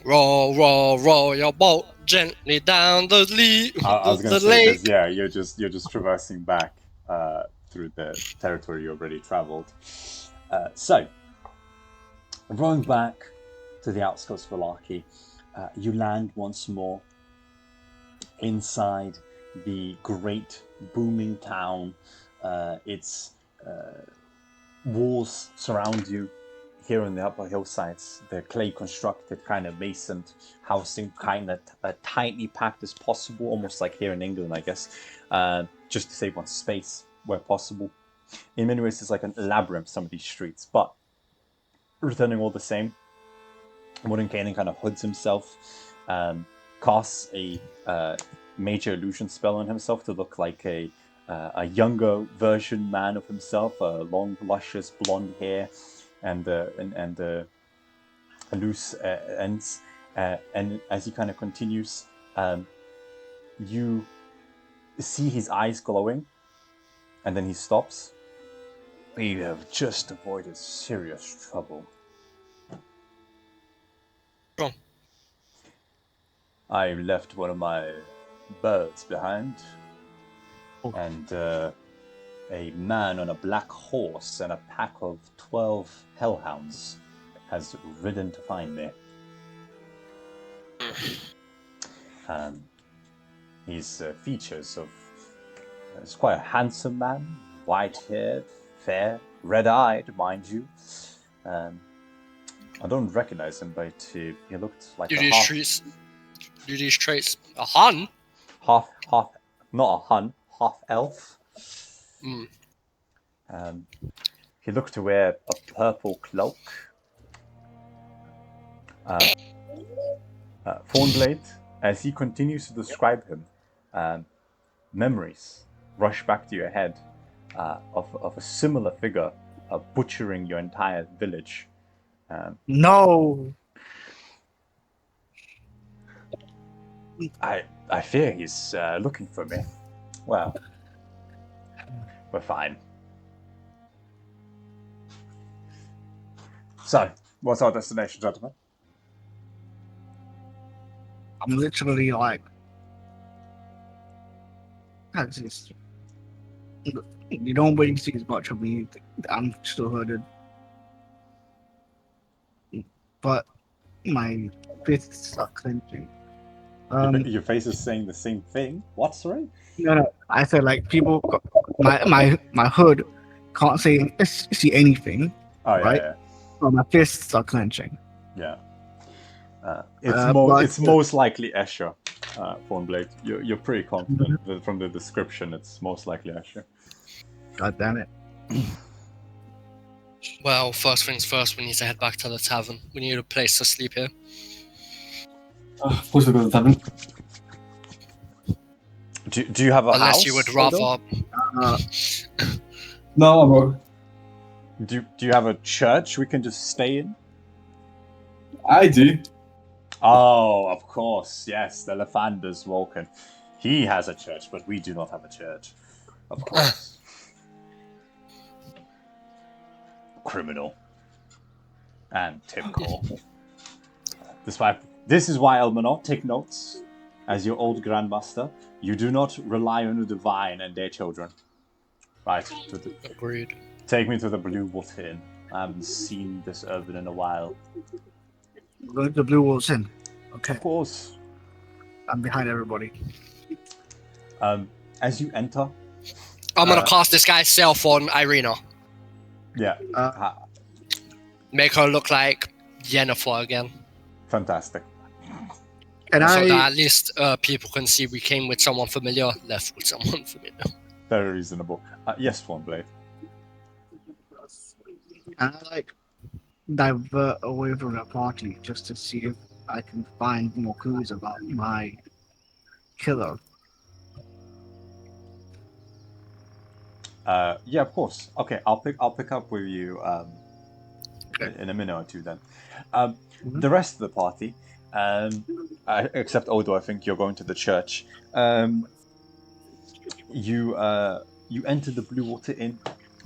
Row, row, row your boat gently down the I was gonna the say, 'cause, lake. yeah, you're just traversing back through the territory you already traveled. So, rowing back to the outskirts of Vallaki, you land once more inside the great booming town. Its walls surround you here on the upper hillsides. The clay constructed, kind of masoned housing, kind of tightly packed as possible, almost like here in England, I guess, just to save on space where possible. In many ways, it's like a labyrinth, some of these streets, but returning all the same. Mordenkainen kind of hoods himself, casts a major illusion spell on himself to look like a younger version man of himself, long, luscious blonde hair, and loose ends. And as he kind of continues, you see his eyes glowing, and then he stops. We have just avoided serious trouble. Oh. I left one of my birds behind, and a man on a black horse and a pack of 12 hellhounds has ridden to find me. His features of... He's quite a handsome man, white-haired, fair, red-eyed, mind you. I don't recognize him, but he looked like Do a these traits a Hun? half, not a Hun, half elf. He looked to wear a purple cloak. Thornblade, as he continues to describe him, memories rush back to your head of a similar figure butchering your entire village. No. I fear he's looking for me. Well, we're fine. So, what's our destination, gentlemen? I'm literally like, you don't really see as much of me. I'm still hooded, but my fists are clenching. Your face is saying the same thing. What, sorry? No. I said like people. My hood can't see anything. Oh yeah, right? yeah. But my fists are clenching. Yeah. But- It's most likely Escher, Thornblade. You're pretty confident that from the description. It's most likely Escher. God damn it. Well, first things first, we need to head back to the tavern. We need a place to sleep here. Of course we go to the tavern. Do you have a house? Unless you would rather. Uh, No, I'm wrong. Do you have a church we can just stay in? I do. Oh, of course, yes, the Lathander's Vulcan. He has a church, but we do not have a church. Of course. Criminal. And typical. This is why, Elmanor, take notes. As your old grandmaster, you do not rely on the divine and their children. Right. Agreed. Take me to the Blue Water Inn. I haven't seen this urban in a while. go to the Blue Wolves Inn. Okay, Of course. I'm behind everybody. As you enter, I'm gonna cast this guy's self on Irina. yeah, Make her look like Yennefer again. fantastic. And So I that at least people can see we came with someone familiar, left with someone familiar. Very reasonable. Yes, Thornblade. like divert away from the party just to see if I can find more clues about my killer. Yeah, of course. Okay, I'll pick up with you in a minute or two then. The rest of the party, except Odo, I think you're going to the church. You enter the Blue Water Inn.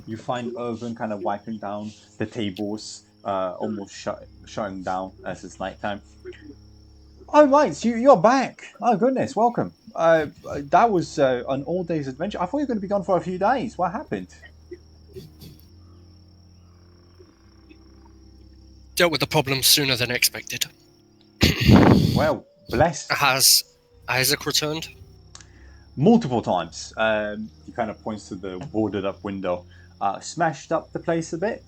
You find Irvin kind of wiping down the tables, almost shutting down as it's nighttime. Oh, right, you're back. Oh, goodness, welcome. That was an all-days adventure. I thought you were going to be gone for a few days. What happened? Dealt with the problem sooner than expected. Well, blessed. Has Isaac returned? Multiple times. He kind of points to the boarded-up window. Smashed up the place a bit.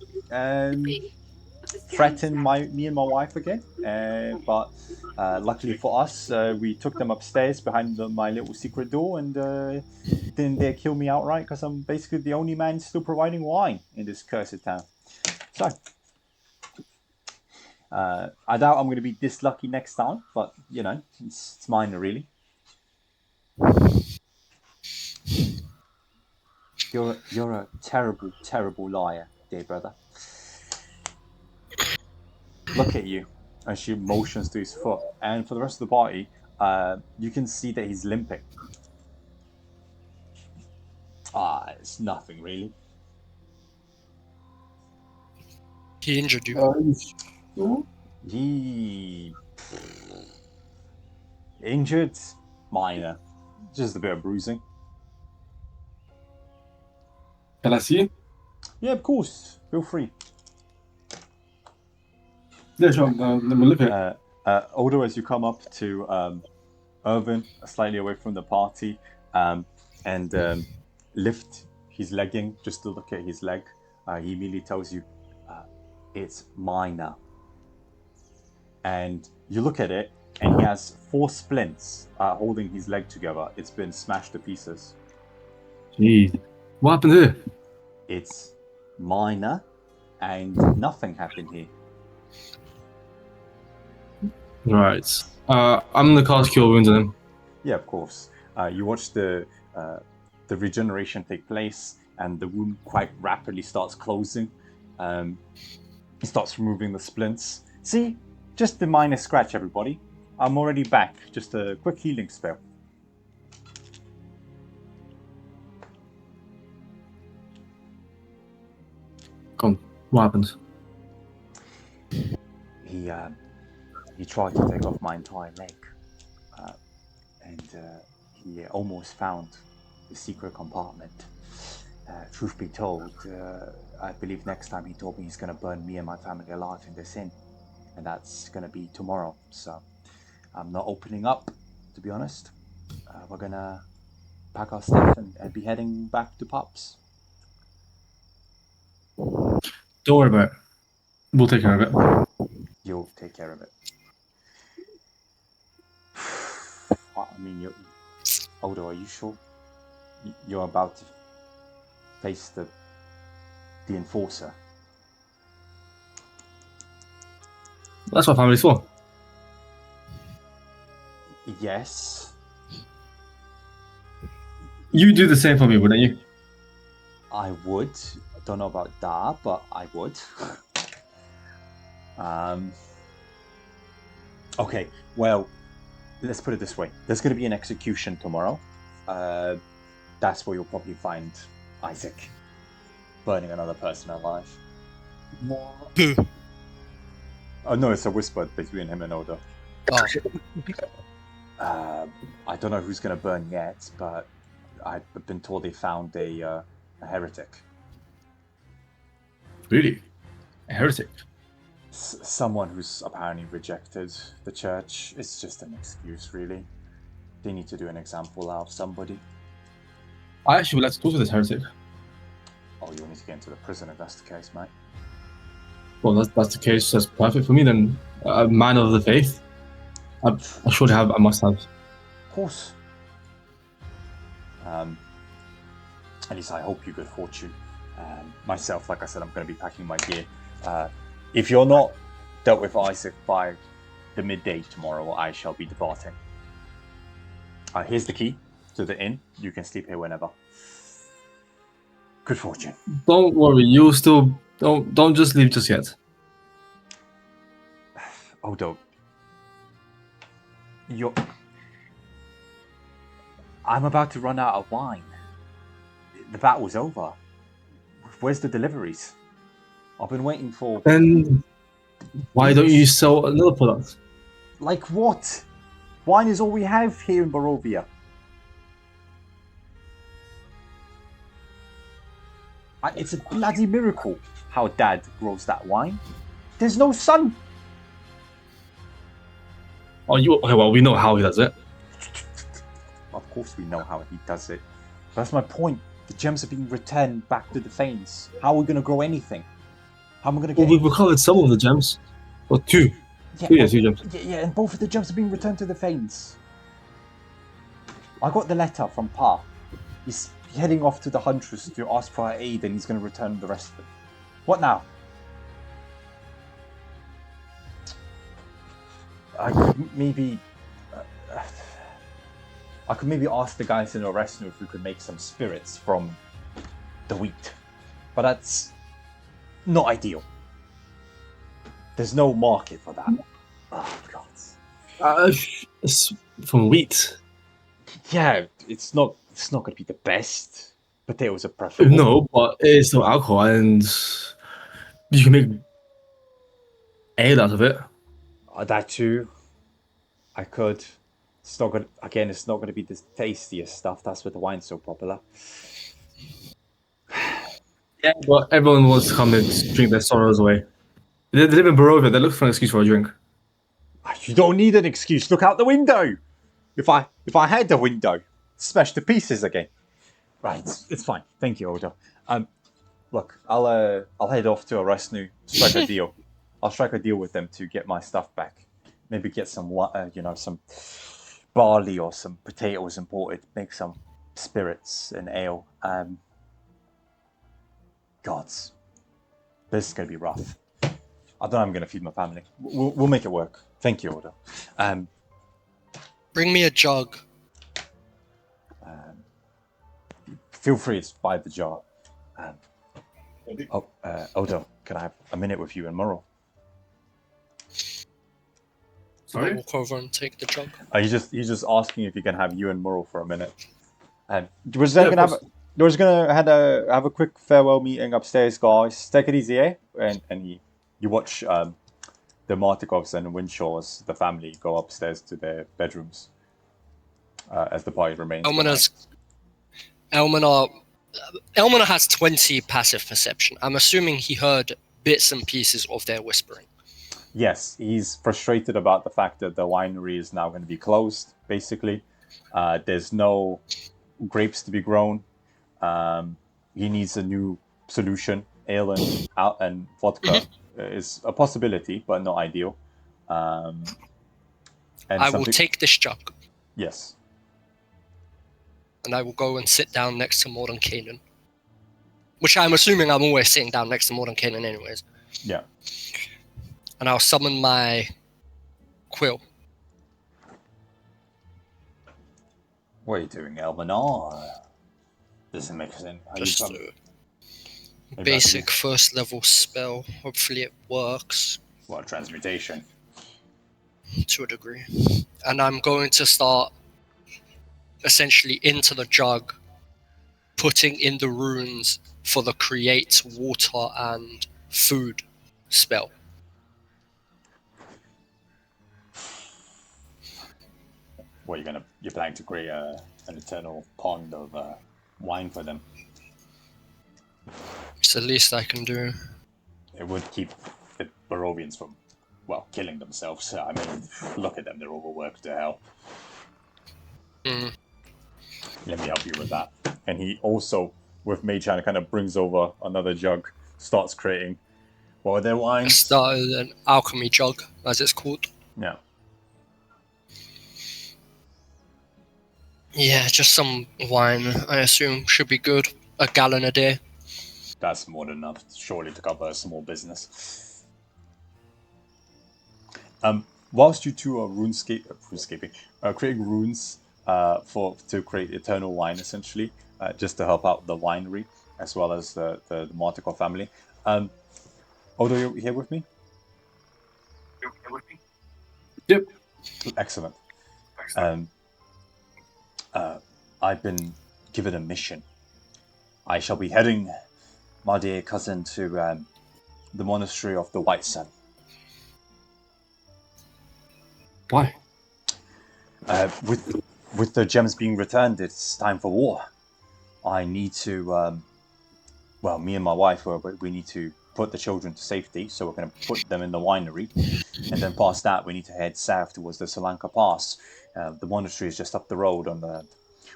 Threatened me and my wife again. But luckily for us, we took them upstairs behind my little secret door and didn't dare kill me outright because I'm basically the only man still providing wine in this cursed town. So, I doubt I'm going to be this lucky next time, but, you know, it's minor, really. You're a terrible, terrible liar, dear brother. Look at you. And she motions to his foot. And for the rest of the party, you can see that he's limping. It's nothing, really. He injured you. He... Injured? Minor. Just a bit of bruising. Can I see? Yeah, of course. Feel free. Yeah, sure. Let me look at it. Odo, as you come up to Irvin, slightly away from the party, and lift his legging just to look at his leg, he immediately tells you, it's minor. And you look at it, and he has 4 splints holding his leg together. It's been smashed to pieces. Jeez. What happened here? It's minor, and nothing happened here. Right. I'm gonna cast Cure Wounds on him. Yeah, of course. You watch the regeneration take place, and the wound quite rapidly starts closing. He starts removing the splints. See? Just the minor scratch, everybody. I'm already back. Just a quick healing spell. Come on. What happened? He tried to take off my entire leg, and he almost found the secret compartment. Truth be told, I believe next time he told me he's going to burn me and my family alive in this inn, and that's going to be tomorrow. So I'm not opening up, to be honest. We're going to pack our stuff and be heading back to Pups. Don't worry about it. We'll take care of it. You'll take care of it. I mean, Odo, are you sure you're about to face the enforcer. That's what family's for. Yes. You do the same for me, wouldn't you? I would. I don't know about that, but I would. Okay, well, let's put it this way. There's going to be an execution tomorrow. That's where you'll probably find Isaac burning another person alive. Who? Oh no, it's a whisper between him and Oda. Oh, I don't know who's going to burn yet, but I've been told they found a heretic. Really? A heretic? Someone who's apparently rejected the church. It's just an excuse, really. They need to do an example out of somebody. I actually would like to talk to this heretic. Oh, you need to get into the prison if that's the case, mate. Well, that's the case. That's perfect for me then. A man of the faith. I should have. I must have. Of course. At least I hope you good fortune. Myself, like I said, I'm going to be packing my gear. If you're not dealt with Isaac by the midday tomorrow, I shall be departing. Here's the key to the inn. You can sleep here whenever. Good fortune. Don't worry. You still don't just leave just yet. Odo, I'm about to run out of wine. The battle's over. Where's the deliveries? I've been waiting for... Then why don't you sell another product? Like what? Wine is all we have here in Barovia. It's a bloody miracle how Dad grows that wine. There's no sun. Oh, okay, well, we know how he does it. Of course we know how he does it. But that's my point. The gems are being returned back to the Fanes. How are we going to grow anything? How am I going to get... Well, we've recovered some of the gems. Or two. Yeah, Two gems. Yeah, and both of the gems are being returned to the Fanes. I got the letter from Pa. He's heading off to the Huntress to ask for her aid, and he's going to return the rest of it. What now? I could maybe ask the guys in Oresnu if we could make some spirits from the wheat, but that's not ideal. There's no market for that. Oh God. From wheat. Yeah, it's not going to be the best. Potatoes are preferable. No, but it's no alcohol, and you can make ale out of it. That too. I could. It's not going to be the tastiest stuff. That's why the wine's so popular. Yeah, but everyone wants to come and drink their sorrows away. They live in Barovia. They look for an excuse for a drink. You don't need an excuse. Look out the window. If I had the window, smashed to pieces again. Right, it's fine. Thank you, Oda. Look, I'll head off to Oresnu, strike a deal. I'll strike a deal with them to get my stuff back. Maybe get some, some barley or some potatoes imported. Make some spirits and ale. Gods, this is gonna be rough. I don't know how I'm gonna feed my family. We'll make it work. Thank you, Oda. bring me a jug. Feel free to buy the jar. Odo, can I have a minute with you and Murrow? I walk over and take the jug. He's just asking if you can have you and Murrow for a minute. We're just gonna have a quick farewell meeting upstairs, guys. Take it easy, eh? And you watch the Martikovs and Winshaws, the family, go upstairs to their bedrooms as the party remains. Elmanar has 20 passive perception. I'm assuming he heard bits and pieces of their whispering. Yes, he's frustrated about the fact that the winery is now going to be closed, basically. There's no grapes to be grown. He needs a new solution. Ale and vodka is a possibility, but not ideal. And I will take this jug. Yes. And I will go and sit down next to Morden Kanan. which I'm assuming I'm always sitting down next to Modern Kanan anyways. Yeah. And I'll summon my quill. What are you doing, Elmanar? Doesn't make sense. Just a basic first level spell. Hopefully it works. Well, transmutation. To a degree. And I'm going to start essentially into the jug, putting in the runes for the create water and food spell. What you're planning to create an eternal pond of wine for them? It's the least I can do. It would keep the Barovians from, well, killing themselves. I mean, look at them, they're overworked to hell. Mm. Let me help you with that. And he also, with Mage Hand, kind of brings over another jug, starts creating, what were their I wines? started an alchemy jug, as it's called. Yeah. Yeah, just some wine, I assume, should be good. A gallon a day. That's more than enough, surely, to cover a small business. Whilst you two are runescaping, creating runes to create eternal wine, essentially, just to help out the winery as well as the Martikov family. Odo, you here with me? Yep. Excellent. I've been given a mission. I shall be heading my dear cousin to the monastery of the White Sun. Why? With the gems being returned, it's time for war. I need to, me and my wife, we need to put the children to safety, so we're going to put them in the winery. And then past that, we need to head south towards the Solanka Pass. The monastery is just up the road on the,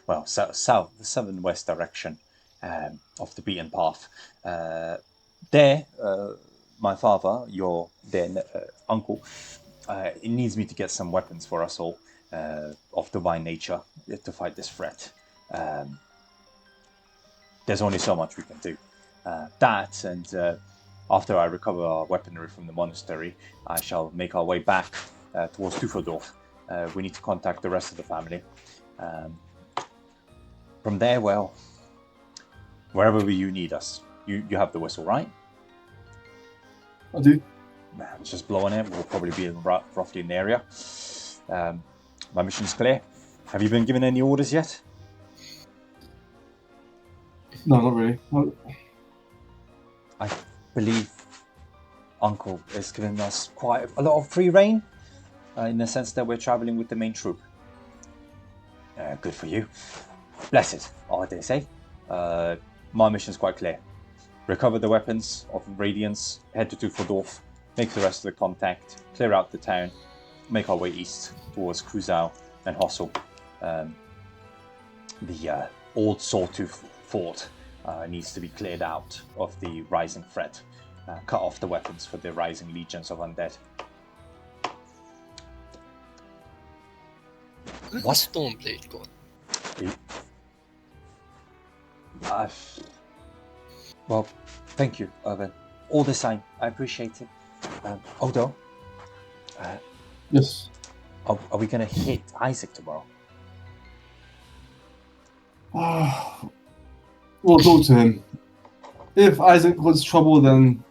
the southern-west direction of the beaten path. There, my father, your dear uncle, it needs me to get some weapons for us all of divine nature to fight this threat. There's only so much we can do. That, and after I recover our weaponry from the monastery, I shall make our way back towards Tufodorf. We need to contact the rest of the family. From there, well, wherever you need us. You have the whistle, right? I do. It's just blowing it. We'll probably be roughly in the area. My mission's clear. Have you been given any orders yet? No, not really. No. I believe Uncle is giving us quite a lot of free reign, in the sense that we're traveling with the main troop. Good for you. Blessed, I dare say. My mission's quite clear. Recover the weapons of Radiance, head to Tufodorf, make the rest of the contact, clear out the town, make our way east towards Kruzau and Hossel. The old Sawtooth fort needs to be cleared out of the rising threat. Cut off the weapons for the rising legions of undead. What's Stormblade gone? Well, thank you, Irvin. All the same, I appreciate it. Odo? Yes. Are we going to hit Isaac tomorrow? We'll talk to him. If Isaac wants trouble, then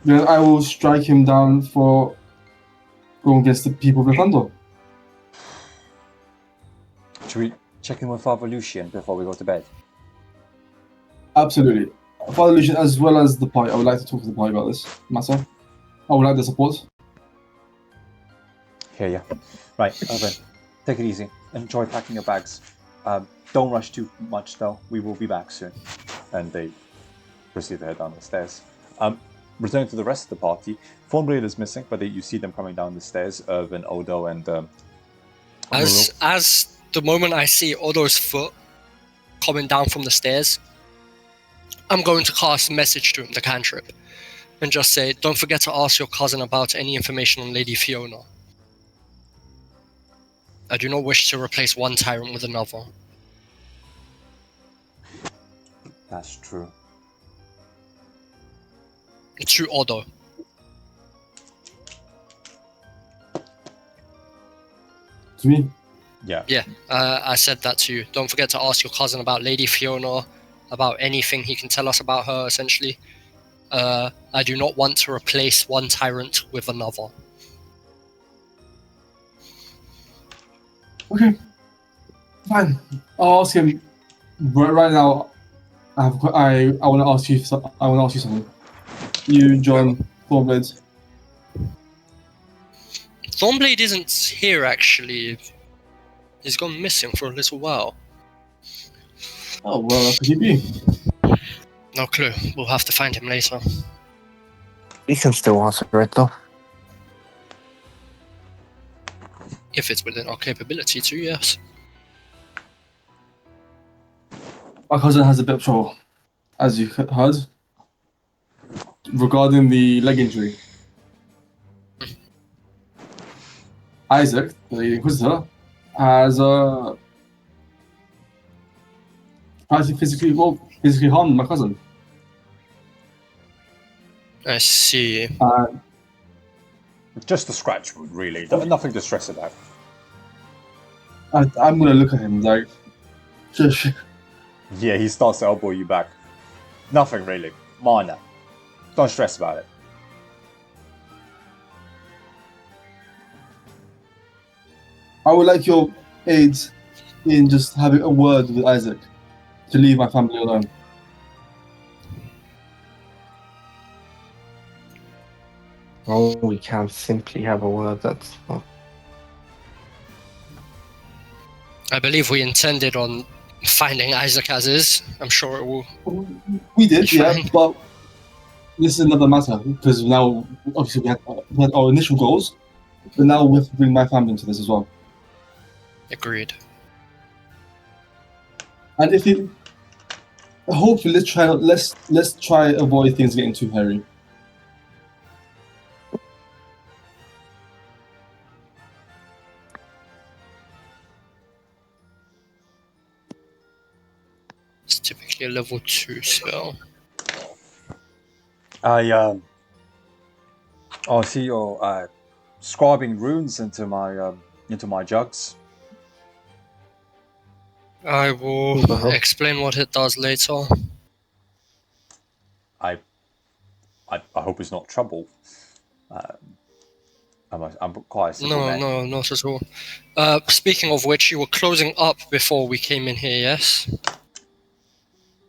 I will strike him down for going against the people of the Thunder. Should we check in with Father Lucian before we go to bed? Absolutely. Father Lucian, as well as the party, I would like to talk to the party about this matter. I would like the support. Hear ya. Right, Irvin, take it easy. Enjoy packing your bags. Don't rush too much, though. We will be back soon. And they proceed to head down the stairs. Returning to the rest of the party, Thornblade is missing, but you see them coming down the stairs, Irvin, Odo, and As the moment I see Odo's foot coming down from the stairs, I'm going to cast a message to him, the cantrip, and just say, don't forget to ask your cousin about any information on Lady Fiona. I do not wish to replace one tyrant with another. That's true. To Odo. To me, Yeah. Yeah, I said that to you. Don't forget to ask your cousin about Lady Fiona, about anything he can tell us about her, essentially. I do not want to replace one tyrant with another. okay, fine. I'll ask him. Right now, I want to ask you. I want to ask you something. You, John, Thornblade. Thornblade isn't here, actually. He's gone missing for a little while. Oh well, could he be? No clue. We'll have to find him later. We can still answer it though. If it's within our capability to, yes. My cousin has a bit of trouble, as you heard, regarding the leg injury. Isaac, the Inquisitor, has tried to physically harm my cousin. I see. Just a scratch wound, really. Nothing to stress about. I'm gonna look at him like, just. Yeah, he starts to elbow you back. Nothing really. Minor. Don't stress about it. I would like your aid in just having a word with Isaac to leave my family alone. Oh, we can't simply have a word. That's not. I believe we intended on finding Isaac as is. I'm sure it will. We did, yeah, Fine. but this is another matter because now, obviously, we had our initial goals, but now we have to bring my family into this as well. Agreed. And if it, hopefully, let's try avoid things getting too hairy. It's typically a level 2 spell. I see you're scribing runes into my jugs. I will What the hell? explain what it does later. I hope it's not trouble. I'm quite a simple man. No, not at all. Speaking of which, you were closing up before we came in here, yes?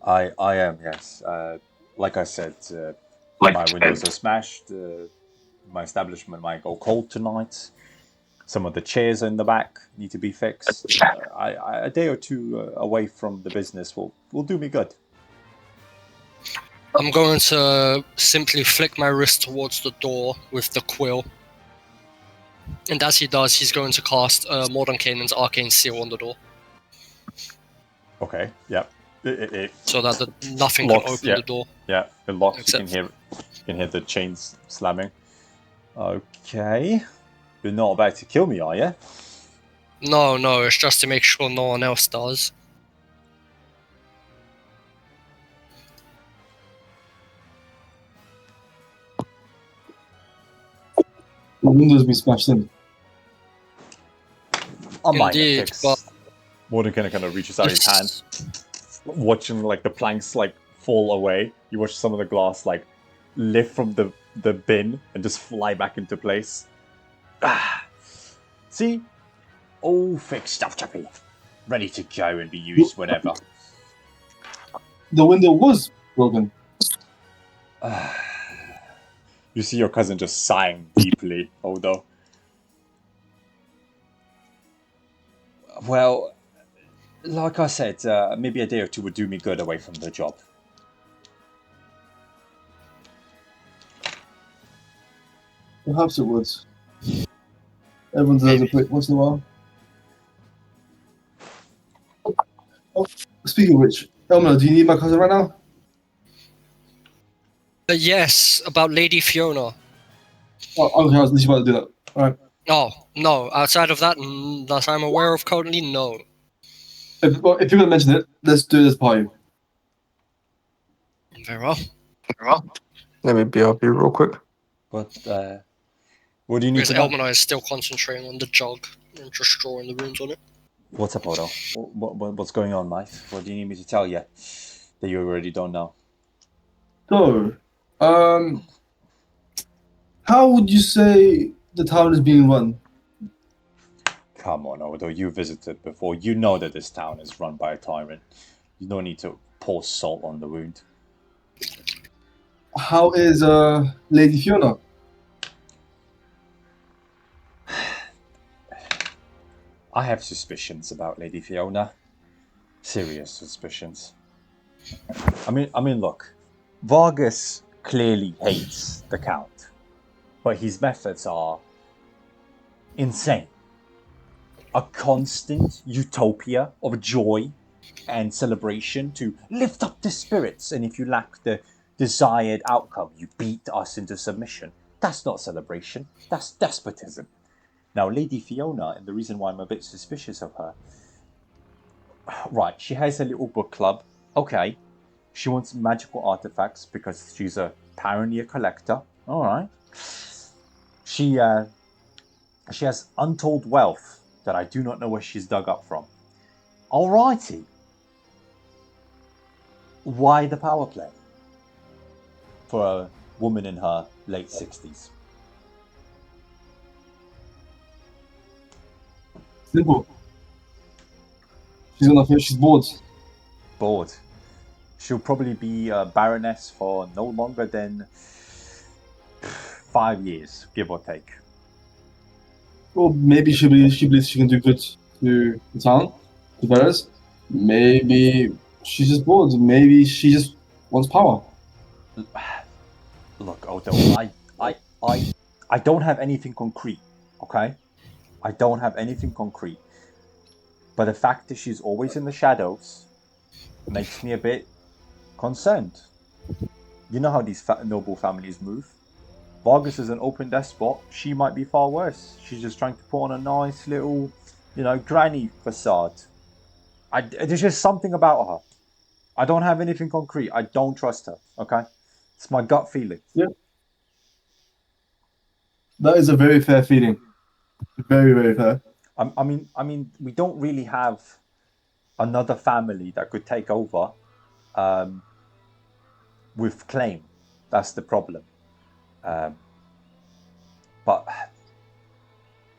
I am, yes. Like I said, my windows are smashed. My establishment might go cold tonight. Some of the chairs in the back need to be fixed. A day or two away from the business will do me good. I'm going to simply flick my wrist towards the door with the quill. And as he does, he's going to cast Mordenkainen's Arcane Seal on the door. Okay, yeah. It So that nothing locks, can open yeah. the door. Yeah, it locks. Except- You can hear the chains slamming. Okay. You're not about to kill me, are you? No, it's just to make sure no one else does. The windows be smashed in. I might Indeed, fix. but- Mordecai kind of reaches out his hand, watching like the planks like fall away. You watch some of the glass like lift from the bin and just fly back into place. Ah, see, all fixed stuff, chappy, ready to go and be used whenever. The window was broken. You see your cousin just sighing deeply, although. Well, like I said, maybe a day or two would do me good away from the job. Perhaps it would. Everyone deserves a break once in a while. Oh, speaking of which, Elmer, do you need my cousin right now? Yes, about Lady Fiona. Oh, okay, I was literally about to do that. Alright. Oh, no, outside of that, that I'm aware of currently, no. If you're going to mention it, let's do this party. Very well. Let me BRB real quick. What do you need Because to know? Elmanai is still concentrating on the jug and just drawing the runes on it. What's up, Odo? What's going on, mate? What do you need me to tell you that you already don't know? So, how would you say the town is being run? Come on, Odo, you visited before. You know that this town is run by a tyrant. You don't need to pour salt on the wound. How is Lady Fiona? I have suspicions about Lady Fiona. Serious suspicions. I mean, look. Vargas clearly hates the Count, but his methods are insane. A constant utopia of joy and celebration to lift up the spirits, and if you lack the desired outcome, you beat us into submission. That's not celebration, that's despotism. Now, Lady Fiona, and the reason why I'm a bit suspicious of her, right, she has a little book club, okay. She wants magical artifacts because she's apparently a collector, alright. She has untold wealth that I do not know where she's dug up from. Alrighty. Why the power play? For a woman in her late 60s. Simple. She's bored. Bored. She'll probably be a baroness for no longer than 5 years, give or take. Well, maybe she believes she can do good to the town, to Berez. Maybe she's just bored. Maybe she just wants power. Look, Odo, I don't have anything concrete, okay? I don't have anything concrete. But the fact that she's always in the shadows makes me a bit concerned. You know how these noble families move. Vargas is an open despot. She might be far worse. She's just trying to put on a nice little, granny facade. There's just something about her. I don't have anything concrete. I don't trust her, okay? It's my gut feeling. Yeah. That is a very fair feeling. Very, very fair. I mean, we don't really have another family that could take over with claim. That's the problem. But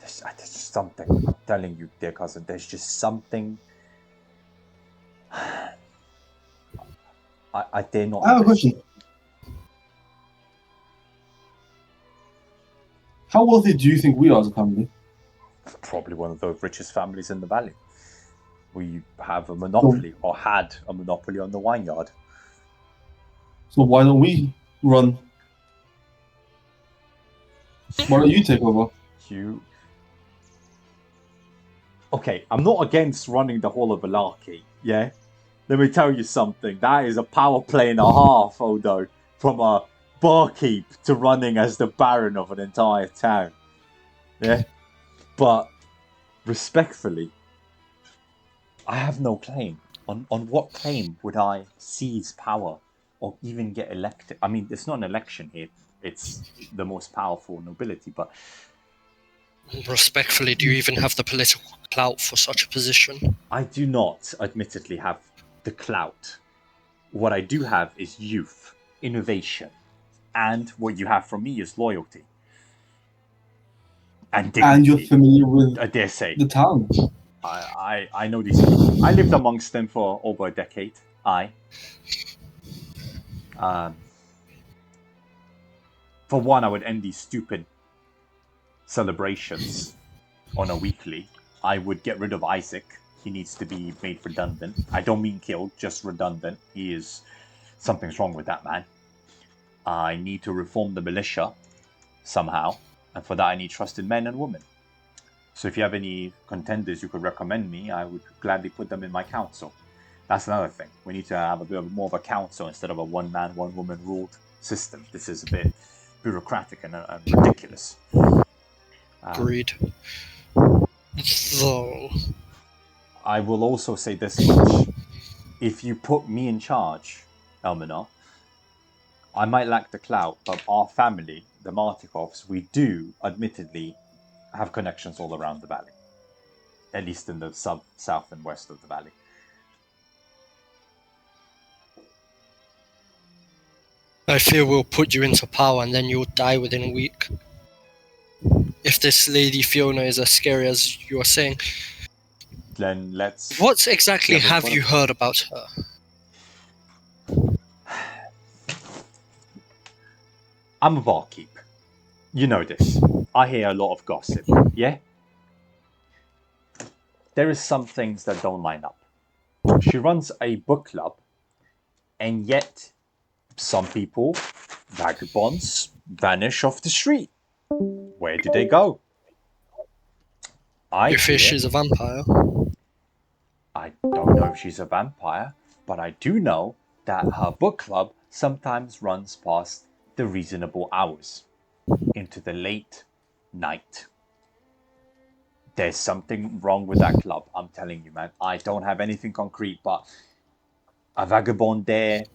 there's just something. I'm telling you, dear cousin, there's just something. I dare not. I have a question. How wealthy do you think we are as a family? Probably one of the richest families in the valley. We have a monopoly, or had a monopoly on the vineyard. So why don't we run? Why don't you take over? Okay, I'm not against running the whole of Vallaki, yeah? Let me tell you something. That is a power play and a half, Odo. From a barkeep to running as the baron of an entire town. Yeah? But, respectfully, I have no claim. On what claim would I seize power or even get elected? I mean, it's not an election here. It's the most powerful nobility, but... Respectfully, do you even have the political clout for such a position? I do not, admittedly, have the clout. What I do have is youth, innovation, and what you have from me is loyalty. And dignity. And you're familiar with I dare say. the town. I know these people. I lived amongst them for over a decade. For one, I would end these stupid celebrations on a weekly. I would get rid of Isaac. He needs to be made redundant. I don't mean killed, just redundant. Something's wrong with that man. I need to reform the militia somehow, and for that I need trusted men and women. So if you have any contenders you could recommend me, I would gladly put them in my council. That's another thing. We need to have a bit more of a council instead of a one-man, one-woman ruled system. This is a bit bureaucratic and ridiculous. Agreed. So... I will also say this much. If you put me in charge, Elminor, I might lack the clout, but our family, the Martikovs, we do, admittedly, have connections all around the valley. At least in the south and west of the valley. I fear we'll put you into power and then you'll die within a week. If this Lady Fiona is as scary as you're saying. Then let's... What exactly Yeah, have you heard about her? I'm a barkeep. You know this. I hear a lot of gossip, yeah? There is some things that don't line up. She runs a book club, and yet some people, vagabonds, vanish off the street. Where do they go? You fear she's a vampire? I don't know if she's a vampire, but I do know that her book club sometimes runs past the reasonable hours, into the late night. There's something wrong with that club, I'm telling you, man. I don't have anything concrete, but a vagabond there,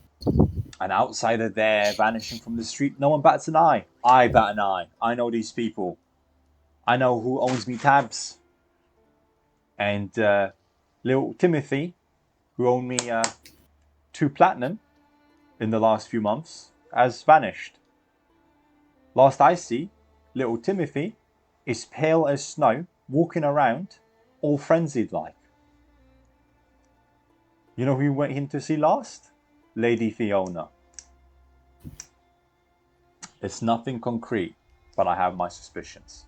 an outsider there, vanishing from the street, no one bats an eye. I bat an eye. I know these people. I know who owns me tabs. And little Timothy, who owned me 2 platinum in the last few months, has vanished. Last I see, little Timothy is pale as snow, walking around, all frenzied like. You know who we went in to see last? Lady Fiona. It's nothing concrete, but I have my suspicions.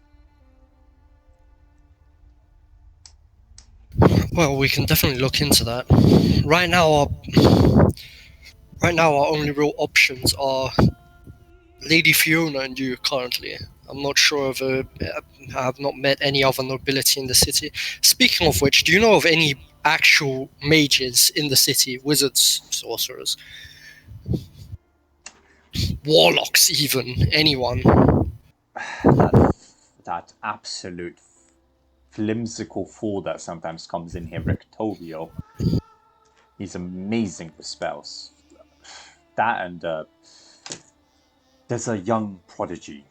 Well, we can definitely look into that. Right now our only real options are Lady Fiona and you currently. I'm not sure of I have not met any other nobility in the city. Speaking of which, do you know of any actual mages in the city? Wizards, sorcerers, warlocks even, anyone? That absolute flimsical fool that sometimes comes in here, Rictovio. He's amazing with spells. That and there's a young prodigy.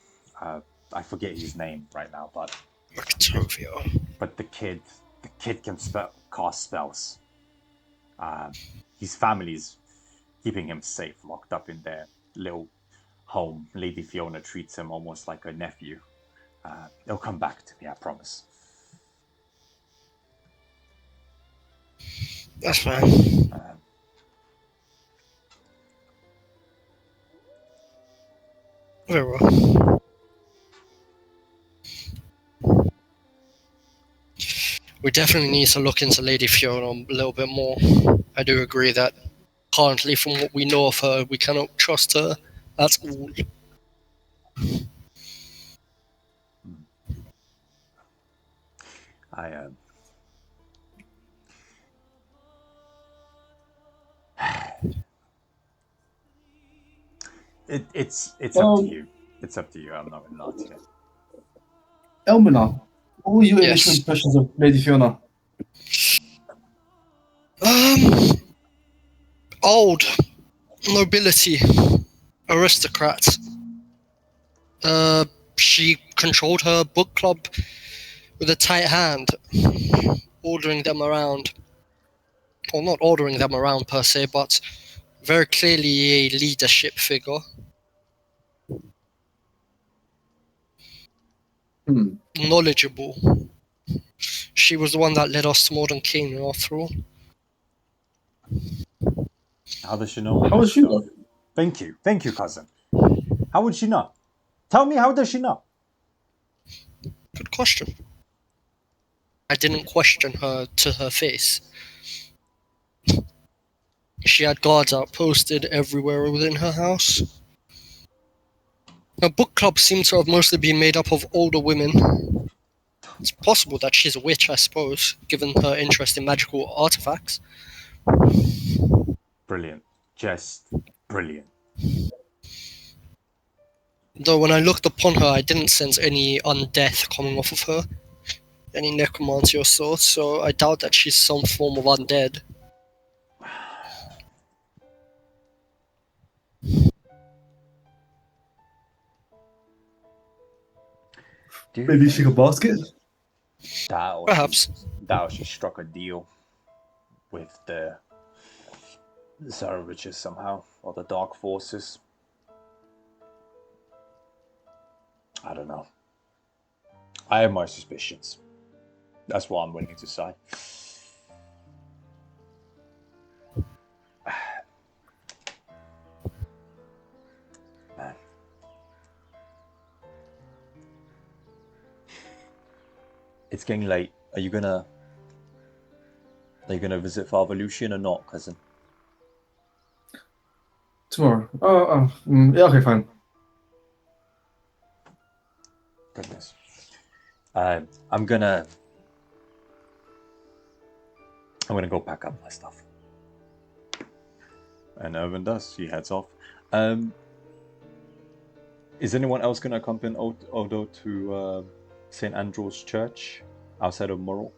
I forget his name right now, but Rictovio. But the kid can cast spells. His family's keeping him safe, locked up in their little home. Lady Fiona treats him almost like a nephew. He'll come back to me, I promise. That's fine. Very well. We definitely need to look into Lady Fiona a little bit more. I do agree that currently, from what we know of her, we cannot trust her at all. It's up to you. It's up to you. I'm not gonna lie to you. Elmina, what were your initial impressions of Lady Fiona? Old nobility, aristocrats. She controlled her book club with a tight hand, ordering them around. Well, not ordering them around per se, but very clearly a leadership figure. Knowledgeable. She was the one that led us to modern king, after all. How does she know? How does she know? Thank you, cousin. How would she know? Tell me, how does she know? Good question. I didn't question her to her face. She had guards outposted everywhere within her house. Her book club seemed to have mostly been made up of older women. It's possible that she's a witch, I suppose, given her interest in magical artifacts. Brilliant. Just brilliant. Though when I looked upon her, I didn't sense any undeath coming off of her. Any necromancy or sort, so I doubt that she's some form of undead. Maybe she could basket? Perhaps. She struck a deal with the Zaraviches somehow, or the Dark Forces. I don't know. I have my suspicions. That's what I'm willing to say. Man. It's getting late. Are you gonna visit Father Lucian or not, cousin? Tomorrow. Yeah, okay, fine. Goodness. I'm gonna go pack up my stuff. And Irvin does. He heads off. Is anyone else gonna accompany Odo to St. Andrew's Church outside of Morrell?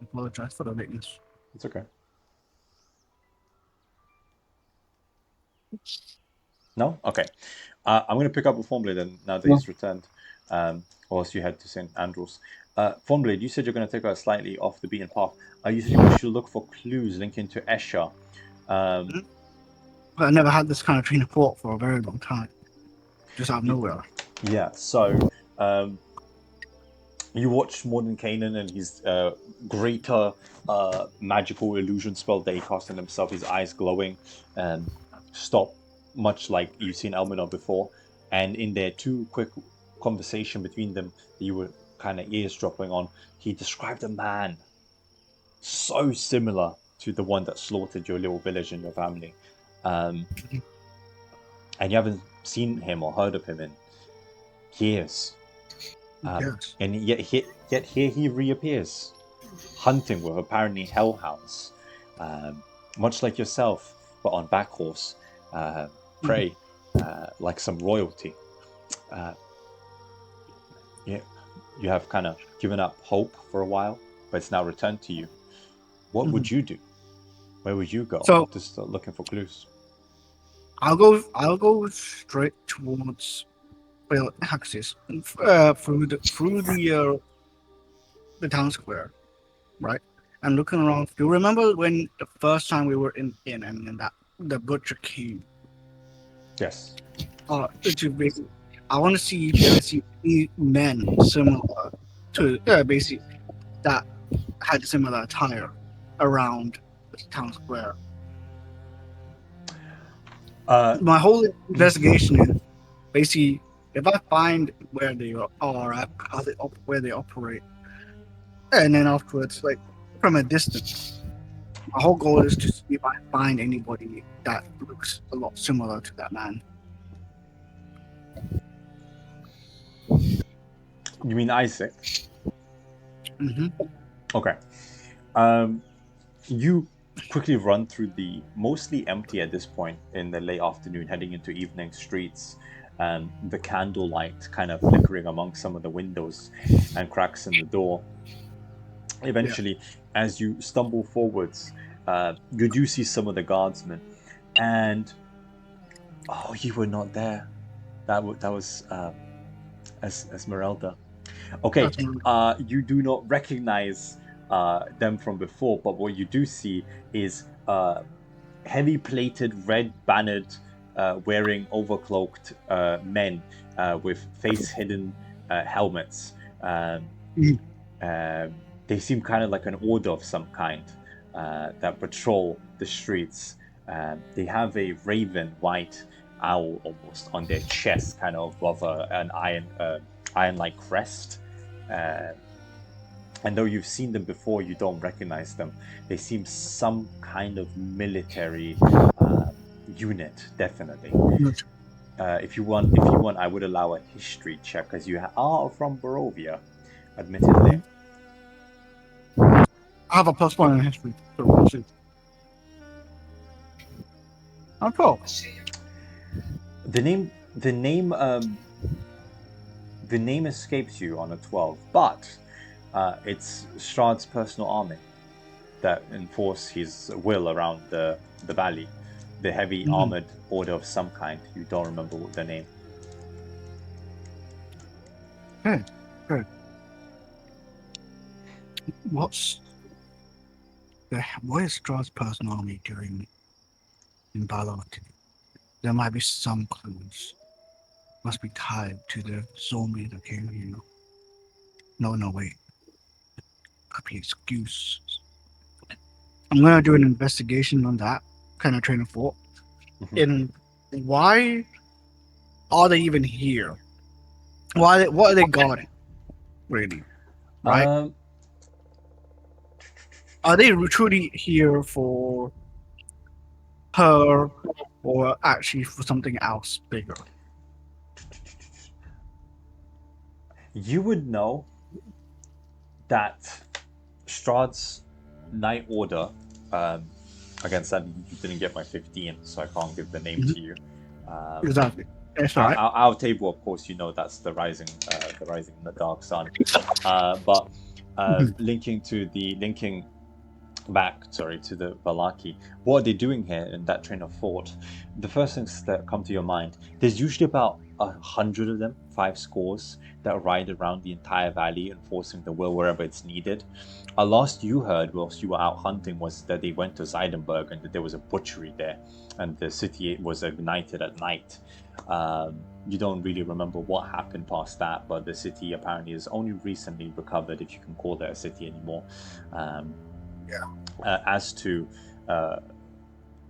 I apologize for the lateness. It's okay. No? Okay. I'm going to pick up with Formblade then, now that he's returned. Or else you head to St. Andrews. Formblade, you said you're going to take us slightly off the beaten path. You said we should look for clues linking to Escher. But I never had this kind of train of thought for a very long time. Just out of nowhere. Yeah, so you watch Morden Kanan and his greater magical illusion spell that he cast on himself, his eyes glowing, and stop, much like you've seen Elminor before. And in their two quick conversation between them, you were kind of eavesdropping on, he described a man so similar to the one that slaughtered your little village and your family. And you haven't seen him or heard of him in years. Yes. And yet here he reappears, hunting with apparently hellhounds, much like yourself, but on back horse, prey, like some royalty. You have kind of given up hope for a while, but it's now returned to you. What would you do? Where would you go? So, to start looking for clues. I'll go straight towards Axis, through the town square, right? And looking around. Do you remember when the first time we were in and that the butcher came? Yes. I want to see if there are any men similar to basically that had similar attire around the town square. My whole investigation is basically if I find where they are at, where they operate, and then afterwards, like from a distance, my whole goal is to see if I find anybody that looks a lot similar to that man. You mean Isaac? Mm-hmm. Okay. You quickly run through the mostly empty at this point in the late afternoon, heading into evening streets, and the candlelight kind of flickering among some of the windows and cracks in the door. Eventually, as you stumble forwards, you do see some of the guardsmen, and you were not there. That was Esmeralda. Okay, you do not recognize them from before, but what you do see is heavy-plated, red-bannered, wearing overcloaked men with face-hidden helmets. They seem kind of like an order of some kind that patrol the streets. They have a raven white owl almost on their chest, kind of above an iron-like crest. And though you've seen them before, you don't recognize them. They seem some kind of military unit, definitely. If you want, I would allow a history check, because you are from Barovia, admittedly. I have a +1 in history. I'm 12. The name escapes you on a 12, but it's Strahd's personal army that enforce his will around the valley. The heavy armored order of some kind. You don't remember the name. Good. What is Strahd's personal army doing in Vallaki? There might be some clues. Must be tied to the zombie that came here. No, wait. Could be excuse. I'm gonna do an investigation on that kind of train of thought. Mhm. And why are they even here? What are they guarding? Really? Right? Um, Are they truly here for her or actually for something else bigger? you would know that Strahd's Night Order, again, sadly, you didn't get my 15, so I can't give the name to you. Exactly. That's Our, right. our table, of course, you know that's the rising in the dark sun. But linking back, sorry, to the Vallaki, what are they doing here in that train of thought? The first things that come to your mind, there's usually about 100 of them, 5 scores, that ride around the entire valley, enforcing the will wherever it's needed. Last you heard whilst you were out hunting was that they went to Zeidenberg and that there was a butchery there, and the city was ignited at night. You don't really remember what happened past that, but the city apparently is only recently recovered, if you can call that a city anymore. As to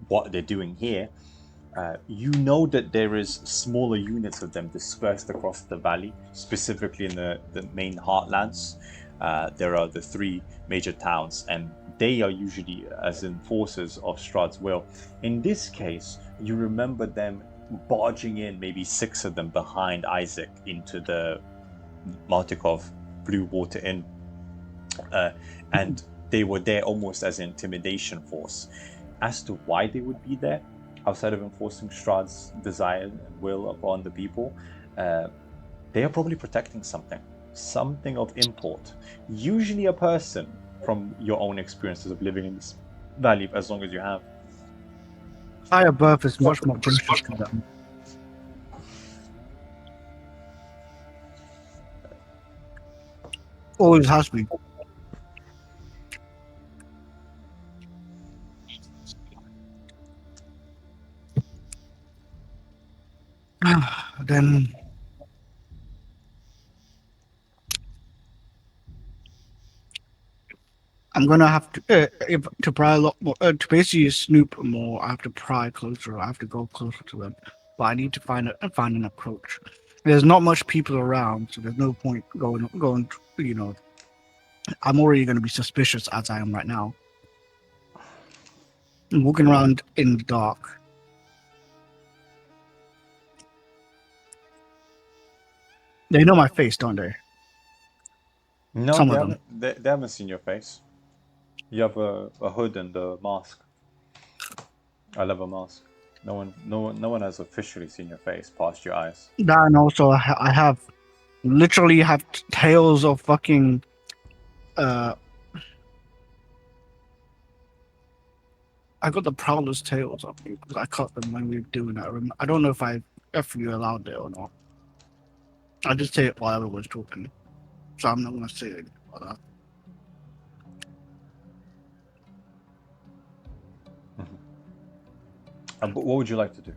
what they're doing here, you know that there is smaller units of them dispersed across the valley, specifically in the main heartlands. There are the 3 major towns, and they are usually as enforcers of Strahd's will. In this case, you remember them barging in, maybe 6 of them behind Isaac, into the Martikov Blue Water Inn, and they were there almost as an intimidation force. As to why they would be there, outside of enforcing Strahd's desire and will upon the people, they are probably protecting something of import. Usually a person, from your own experiences of living in this valley, as long as you have. Higher birth is much more precious to them. Always has been. Then I'm gonna have to pry a lot more. To basically snoop more, I have to pry closer. I have to go closer to them. But I need to find an approach. There's not much people around, so there's no point going. You know, I'm already gonna be suspicious as I am right now. I'm walking around in the dark. They know my face, don't they? No, Some they of them. haven't seen your face. You have a hood and a mask. I love a mask. No one has officially seen your face past your eyes. And also, I have literally have tales of fucking. I got the Prowler's tails on me because I cut them when we were doing that. I don't know if you allowed it or not. I just say it while everyone's talking, so I'm not gonna say it about that. But what would you like to do?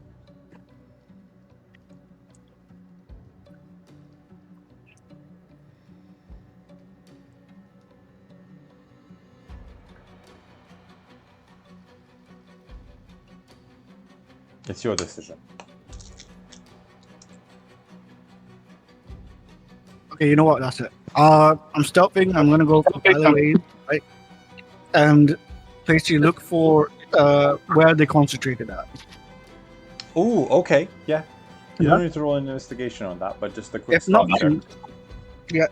It's your decision. Okay, you know what? That's it. I'm stealthing. I'm gonna go for alleyways, right? And basically look for where they concentrated at. Oh, okay, yeah. You Yeah. don't need to roll an investigation on that, but just a quick If not, stealth check. yeah.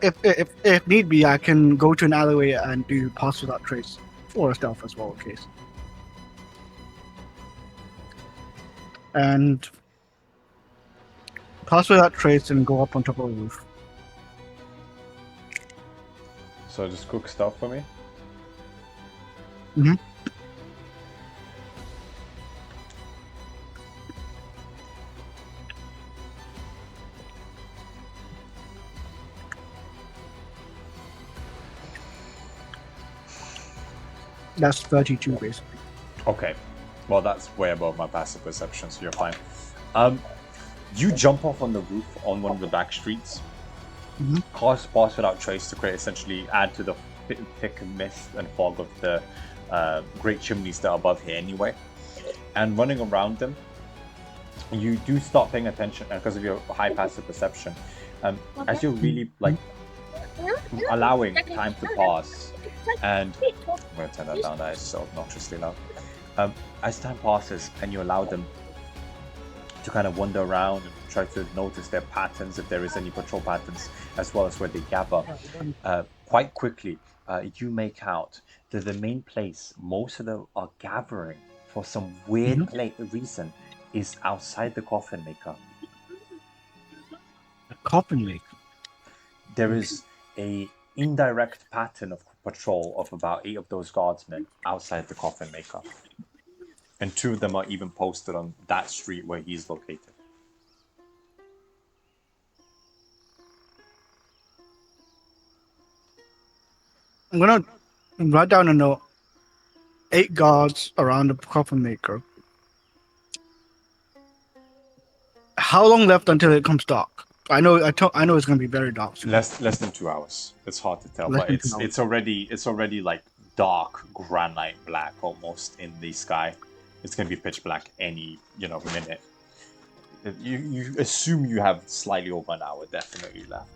If need be, I can go to an alleyway and do pass without trace or a stealth as well, in case. And pass without trace and go up on top of the roof. So just quick stealth for me. Mhm. That's 32 basically. Okay. Well, that's way above my passive perception, so you're fine. You jump off on the roof on one of the back streets. Cast Pass Without Trace to create essentially add to the thick mist and fog of the great chimneys that are above here anyway. And running around them, you do start paying attention because of your high passive perception. As you're really like allowing time to pass, and I'm going to turn that down, that is so obnoxiously loud. As time passes and you allow them to kind of wander around and try to notice their patterns, if there is any patrol patterns, as well as where they gather, quite quickly you make out that the main place most of them are gathering for some weird reason is outside the coffin maker. The coffin maker? There is a indirect pattern of patrol of about 8 of those guardsmen outside the coffin maker. And 2 of them are even posted on that street where he's located. I'm gonna write down a note. 8 guards around the coffin maker. How long left until it comes dark? I know it's gonna be very dark soon. Less than 2 hours. It's hard to tell, but it's already like dark granite black almost in the sky. It's gonna be pitch black any minute. You assume you have slightly over an hour definitely left.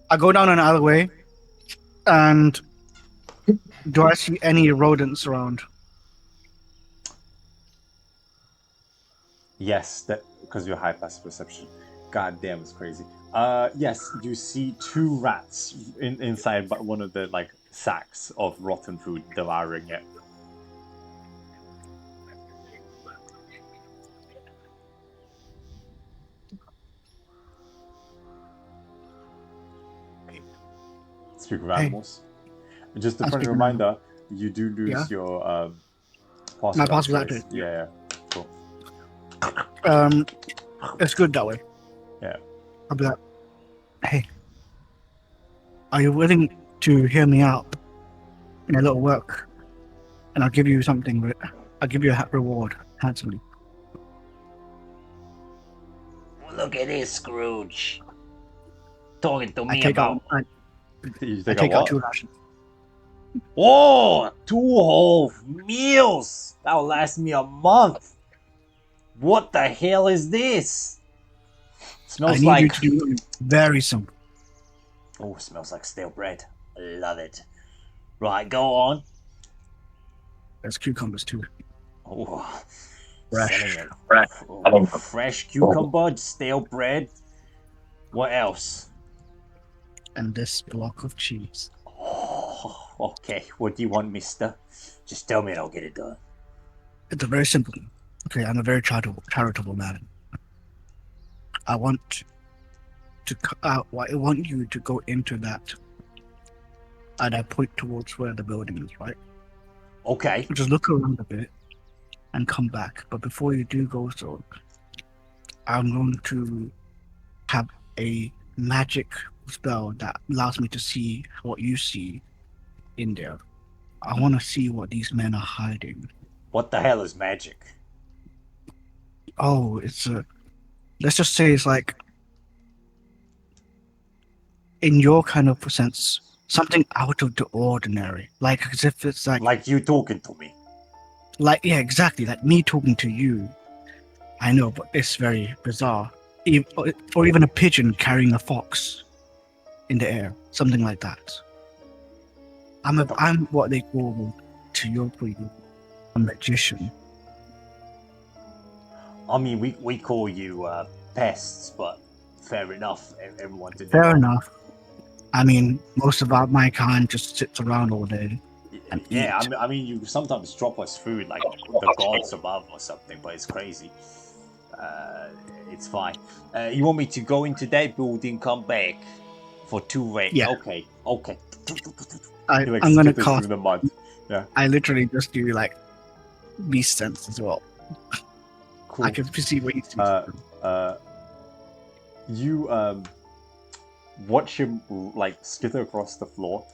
I go down an alleyway, and do I see any rodents around? Yes, that because you're high passive perception. God damn, it's crazy. Yes, you see 2 rats inside but one of the sacks of rotten food devouring it. Speak of animals. Just a friendly reminder, you do lose your my pass without trace. Yeah, cool. It's good that way. Yeah. I'll be like, hey, are you willing to hear me out in a little work? And I'll give you something. I'll give you a reward handsomely. Look at this, Scrooge. Talking to me about... I take out 2 rations. Oh, 2 whole meals! That'll last me a month. What the hell is this? Smells I need you to do very simple. Oh, smells like stale bread. I love it. Right, go on. There's cucumbers too. Oh, Fresh. Fresh cucumber, stale bread. What else? And this block of cheese. Oh, okay. What do you want, mister? Just tell me and I'll get it done. It's a very simple. Okay, I'm a very charitable man. I want you to go into that, and I point towards where the building is, right? Okay. Just look around a bit and come back. But before you do go so, I'm going to have a magic spell that allows me to see what you see in there. I want to see what these men are hiding. What the hell is magic? Oh, let's just say it's like, in your kind of sense, something out of the ordinary. Like as if it's like you talking to me. Yeah, exactly. Like me talking to you. I know, but it's very bizarre. Or even a pigeon carrying a fox in the air. Something like that. I'm what they call, to your point, a magician. I mean, we call you pests, but fair enough. Everyone did. Fair enough. I mean, most of my kind just sits around all day. And yeah, eat. I mean, you sometimes drop us food like the gods above or something, but it's crazy. It's fine. You want me to go into that building, come back? For 2 weight. Yeah. Okay. Okay. He like I'm gonna skitters cast. through the mud. I literally just do like beast sense as well. Cool. I can see what he's doing. You watch him like skitter across the floor.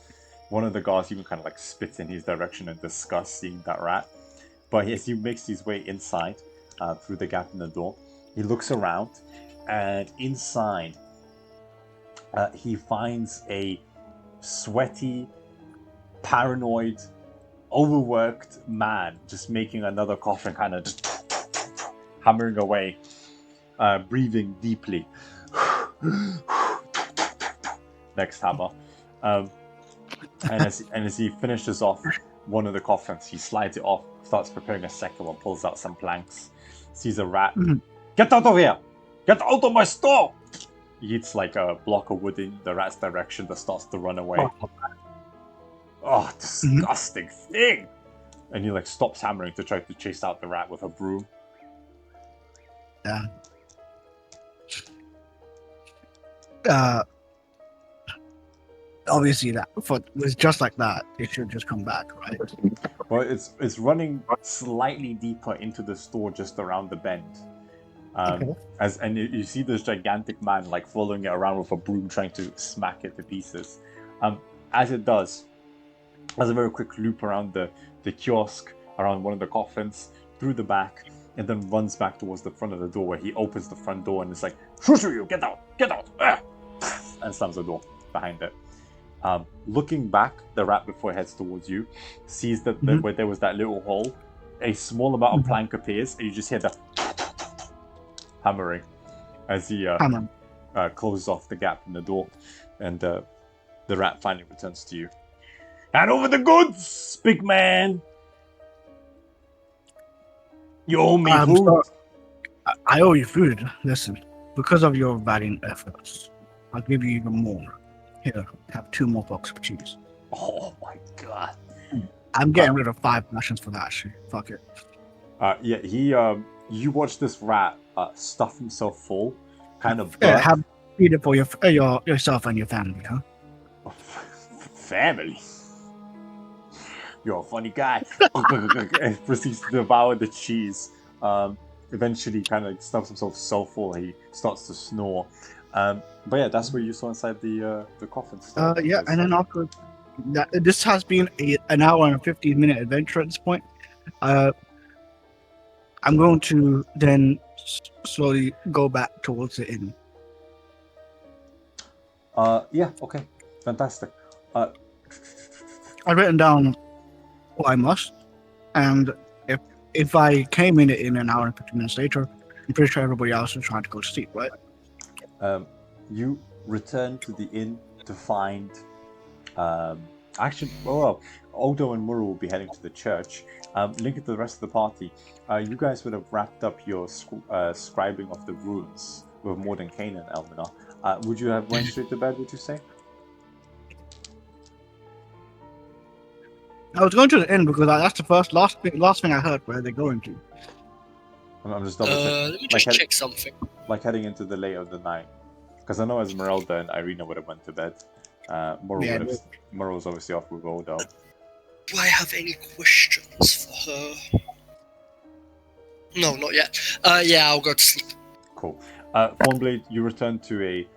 One of the guards even kind of like spits in his direction in disgust seeing that rat. But as he makes his way inside through the gap in the door, he looks around, and inside he finds a sweaty, paranoid, overworked man just making another coffin, kind of just hammering away, breathing deeply. Next hammer. And as he finishes off one of the coffins, he slides it off, starts preparing a second one, pulls out some planks, sees a rat. Get out of here! Get out of my store! He hits like a block of wood in the rat's direction that starts to run away. Oh, disgusting thing! And he like stops hammering to try to chase out the rat with a broom. Obviously, that if it was just like that, it should just come back, right? Well, it's running slightly deeper into the store just around the bend. Okay. And you see this gigantic man like following it around with a broom, trying to smack it to pieces. As it does, has a very quick loop around the kiosk, around one of the coffins, through the back, and then runs back towards the front of the door, where he opens the front door and it's like, "Shoo you! Get out! Get out!" and slams the door behind it. Looking back, the rat, before it heads towards you, sees that where there was that little hole, a small amount of plank appears, and you just hear the hammering as he closes off the gap in the door, and the rat finally returns to you. "Hand over the goods, big man! You owe me food." Sorry. I owe you food. Listen, because of your valiant efforts, I'll give you even more. Here, have 2 more boxes of cheese. Oh my god! I'm getting rid of 5 rations for that shit. Fuck it. You watch this rat stuff himself full, kind of Have feed it for yourself and your family, huh? Family. You're a funny guy. And proceeds to devour the cheese. Eventually, kind of stuffs himself so full he starts to snore. But yeah, that's what you saw inside the coffin. Yeah, and then after that, this has been an hour and a 15-minute adventure at this point. I'm going to then slowly go back towards the inn. Yeah, okay. Fantastic. I've written down what I must, and if I came in an hour and 15 minutes later, I'm pretty sure everybody else is trying to go to sleep, right? You return to the inn to find... Odo and Muru will be heading to the church. Linking to the rest of the party, you guys would have wrapped up your scribing of the runes with more than Kane and Elmina. Would you have went straight to bed, would you say? I was going to the inn because that's the last thing I heard where they're going to. I'm just double checking. Let me just check something. Like heading into the late of the night. Because I know Esmeralda and Irina would have went to bed. Muru was obviously off with Odo. Do I have any questions for her? No, not yet. Yeah, I'll go to sleep. Cool. Thornblade, you return to a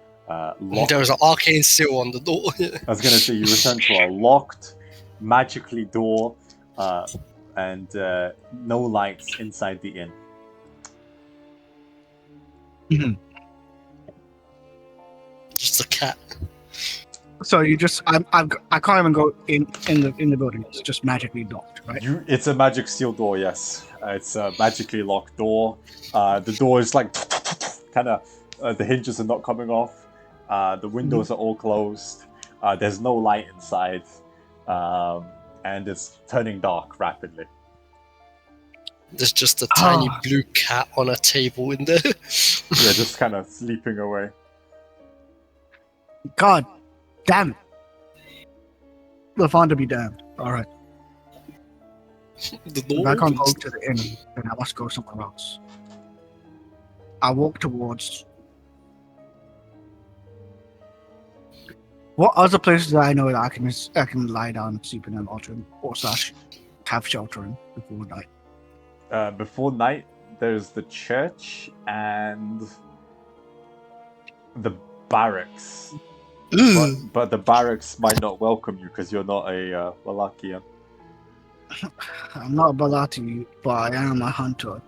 locked... There's an arcane seal on the door. I was going to say, you return to a locked, magically door, and no lights inside the inn. Just a cat. So you just I can't even go in the building. It's just magically locked, right? It's a magic steel door, yes. It's a magically locked door. The door is like kind of the hinges are not coming off. The windows are all closed. There's no light inside, and it's turning dark rapidly. There's just a tiny blue cat on a table in there. Yeah, just kind of sleeping away. God damn it. The fun to be damned. Alright. If I can't go to the inn, then I must go somewhere else. I walk towards What other places do I know that I can lie down and sleep in an altar or slash have shelter in before night? Before night, there's the church and the barracks. But the barracks might not welcome you because you're not a Vallakian. I'm not a Vallaki, but I am a hunter.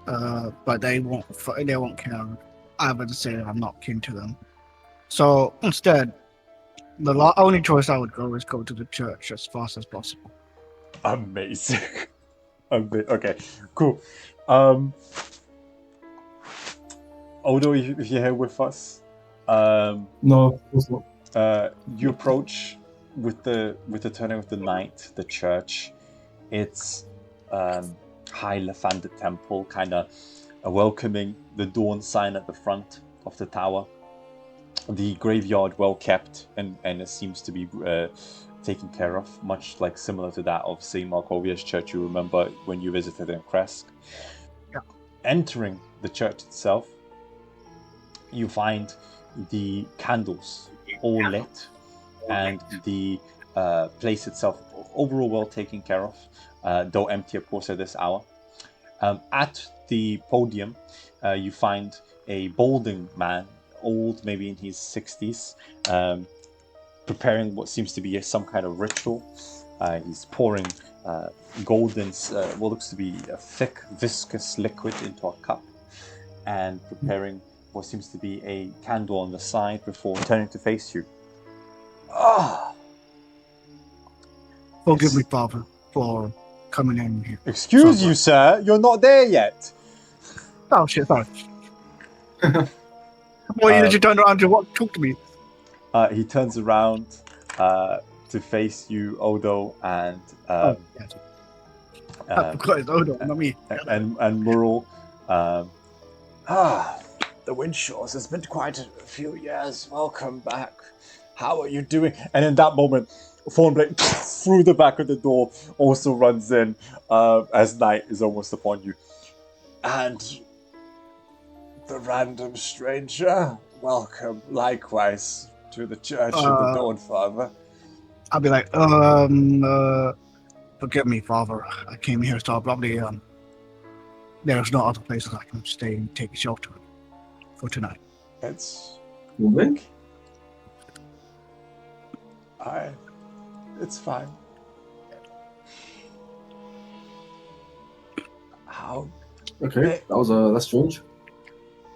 But they won't care either to say that I'm not kin to them. So instead, the only choice I would go is go to the church as fast as possible. Amazing. Okay, cool. Odo, if you're here with us, No, of course not. you approach with the turning of the night, the church. It's high Lathander temple, kind of welcoming, the dawn sign at the front of the tower. The graveyard well kept and it seems to be taken care of, much like similar to that of St. Markovia's church you remember when you visited in Kresk. Yeah. Entering the church itself, you find the candles all lit and the place itself overall well taken care of, though empty of course at this hour. At the podium, you find a balding man, old, maybe in his 60s, preparing what seems to be some kind of ritual. He's pouring golden, what looks to be a thick, viscous liquid into a cup, and preparing what seems to be a candle on the side before turning to face you. Forgive me, Father, for coming in here. Excuse you, sir, you're not there yet. Oh shit, sorry. Why did you turn around to talk to me? He turns around to face you, Odo, and I forgot it's Odo, not me. and Murrell. The Windshaws, it's been quite a few years. Welcome back. How are you doing? And in that moment, Thornblade through the back of the door also runs in as night is almost upon you. And the random stranger, welcome likewise to the Church of the Dawn, Father. I'll be like, forgive me, Father. I came here so abruptly. There's no other places I can stay and take shelter for tonight. It's it's fine. How? Okay, that's strange.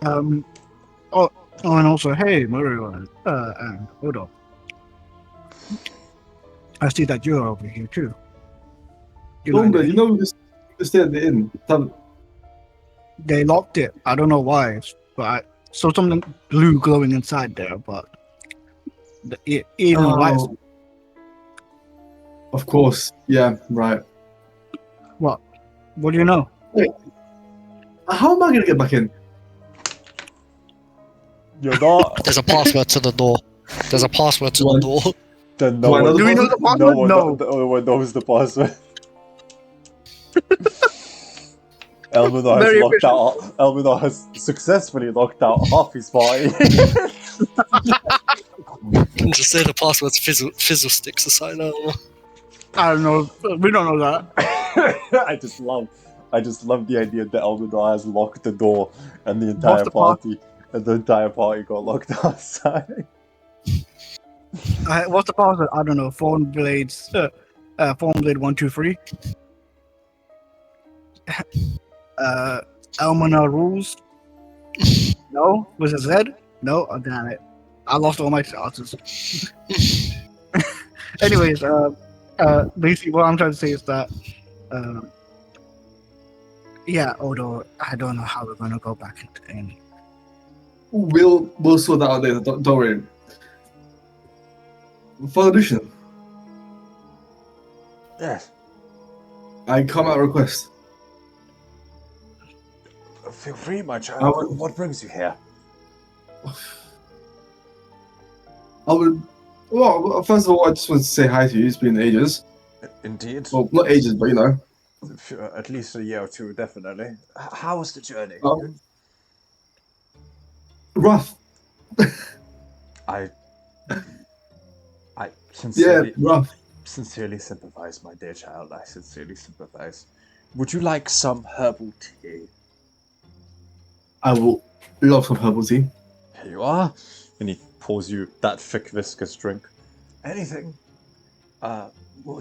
And also, hey, Mario and Odo. I see that you're over here too. But you know we just stay at the inn. They locked it. I don't know why, but I saw something blue glowing inside there. But even lights. Of course, yeah, right. What? What do you know? Wait, how am I gonna get back in? You're not. There's a password to the door. There's a password to the door. Then Do I know Do we know the password? No one knows the password. Elminor has successfully locked out half his party. Can just say the password's fizzle sticks aside now. I don't know. We don't know that. I just love the idea that Elminor has locked the door and the entire party got locked outside. What's the password? I don't know. Thornblade 123. Elmina rules. No, was it Z? No, oh, damn it! I lost all my chances. Anyways, basically what I'm trying to say is that, yeah, although I don't know how we're gonna go back into the inn. We'll sort that out later. Don't worry. Father Lucian. Yes. I come at a request. Feel free, my child. What brings you here? Well, first of all, I just want to say hi to you. It's been ages. Indeed. Well, not ages, but you know. At least a year or two, definitely. How was the journey? Rough. Sincerely, rough. sincerely sympathize, my dear child. I sincerely sympathize. Would you like some herbal tea? I will love some herbal tea. Here you are. And he pours you that thick, viscous drink. Anything, the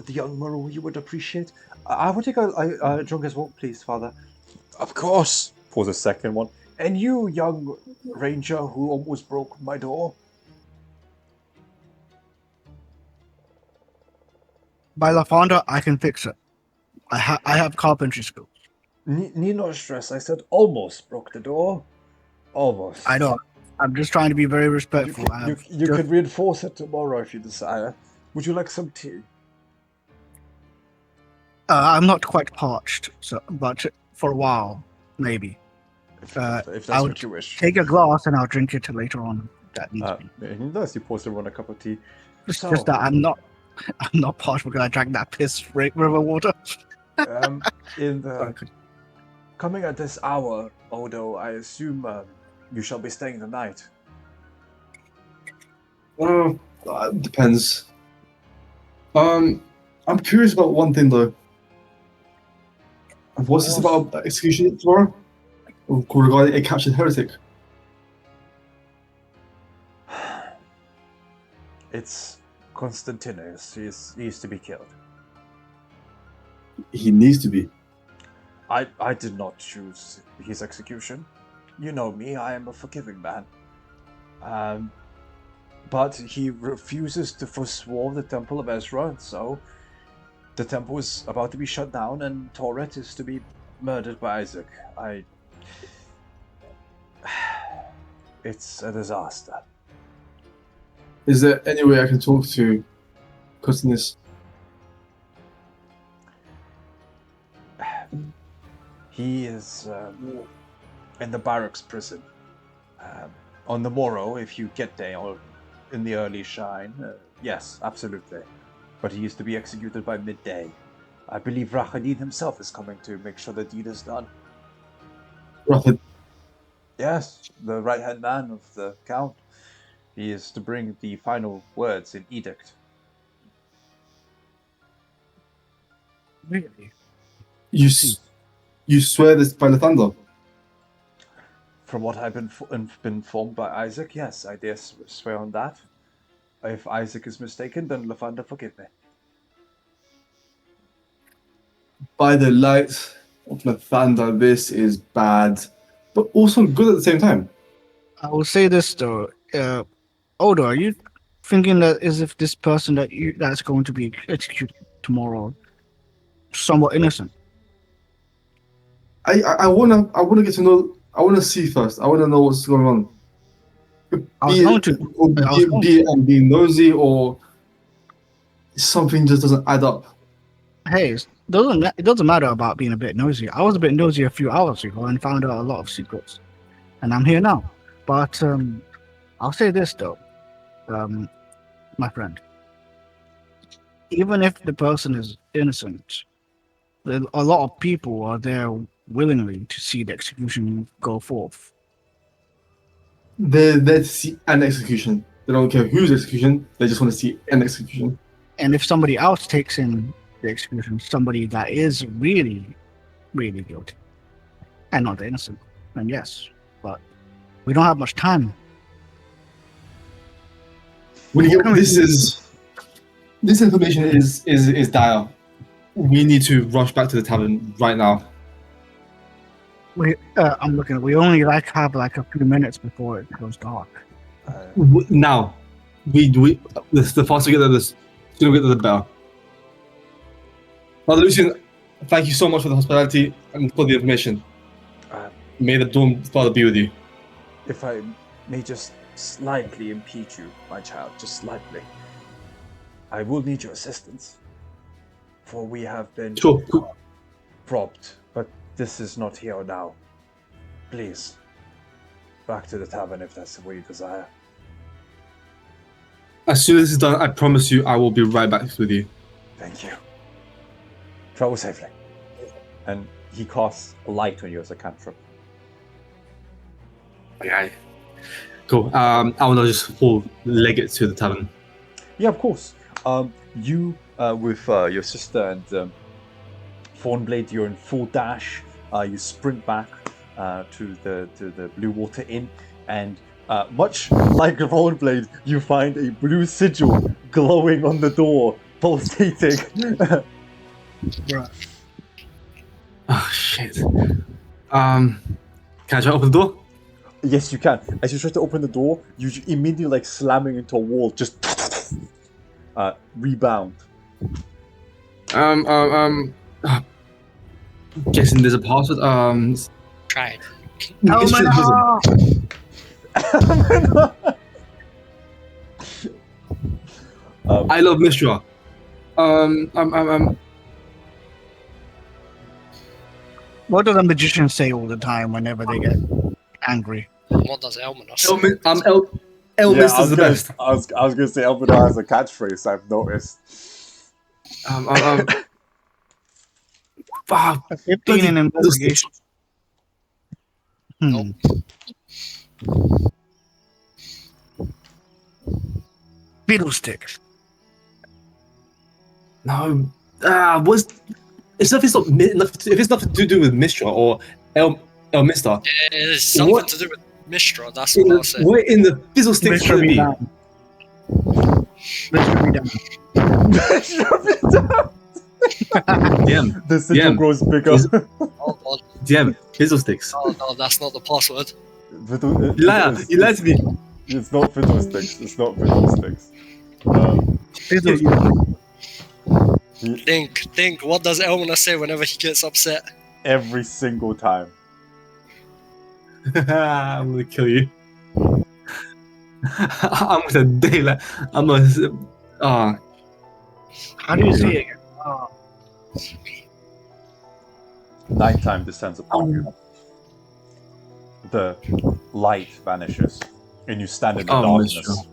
young Murrow you would appreciate? I would take a drink as well, please, Father. Of course. Pours a second one. And you, young ranger who almost broke my door. By La Fonda, I can fix it. I have carpentry skills. Need not stress. I said almost broke the door. Almost. I know. I'm just trying to be very You, respectful. you could reinforce it tomorrow if you desire. Would you like some tea? I'm not quite parched, but for a while, maybe. If that's I what would you wish. take a glass and I'll drink it later on. That needs be. He does. He pours everyone a cup of tea. It's So- just that I'm not parched because I drank that piss river water. In the Sorry. coming at this hour, Odo, I assume you shall be staying the night. Depends. I'm curious about one thing though. What's this about execution tomorrow? Regarding a captured heretic. It's Constantinus. He is to be killed. He needs to be. I did not choose his execution. You know me, I am a forgiving man. But he refuses to forswear the Temple of Ezra, so the temple is about to be shut down and Toret is to be murdered by Isaac. It's a disaster. Is there any way I can talk to Constantinus? He is in the barracks prison. On the morrow, if you get there, or in the early shine, yes, absolutely. But he is to be executed by midday. I believe Rahadin himself is coming to make sure the deed is done. Rapid. Yes, the right-hand man of the Count. He is to bring the final words in edict. Really? You swear this by the thunder? From what I've been informed by Isaac, yes, I dare swear on that. If Isaac is mistaken, then Lafanda, forgive me. By the light of the thunder, this is bad, but also good at the same time. I will say this though, Odo, are you thinking that as if this person that's going to be executed tomorrow, somewhat innocent? I wanna get to know. I wanna see first. I wanna know what's going on. Be it being nosy or something just doesn't add up. Hey, it doesn't matter about being a bit nosy. I was a bit nosy a few hours ago and found out a lot of secrets, and I'm here now. But I'll say this though, my friend. Even if the person is innocent, a lot of people are there willingly to see the execution go forth. They're there to see an execution. They don't care whose execution. They just want to see an execution. And if somebody else takes in the execution, somebody that is really, really guilty and not innocent, then yes. But we don't have much time. This information is dire. We need to rush back to the tavern right now. I'm looking. We only have a few minutes before it goes dark. Now, the faster we get there, the sooner we get to the better. Father Lucian, thank you so much for the hospitality and for the information. May the Dawn Father be with you. If I may just slightly impede you, my child, just slightly. I will need your assistance. For we have been robbed, but this is not here now. Please, back to the tavern if that's what you desire. As soon as this is done, I promise you I will be right back with you. Thank you. Travel safely. And he casts a light on you as a cantrip. Okay. Cool. I will now just full leg it to the tavern. Yeah, of course. You with your sister and Thornblade, you're in full dash. You sprint back to the Blue Water Inn, and much like Thornblade, you find a blue sigil glowing on the door, pulsating. Oh shit. Can I try to open the door? Yes, you can. As you try to open the door, you immediately like slamming into a wall. Just rebound. Guessing there's a password. Try it. I love Mistra. What do the magicians say all the time whenever they get angry? What does Elmanos say? Elmis is the best. I was gonna say Elmadar has a catchphrase. I've noticed. Fuck. 15 in investigation. Nope. Fiddlesticks. No. If it's nothing to do with Mistra or Elmistar, It is something to do with Mistra, that's what I'll say. where in the Fiddlesticks should it be? DM. The sigil grows bigger. Hold on. DM. Fiddlesticks. Oh no, that's not the password. You liar. You lied to me. It's not Fiddlesticks. It's not Fiddlesticks. Think. What does Elmanos say whenever he gets upset? Every single time. I'm gonna kill you. I'm gonna daylight. I'm gonna. How do you see it? Nighttime descends upon you. The light vanishes, and you stand in the darkness.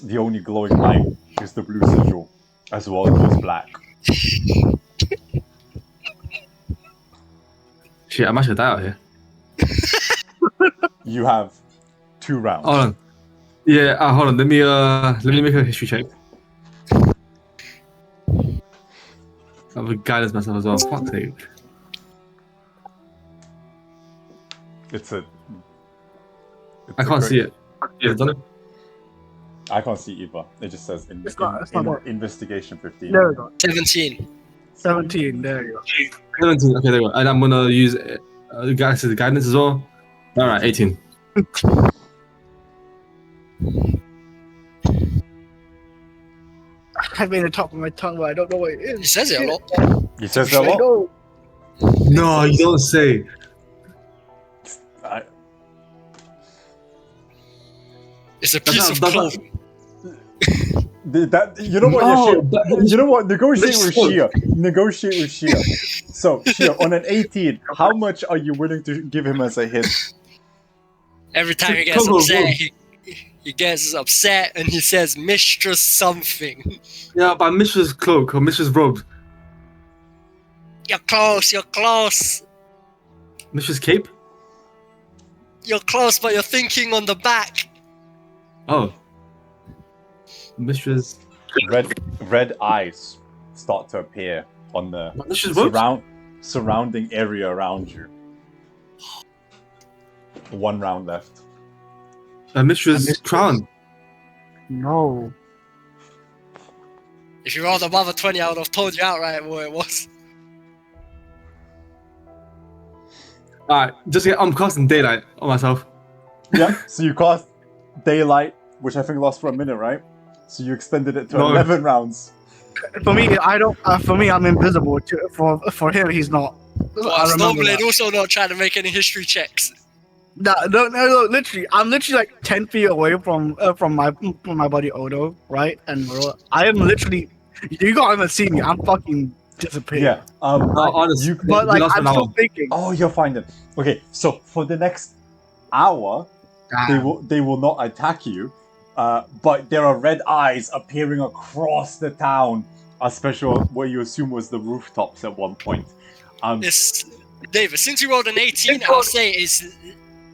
The only glowing light is the blue sigil, as well as black. Shit, I'm actually gonna die out here. You have 2 rounds. Hold on. Yeah, hold on. Let me make a history check. I have a guidance myself as well. Fuck's sake. I can't see it. Yeah, done it. I can't see either. It just says investigation 15. There we go. 17. 17, there you go. 17. Okay, there we go. And I'm gonna use the guidance as well. Alright, 18. I have it in the top of my tongue, but I don't know what it is. He says it a lot. He says that a lot? No. No, you don't say. It's a piece of clothing. You know what? You know what? Negotiate with Shia. So, Shia, on an 18, how much are you willing to give him as a hint? Every time he gets upset, he gets upset and he says Mistress something. Yeah, by Mistress cloak or Mistress robe. You're close. Mistress cape? You're close, but you're thinking on the back. Oh. Mistress. Red eyes start to appear on the surrounding area around you. 1 round left. Mistress crown. No. If you rolled above a 20, I would have told you outright what it was. Alright, I'm casting daylight on myself. Yeah, so you cast daylight, which I think lasts for a minute, right? So you extended it to 11 rounds. For me, I don't. For me, I'm invisible. For him, he's not. Snowblade also not trying to make any history checks. No, literally, I'm literally like 10 feet away from my buddy Odo, right? And I am literally. You can't even see me. I'm fucking disappearing. Yeah. Honestly, but like I'm still thinking. Oh, you'll find it. Okay, so for the next hour, they will not attack you. But there are red eyes appearing across the town, especially what you assume was the rooftops at one point. David, since you rolled an 18, I'll say it's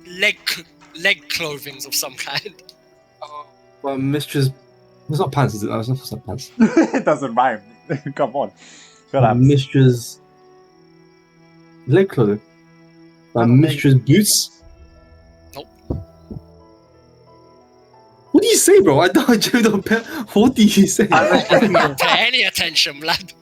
leg clothing of some kind. Well, Mistress It's not pants, is it? No, it's not pants. It doesn't rhyme. Come on. My mistress. Leg clothing. My mistress boots. Nope. What do you say, bro? I don't pay. What do you say? Don't pay any attention, lad.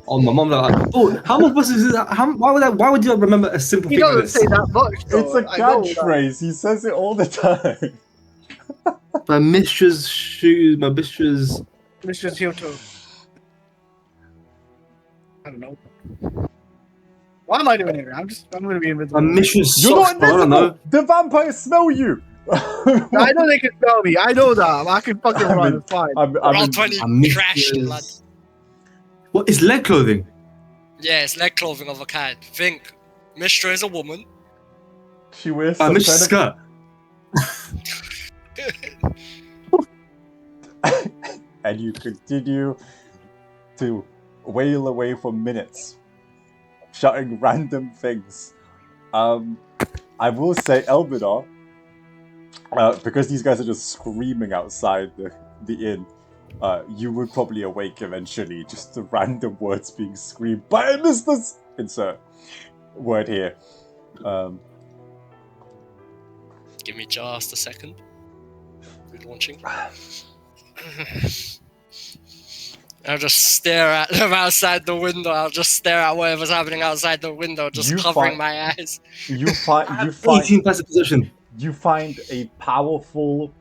Oh, my mom like, oh, how much was this? Why would you remember a simple He thing like doesn't this? say that much. It's a though. I know that. catchphrase. He says it all the time. My mistress shoes, my mistress. Mr. Kyoto. I don't know. What am I doing here? I'm gonna be invisible. My mistress You're socks, not bro. I don't know. invisible. The vampires smell you. I know they can smell me. I know that. I can fucking I run. mean, It's fine. Roll 20 my trash, lad. mistress. What is leg clothing? Yeah, it's leg clothing of a kind. Think, Mistra is a woman. She wears My some mistress kind skirt. of... And you continue to wail away for minutes, shouting random things. I will say, Elvidar, because these guys are just screaming outside the inn, you would probably awake eventually, just the random words being screamed by Mr. Insert word here. Give me just a second. Good launching. I'll just stare at them outside the window. I'll just stare at whatever's happening outside the window, just covering my eyes. You find 18 passive position. You find a powerful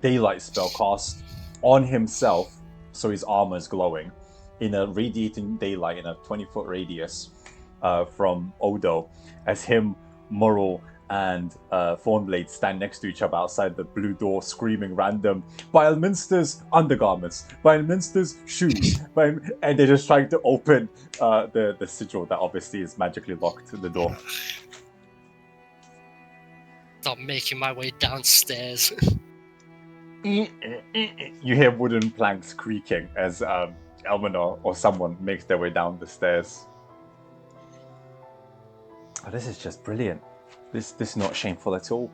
daylight spell cast on himself, so his armor is glowing, in a radiating daylight in a 20-foot radius from Odo, as him, Murrel, and Thornblade stand next to each other outside the blue door, screaming random Bileminster's undergarments, Bileminster's shoes, and they're just trying to open the sigil that obviously is magically locked to the door. I'm making my way downstairs. You hear wooden planks creaking as Elminor or someone makes their way down the stairs. Oh, this is just brilliant. This is not shameful at all.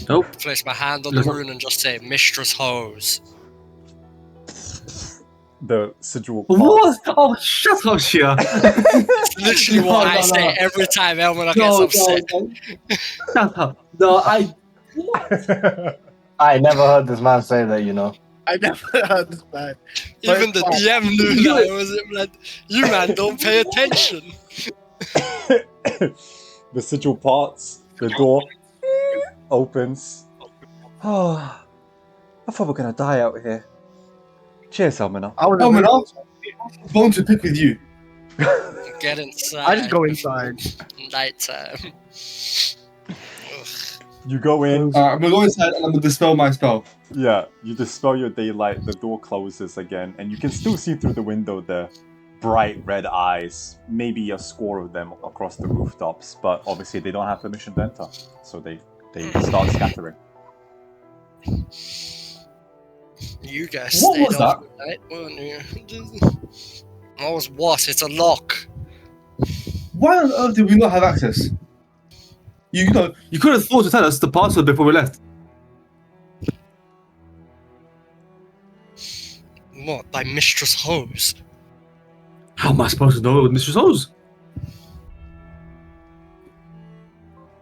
Nope. Place my hand on the rune and just say, Mistress Hose. The sigil. What? Oh, shut up, Shia. It's literally what I say every time Elmina gets upset. Shut up. No, I never heard this man say that, you know. I never heard this man. Even the DM knew that it was him, lad. You man don't pay attention. The sigil parts, the door opens. Oh, I thought we were gonna die out here. Cheers, Elminor. Elminor, bone to pick with you. Get inside. I just go inside. Nighttime. You go in. I'm gonna go inside and I'm gonna dispel my spell. Yeah, you dispel your daylight, the door closes again, and you can still see through the window the bright red eyes, maybe a score of them across the rooftops, but obviously they don't have permission to enter, so they start scattering. You guys What stayed was up that? at night, weren't you? What was what? It's a lock. Why on earth did we not have access? You know, you could have thought to tell us the password before we left. What? By Mistress Hose? How am I supposed to know it was Mistress Hose?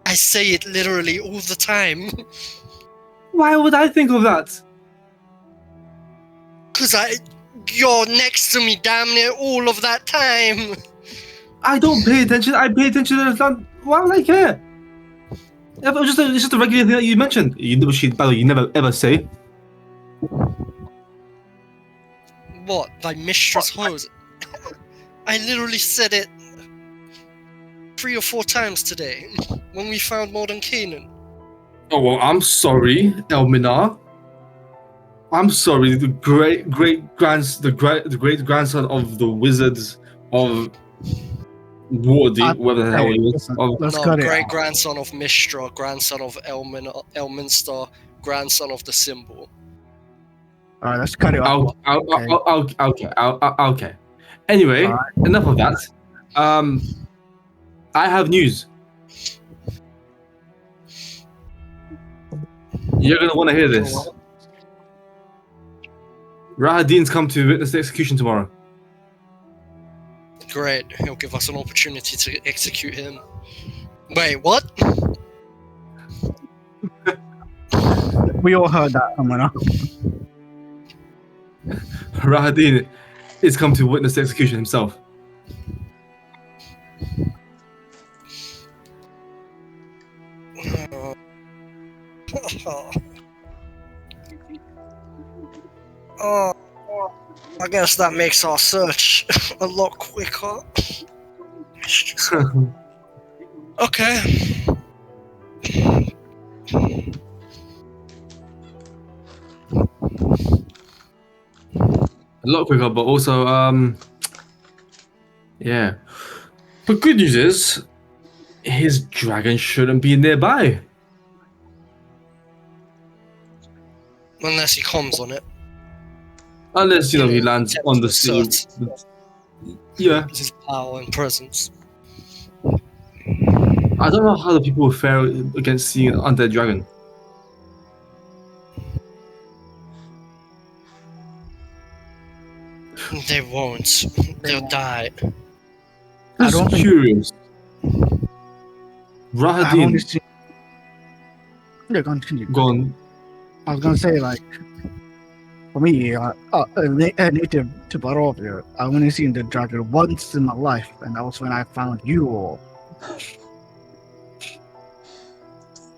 I say it literally all the time. Why would I think of that? Cause you're next to me damn near all of that time. I don't pay attention. I pay attention to the. Why would I care? It's just a regular thing that you mentioned. You never ever say. What? By Mistress Hose? I literally said it 3 or 4 times today when we found Modern Canaan. Oh well, I'm sorry, Elminor. I'm sorry, the great grandson of the wizards of Wardy, whatever the hell he was. Great grandson of Mistra, grandson of Elminster, grandson of the Symbol. Alright, let's cut it off. Okay. Anyway, enough of that. I have news. You're gonna want to hear this. Rahadin's come to witness the execution tomorrow. Great, he'll give us an opportunity to execute him. Wait, what? We all heard that, Amina. Rahadin is come to witness the execution himself. Oh, I guess that makes our search a lot quicker. Okay. A lot quicker, but also, yeah. But good news is, his dragon shouldn't be nearby. Unless he comes on it. Unless, he lands on the sea. Assert Yeah. his power and presence. I don't know how the people will fare against seeing an undead dragon. They won't. They'll die. Just don't think- curious. I've only Rahadin, seen. Yeah, continue. gone. I was gonna say, like, for me, a native to Barovia, I've only seen the dragon once in my life, and that was when I found you all.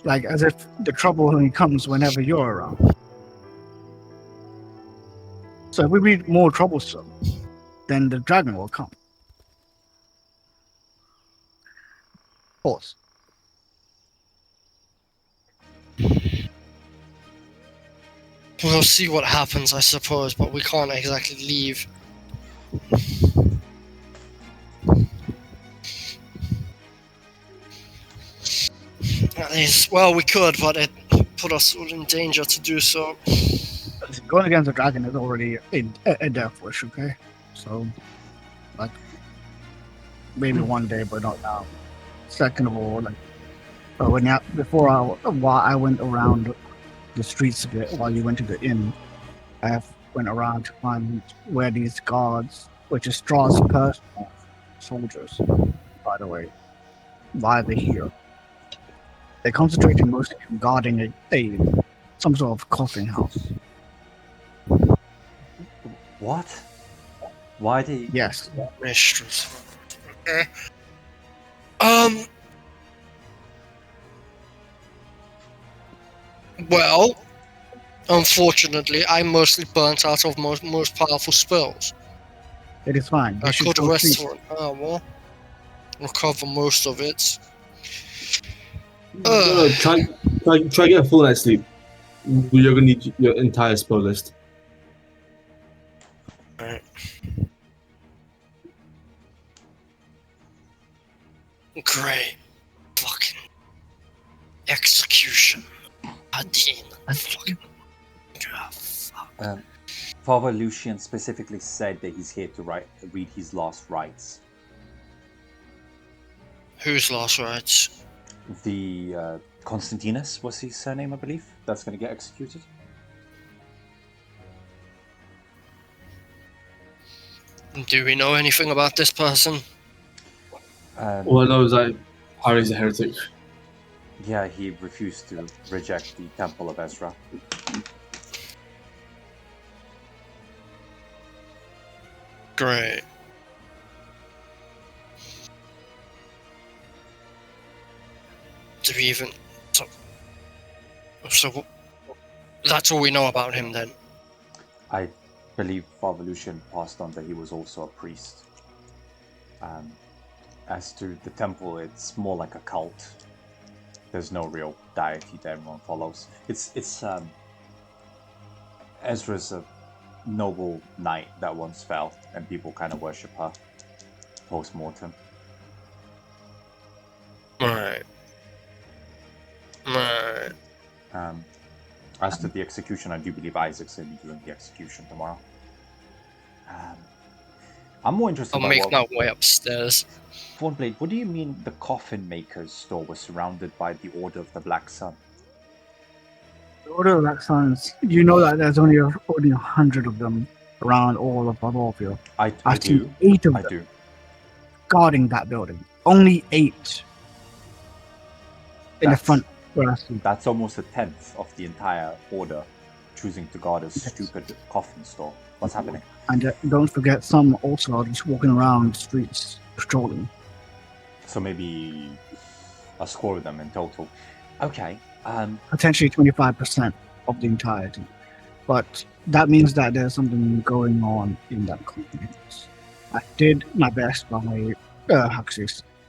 Like, as if the trouble only comes whenever you're around. So if we be more troublesome, then the dragon will come. Pause. We'll see what happens, I suppose, but we can't exactly leave. At least, well, we could, but it put us all in danger to do so. Going against the dragon is already a death wish, okay? So, like, maybe one day, but not now. Second of all, like, while I went around the streets a bit, while you went to the inn, I went around to find where these guards, which is Strahd's personal soldiers, by the way, why they're here. They're concentrating mostly on guarding some sort of coffin house. What? Why do you... Yes. Mistress. Okay. Well, unfortunately, I'm mostly burnt out of most powerful spells. It is fine. I You should could go rest sleep. for an hour, recover most of it. No, try get a full night's sleep. You're gonna need your entire spell list. Right. Great. Fucking execution. Adin. Fucking. Ah, fuck. Father Lucian specifically said that he's here to read his last rites. Whose last rites? The Constantinus was his surname, I believe. That's going to get executed. Do we know anything about this person? All I know is that Harry's a heretic. Yeah, he refused to reject the Temple of Ezra. Great. Do we even... So that's all we know about him then? I believe Father Lucian passed on that he was also a priest. As to the temple, it's more like a cult. There's no real deity that everyone follows. It's Ezra's a noble knight that once fell, and people kind of worship her post-mortem. Right. Right. As to the execution, I do believe Isaac's going to be doing the execution tomorrow. I'm more interested I'll make my way upstairs. Thornblade, what do you mean the coffin maker's store was surrounded by the Order of the Black Sun? The Order of Black Suns, you know that there's only 100 of them around all of Barovia. I I've seen do. 8 of I them do. guarding that building. Only 8 in the That's- front where I see. That's almost a tenth of the entire order choosing to guard a Yes. stupid coffin store. What's happening? And don't forget, some also are just walking around the streets patrolling. So maybe a score of them in total. Okay. Potentially 25% of the entirety. But that means that there's something going on in that community. I did my best by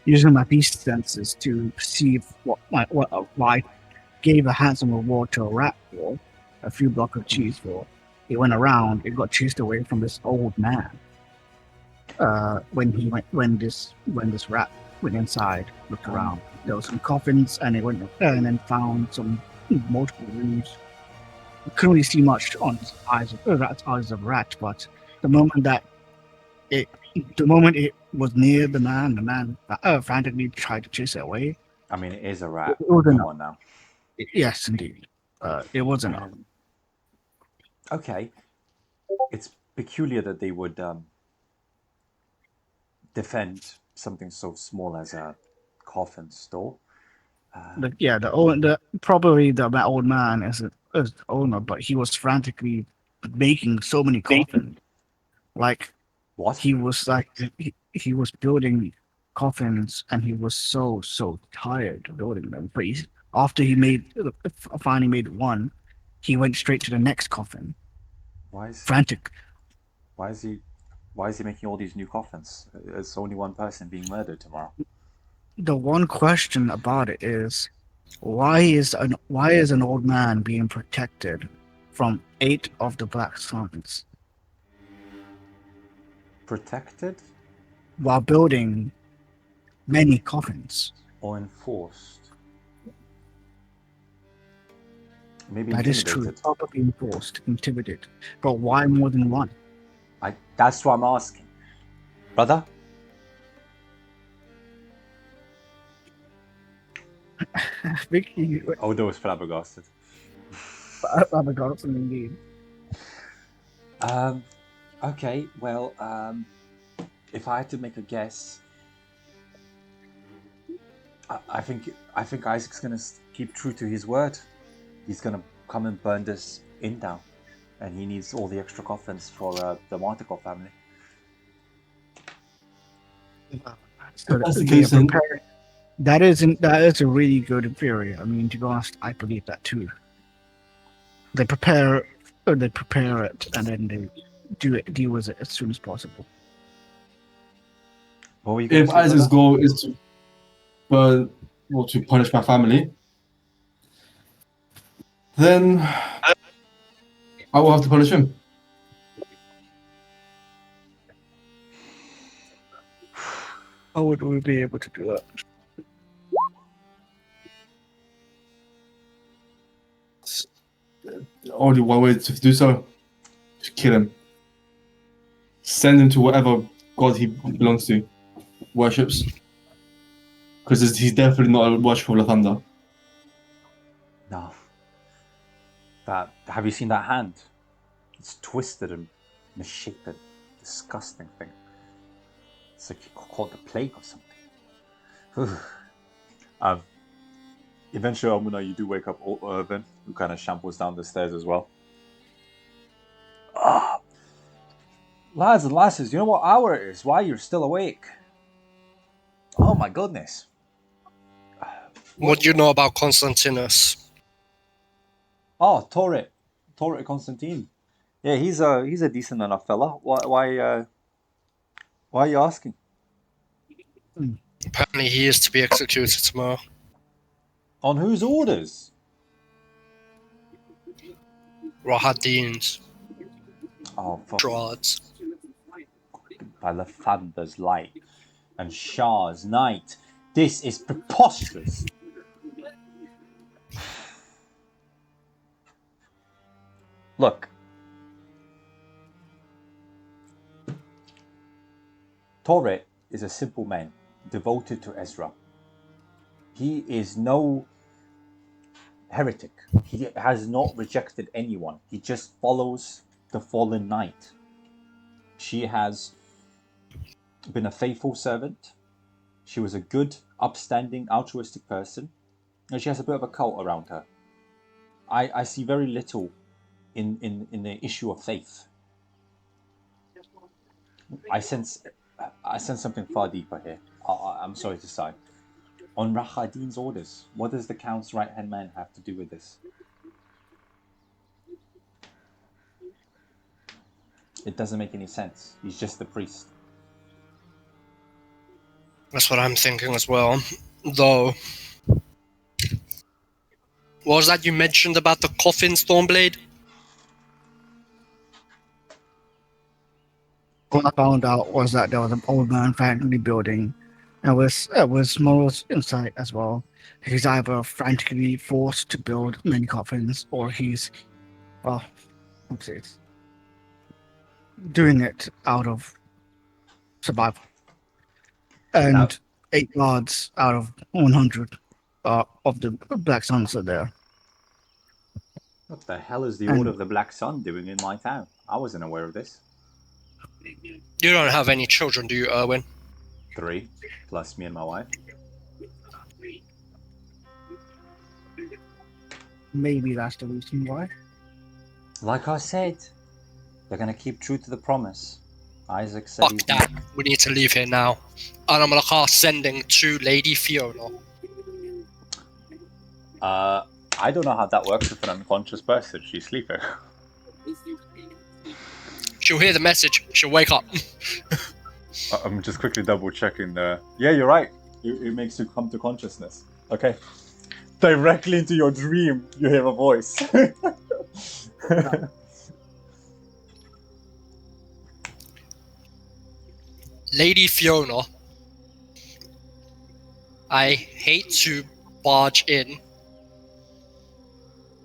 using my beast senses to perceive what I gave a handsome reward to a rat for, a few blocks of cheese for. It went around. It got chased away from this old man. When this rat went inside, looked around. There were some coffins, and it went and then found some multiple rooms. You couldn't really see much on his eyes of rat, but the moment it was near the man frantically tried to chase it away. I mean, it is a rat. It was Come enough. on now. Yes, indeed. It was enough. Okay. It's peculiar that they would defend something so small as a coffin store. Probably the old man is the owner, but he was frantically making so many coffins. Like What? he was he was building coffins, and he was so tired of building them. But after he finally made one, he went straight to the next coffin. Why is Frantic. Why is he making all these new coffins? There's only one person being murdered tomorrow. The one question about it is, why is an old man being protected from 8 of the Black Suns Protected while building many coffins? or enforced? Maybe That is true. intimidated. Probably enforced, intimidated. But why more than one? That's what I'm asking. Brother? Vicky, Odo is flabbergasted. indeed. Okay, well, if I had to make a guess, I think Isaac's gonna keep true to his word. He's gonna come and burn this inn down, and he needs all the extra coffins for the Martikov family. So That's the case, then. that is a really good theory. I mean, to be honest, I believe that too. They prepare it, and then they deal with it as soon as possible. What were you gonna If say, Isaac's brother? goal is to burn or to punish my family, then I will have to punish him. How would we be able to do that? Only one way to do so: to kill him. Send him to whatever god he belongs to, worships. Because he's definitely not a worshipper of Lathander. No. Have you seen that hand? It's twisted and misshapen, disgusting thing. It's like you caught the plague or something. Eventually, Amuna, you do wake up Irvin, who kind of shambles down the stairs as well. Lads and lasses, you know what hour it is? Why you're still awake? Oh my goodness. What do you know about Constantinus? Oh, Torrit Constantine. Yeah, he's a decent enough fella. Why are you asking? Apparently he is to be executed tomorrow. On whose orders? Rahadin's. Oh, fuck. Strahd's. By Lathander's light and Shah's night. This is preposterous. Look. Torrit is a simple man, devoted to Ezra. He is no heretic. He has not rejected anyone. He just follows the fallen knight. She has been a faithful servant. She was a good, upstanding, altruistic person. And she has a bit of a cult around her. I see very little in the issue of faith. I sense something far deeper here. I'm sorry to say. On Rahadin's orders, what does the Count's right-hand man have to do with this? It doesn't make any sense. He's just the priest. That's what I'm thinking as well. Though, what was that you mentioned about the coffin, Stormblade? What I found out was that there was an old man frantically building, and it was Moral's insight as well. He's either frantically forced to build many coffins, or he's, well, what's it? Doing it out of survival. And Now- 8 guards out of 100 of the Black Suns are there. What the hell is the And- Order of the Black Sun doing in my town? I wasn't aware of this. You don't have any children, do you, Erwin? 3, plus me and my wife. Maybe that's the reason why. Like I said, they're going to keep true to the promise. Isaac said Fuck that. We need to leave here now. And I'm gonna cast Sending to Lady Fiona. I don't know how that works with an unconscious person. She's sleeping. She'll hear the message. She'll wake up. I'm just quickly double checking the. Yeah, you're right. It makes you come to consciousness. Okay. Directly into your dream, you hear a voice. Lady Fiona, I hate to barge in,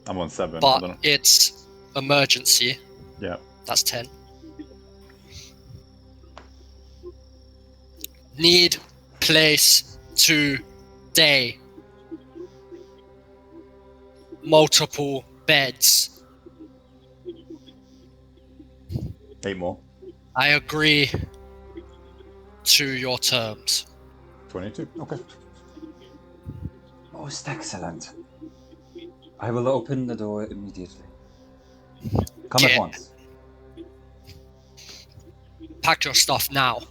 I'm on 7. I don't know. but it's emergency. Yeah. That's 10. Need place today. Multiple beds. 8 more. I agree to your terms. 22. Okay. Most excellent. I will open the door immediately. Come at Yeah. once. Pack your stuff now.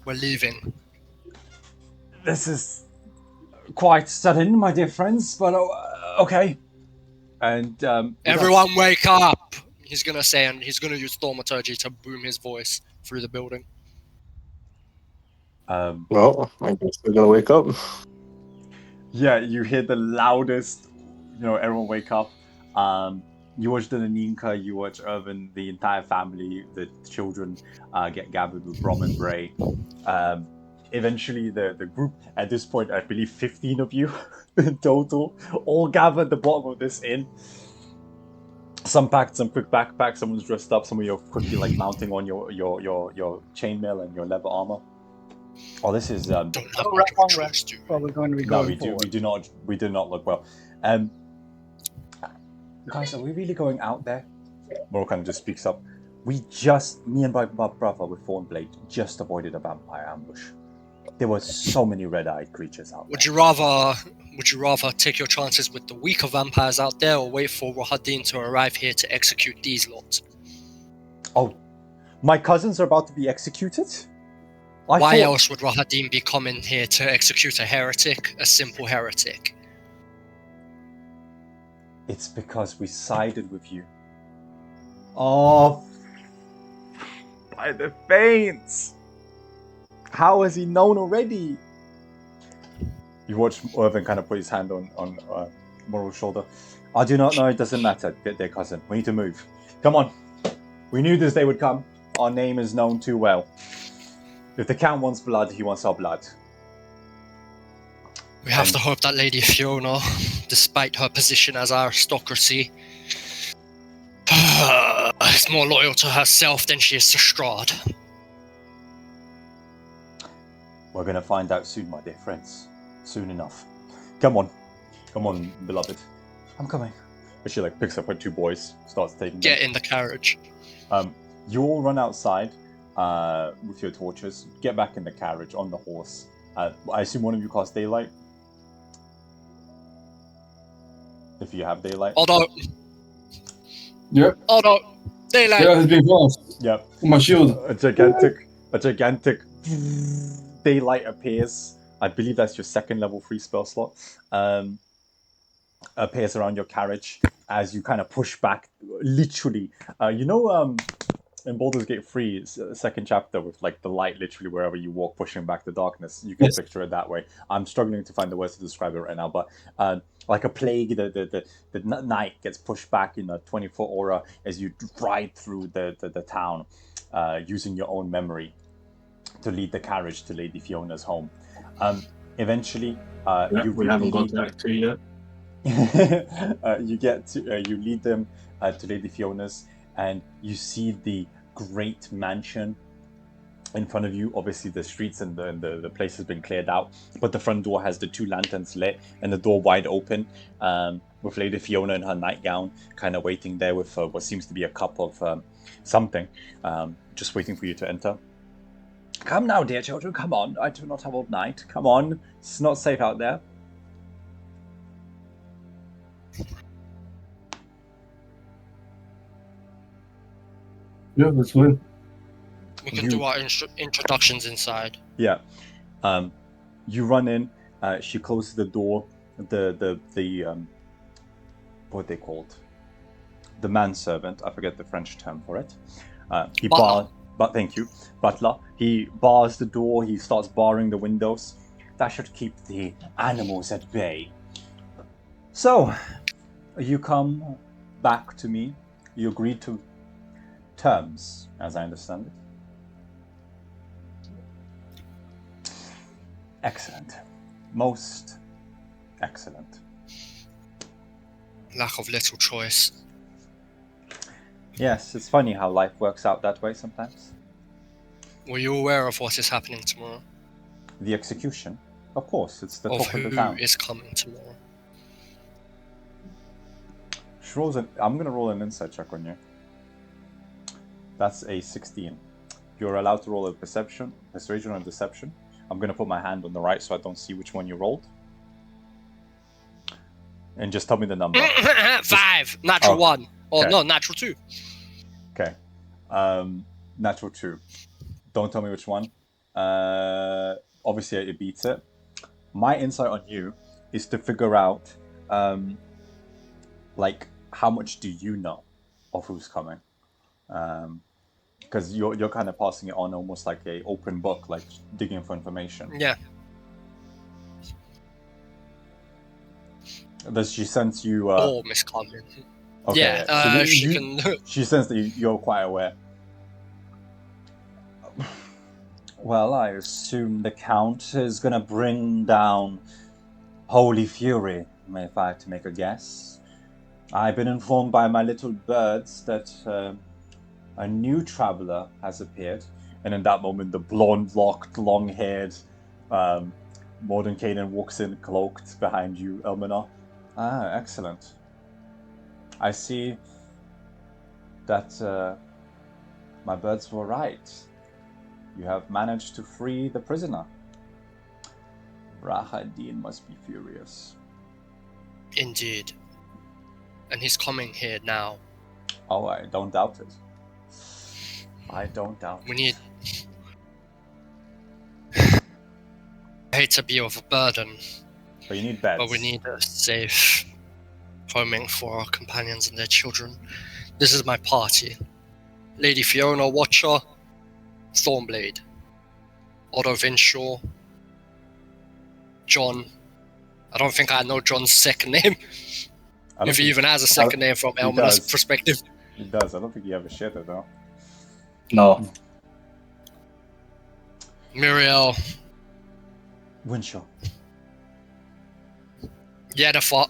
We're leaving. This is quite sudden, my dear friends, but okay. And Everyone wake up! He's gonna say, and he's gonna use thaumaturgy to boom his voice through the building. Well, I guess we're gonna wake up. Yeah, you hear the loudest. Everyone wake up. You watch the Naninka, you watch Irvin, the entire family, the children get gathered with Brom and Bray. Eventually, the group, at this point, I believe 15 of you in total, all gather at the bottom of this inn. Some packed some quick backpacks, someone's dressed up, some of you are quickly mounting on your chainmail and your leather armor. Oh, this is Don't have much of a choice, do we? Well, we're going to be no, going forward. we do not look well. guys, are we really going out there? Morkan just speaks up. Me and my brother with Thornblade just avoided a vampire ambush. There were so many red-eyed creatures out there. Would you rather take your chances with the weaker vampires out there, or wait for Rahadin to arrive here to execute these lots? Oh, my cousins are about to be executed? Why else would Rahadin be coming here to execute a heretic, a simple heretic? It's because we sided with you. Oh, By the veins! How has he known already? You watch Irvin kind of put his hand on Moral's shoulder. I do not know, it doesn't matter, dear cousin. We need to move. Come on. We knew this day would come. Our name is known too well. If the Count wants blood, he wants our blood. We have to hope that Lady Fiona, despite her position as aristocracy, is more loyal to herself than she is to Strahd. We're going to find out soon, my dear friends. Soon enough. Come on, beloved. I'm coming. But she like picks up her two boys, starts taking them. Get in the carriage. You all run outside with your torches. Get back in the carriage on the horse. I assume one of you cast daylight. If you have daylight. Although, Yep. daylight. Yeah, has been fast. Yep. My shield. A gigantic daylight appears. I believe that's your second level 3 spell slot. Appears around your carriage as you kind of push back. Literally, in Baldur's Gate 3, it's the second chapter, with like the light literally wherever you walk, pushing back the darkness. You can picture it that way. I'm struggling to find the words to describe it right now, but like a plague, the night gets pushed back in a 20-foot aura as you ride through the town, using your own memory to lead the carriage to Lady Fiona's home. Eventually, we haven't got to Act 2 yet. You lead them to Lady Fiona's, and you see the great mansion in front of you. Obviously, the streets and the place has been cleared out, but the front door has the 2 lanterns lit and the door wide open, with Lady Fiona in her nightgown, kind of waiting there with what seems to be a cup of something, just waiting for you to enter. Come now, dear children, come on. I do not have all night. Come on. It's not safe out there. Yeah, that's fine. We can do our introductions inside. Yeah. You run in. She closes the door. The what are they called? The manservant. I forget the French term for it. But thank you, butler. He bars the door. He starts barring the windows. That should keep the animals at bay. So, you come back to me. You agreed to terms, as I understand it. Excellent. Most excellent. Lack of little choice. Yes, it's funny how life works out that way sometimes. Were you aware of what is happening tomorrow? The execution? Of course, it's the Of talk of the who town. is coming tomorrow? I'm going to roll an insight check on you. That's a 16. You're allowed to roll a persuasion or deception. I'm going to put my hand on the right so I don't see which one you rolled. And just tell me the number. 5! Natural 1. Or okay. no, natural 2. Okay. Natural 2. Don't tell me which one. Obviously, it beats it. My insight on you is to figure out, like, how much do you know of who's coming? Because you're kind of passing it on almost like a open book, like digging for information. Yeah. Does she sense you? Miss Carmen. Okay, yeah, so she can. She senses that you're quite aware. Well, I assume the Count is gonna bring down Holy Fury, if I have to make a guess. I've been informed by my little birds that a new traveler has appeared, and in that moment, the blonde-locked, long-haired Mordenkainen walks in, cloaked behind you, Elminor. Ah, excellent. I see that my birds were right. You have managed to free the prisoner. Rahadin must be furious. Indeed. And he's coming here now. Oh, I don't doubt it. I don't doubt We it. need... I hate to be of a burden, But you need beds. but we need a safe homing for our companions and their children. This is my party. Lady Fiona, Watcher, Thornblade, Otto Vinshaw, John. I don't think I know John's second name. If he even has a second name from Elminor's perspective. He does. I don't think he ever shared it though. No. Muriel. Winshaw. Yennefer.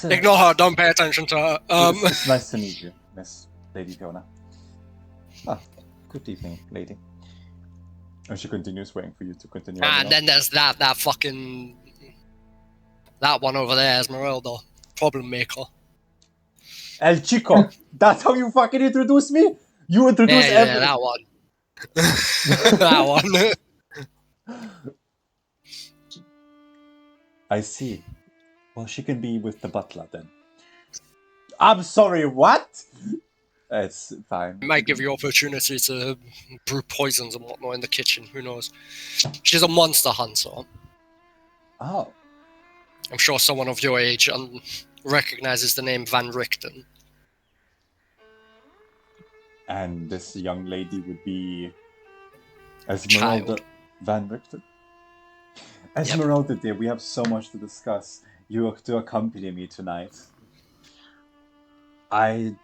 Ignore her, don't pay attention to her. It's nice to meet you, Miss Lady Fiona. Ah, good evening, lady. And she continues waiting for you to continue. And then there's that one over there, Esmeralda, problem maker. El Chico, that's how you fucking introduce me? You introduce Yeah, that one. That one. I see. Well, she can be with the butler then. I'm sorry, what? It's fine. It might give you opportunity to brew poisons and whatnot in the kitchen. Who knows? She's a monster hunter. Oh. I'm sure someone of your age recognizes the name Van Richten. And this young lady would be Esmeralda Van Richten? Esmeralda, dear, we have so much to discuss. You are to accompany me tonight. El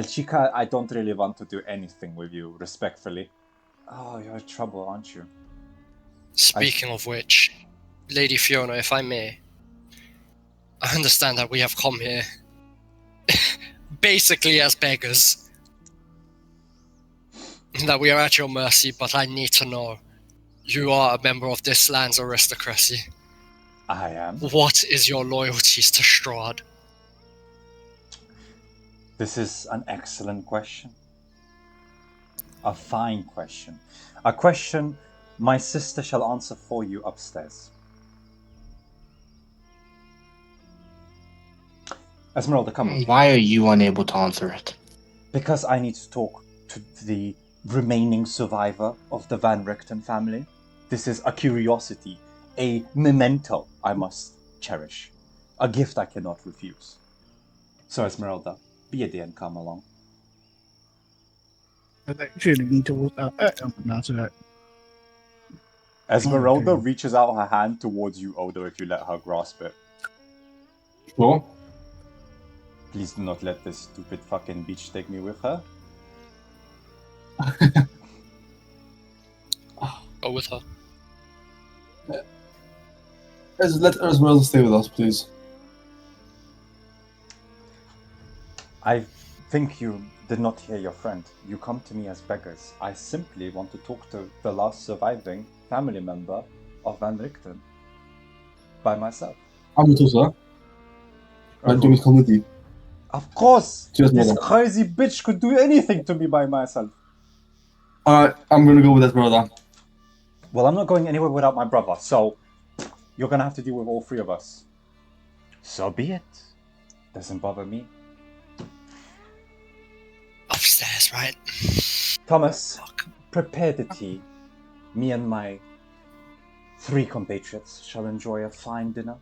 Chica, I don't really want to do anything with you, respectfully. Oh, you're in trouble, aren't you? Speaking of which, Lady Fiona, if I may, I understand that we have come here basically as beggars. That we are at your mercy, but I need to know. You are a member of this land's aristocracy. I am. What is your loyalties to Strahd? This is an excellent question. A fine question. A question my sister shall answer for you upstairs. Esmeralda, come on. Why are you unable to answer it? Because I need to talk to the remaining survivor of the Van Richten family. This is a curiosity, a memento I must cherish, a gift I cannot refuse. So Esmeralda, be a dear and come along. I actually need to answer that. Esmeralda Okay. reaches out her hand towards you, Odo, if you let her grasp it. Sure. Please do not let this stupid fucking bitch take me with her. Go with her. Let Esmeralda stay with us, please. I think you did not hear your friend. You come to me as beggars. I simply want to talk to the last surviving family member of Van Richten. By myself. I'm with you, sir. Right, do we come with you? Of course! Cheers, This brother. crazy bitch could do anything to me by myself. Alright, I'm gonna go with Esmeralda. Well, I'm not going anywhere without my brother, so you're gonna have to deal with all three of us. So be it. Doesn't bother me. Upstairs, right? Thomas, prepare the tea. Me and my 3 compatriots shall enjoy a fine dinner.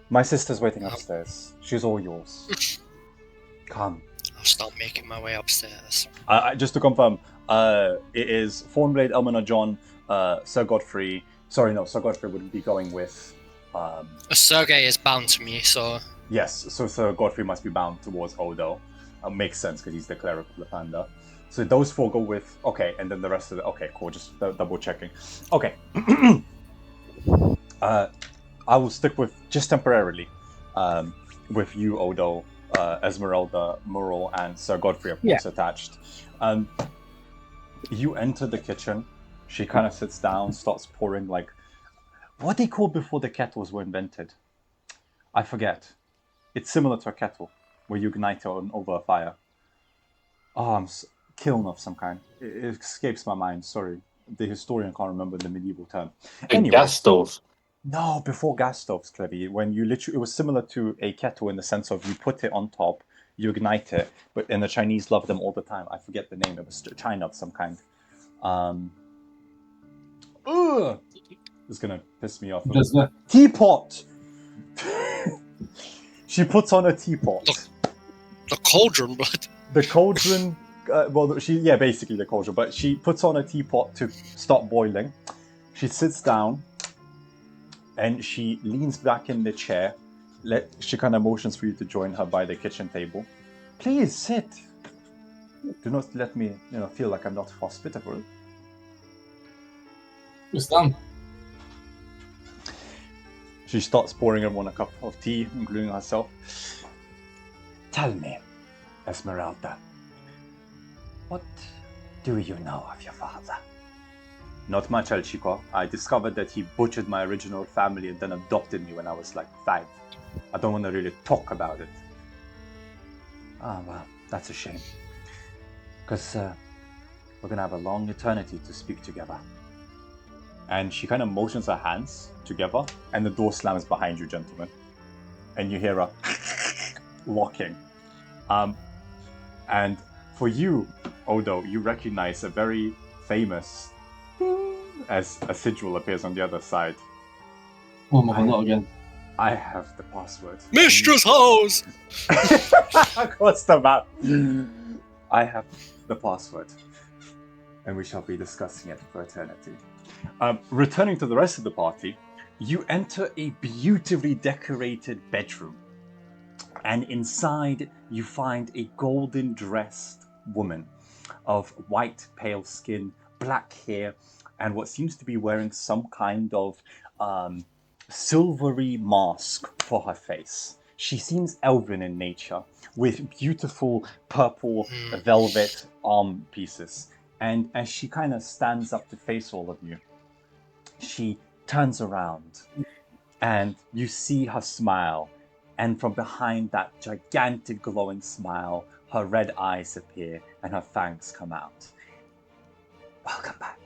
My sister's waiting upstairs. She's all yours. Come. I'll start making my way upstairs. Just to confirm, it is Thornblade, Elmina, John, Sir Godfrey. Sorry, no, Sir Godfrey would be going with. Sergei is bound to me, so. Yes, so Sir Godfrey must be bound towards Odo. Makes sense because he's the cleric of Lathander. So those 4 go with. Okay, and then the rest of the. Okay, cool. Just double checking. Okay. I will stick with just temporarily with you, Odo, Esmeralda, Murrell, and Sir Godfrey, of course, attached. You enter the kitchen. She kind of sits down, starts pouring like what they called before the kettles were invented. I forget. It's similar to a kettle where you ignite it over a fire. Kiln of some kind. It escapes my mind. Sorry, the historian can't remember the medieval term. A gas stove. No, before gas stoves, Clevy. When you literally, it was similar to a kettle in the sense of you put it on top, you ignite it, and the Chinese love them all the time. I forget the name. It was China of some kind. It's gonna piss me off. Teapot. She puts on a teapot. The cauldron, but The cauldron. Basically the cauldron. But she puts on a teapot to stop boiling. She sits down. And she leans back in the chair. She kind of motions for you to join her by the kitchen table. Please sit. Do not let me, feel like I'm not hospitable. It's done. She starts pouring everyone a cup of tea, including herself. Tell me, Esmeralda, what do you know of your father? Not much, El Chico. I discovered that he butchered my original family and then adopted me when I was like 5. I don't want to really talk about it. Ah, well, that's a shame. Because we're going to have a long eternity to speak together. And she kind of motions her hands together, and the door slams behind you, gentlemen. And you hear a locking. And for you, Odo, you recognize a very famous as a sigil appears on the other side. Oh my god, not again. I have the password. Mistress House! Across the map. I have the password. And we shall be discussing it for eternity. Returning to the rest of the party, you enter a beautifully decorated bedroom. And inside, you find a golden dressed woman of white, pale skin, black hair, and what seems to be wearing some kind of silvery mask for her face. She seems elven in nature, with beautiful purple velvet arm pieces. And as she kind of stands up to face all of you, she turns around and you see her smile. And from behind that gigantic glowing smile, her red eyes appear and her fangs come out. Welcome back.